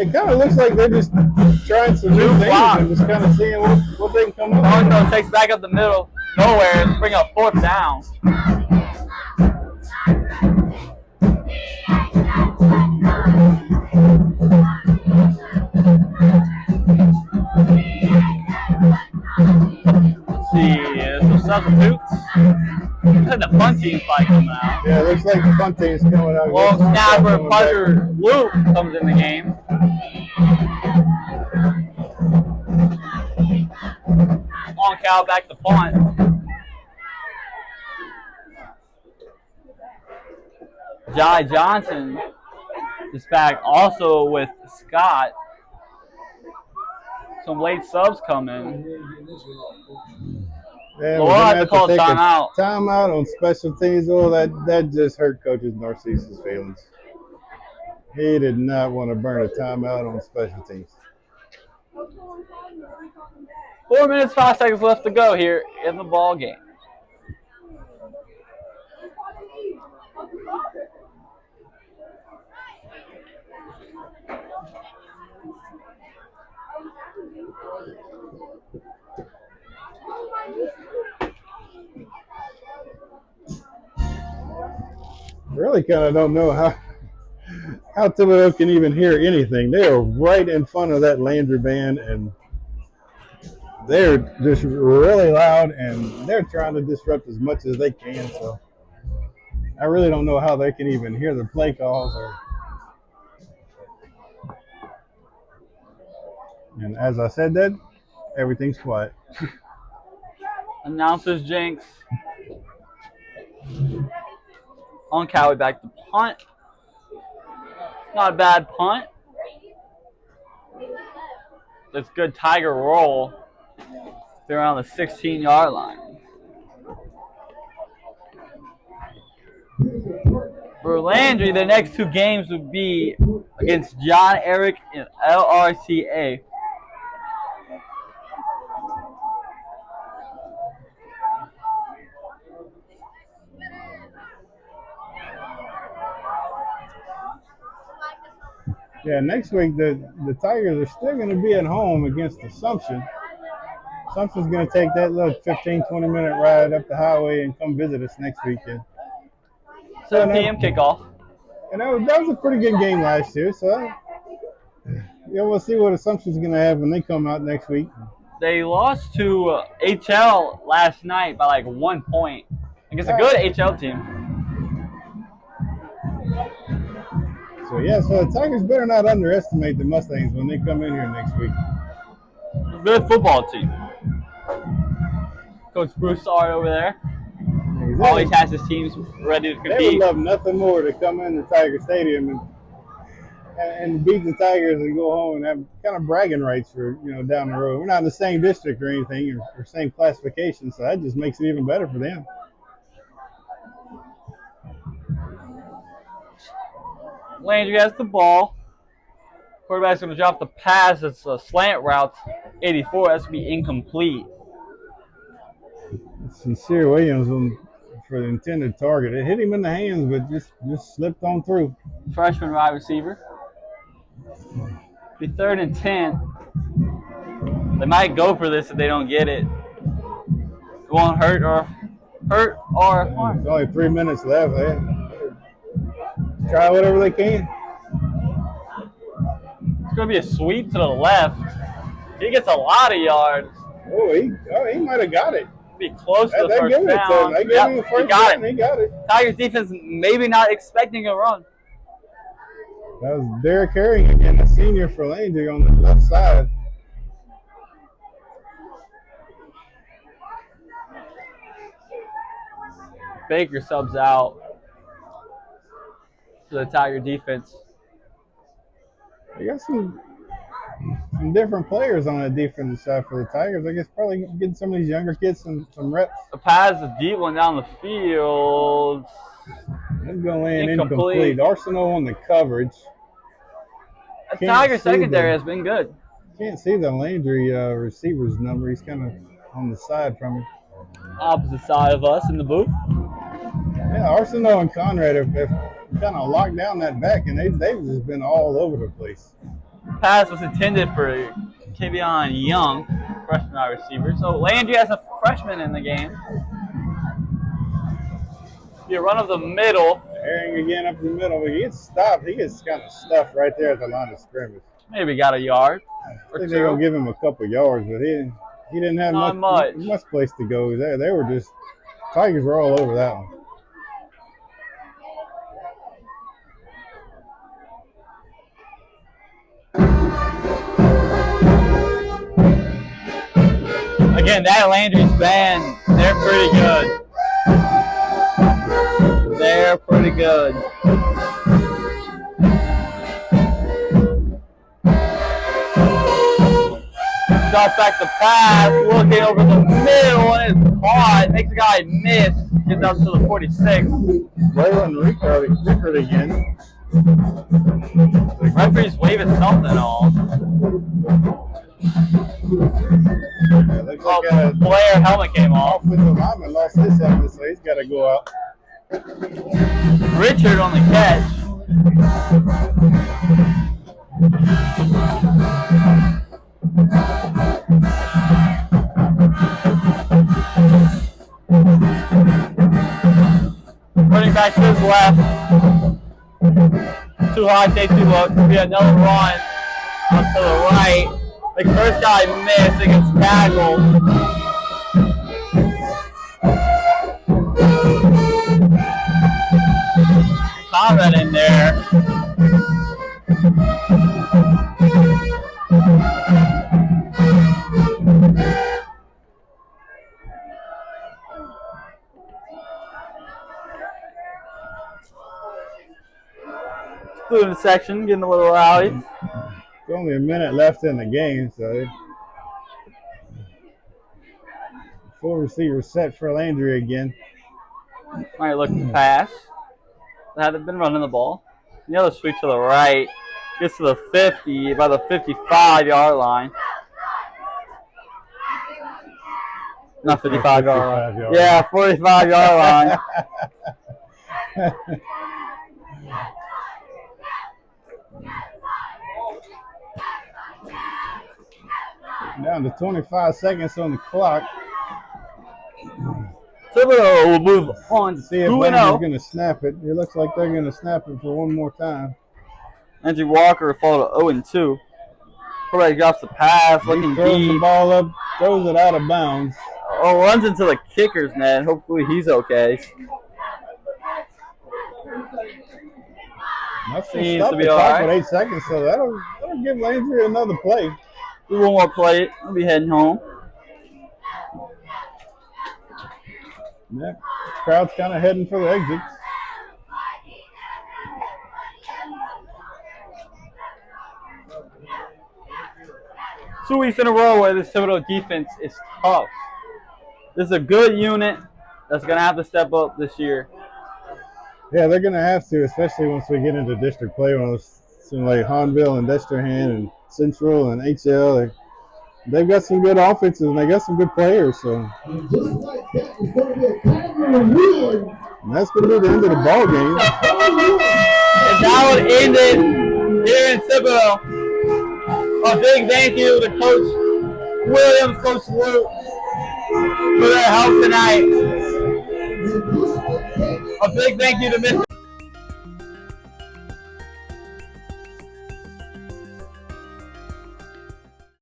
It kind of looks like they're just trying some new things and just kind of seeing what they can come up with. Carto takes back up the middle, nowhere, and bring up 4th down. Let's see, some substitutes. And the punt team fight coming out. Yeah, it looks like the punt team's coming out. Long snapper punter Luke comes in the game. On Cal back to punt. Jai Johnson is back also with Scott. Some late subs coming. Yeah, Well, we're we'll have gonna to call take a timeout. timeout on special teams. Oh, that just hurt Coach Narcisse's feelings. He did not want to burn a timeout on special teams. 4 minutes, 5 seconds left to go here in the ball game. Really kind of don't know how Thibodaux can even hear anything. They are right in front of that Landry band, and they're just really loud, and they're trying to disrupt as much as they can. So I really don't know how they can even hear the play calls. And as I said that, everything's quiet. Announcers Jinx. On Cowie back to punt. Not a bad punt. That's good Tiger roll. They're around the 16-yard line. For Landry, the next 2 games would be against John Eric and LRCA. Yeah, next week the Tigers are still going to be at home against Assumption. Assumption's going to take that little 15, 20-minute ride up the highway and come visit us next weekend. 7 p.m. kickoff. And that was a pretty good game last year, so we'll see what Assumption's going to have when they come out next week. They lost to HL last night by like 1 point. Against a good HL team. So the Tigers better not underestimate the Mustangs when they come in here next week. A good football team. Coach Broussard over there always has his teams ready to They would compete. love nothing more to come in the Tiger Stadium and beat the Tigers and go home and have kind of bragging rights for down the road. We're not in the same district or anything or same classification, so that just makes it even better for them. Landry has the ball. Quarterback's going to drop the pass. It's a slant route. 84. That's going to be incomplete. Sincere Williams for the intended target. It hit him in the hands, but just slipped on through. Freshman wide receiver. Be 3rd and 10. They might go for this if they don't get it. It won't hurt or harm. There's only 3 minutes left. They try whatever they can. It's going to be a sweep to the left. He gets a lot of yards. Oh, he might have got it. Be close to the first down. They gave him the first down. He got it. Tigers defense maybe not expecting a run. That was Derek Herring again, a senior for Landry on the left side. Baker subs out to the Tiger defense. They got some different players on the defensive side for the Tigers. I guess probably getting some of these younger kids some reps. The pass, the deep one down the field. It's going to land incomplete. Arsenal on the coverage. The Tiger secondary has been good. Can't see the Landry receiver's number. He's kind of on the side from him. Opposite side of us in the booth. Yeah, Arsenal and Conrad have kind of locked down that back, and they've just been all over the place. Pass was intended for Kevion Young, freshman wide receiver. So Landry has a freshman in the game. Be a run of the middle. Herring again up the middle. He gets stopped. He gets kind of stuffed right there at the line of scrimmage. Maybe got a yard. I think they're going to give him a couple yards, but he didn't have much place to go. They were just – Tigers were all over that one. Again, that Landry's band, they're pretty good. They're pretty good. Drops back the pass, looking over the middle, and it's caught. Makes a guy miss. Gets out to the 46. Waylon Rickard again. The referee's waving something off. Like Blair helmet came off. Offensive lineman lost his helmet, so he's got to go out. Richard on the catch. Running back to his left. Too high, safety look. Be another run up to the right. The first guy missed. It gets tackled. Conrad in there. Student section getting a little rowdy. There's only a minute left in the game, so full receiver set for Landry again. All right, look at the pass. They haven't been running the ball. The other sweep to the right. Gets to the 50, by the 55-yard line. Not 55-yard line. Yeah, 45-yard line. Down to 25 seconds on the clock. Thibodaux will move on to 2-0. See if Landry's going to snap it. It looks like they're going to snap it for one more time. Andrew Walker fall to 0-2. Quarterback drops the pass, looking throws deep. the ball up, throws it out of bounds. Oh, runs into the kicker's net. Hopefully he's okay. Seems to be all right. With 8 seconds, so that'll give Landry another play. We one more play. We'll be heading home. Yep. Crowd's kind of heading for the exits. 2 weeks in a row where this Thibodaux defense is tough. This is a good unit that's going to have to step up this year. Yeah, they're going to have to, especially once we get into district play. When it's like Hanville and Destrehan and Central and HL, they've got some good offenses and they got some good players. So And just like that, it's going to be a Cardinal win. and that's going to be the end of the ball game. And that would end it here in Thibodaux. A big thank you to Coach Williams, Coach Luke, for their help tonight. A big thank you to Mr.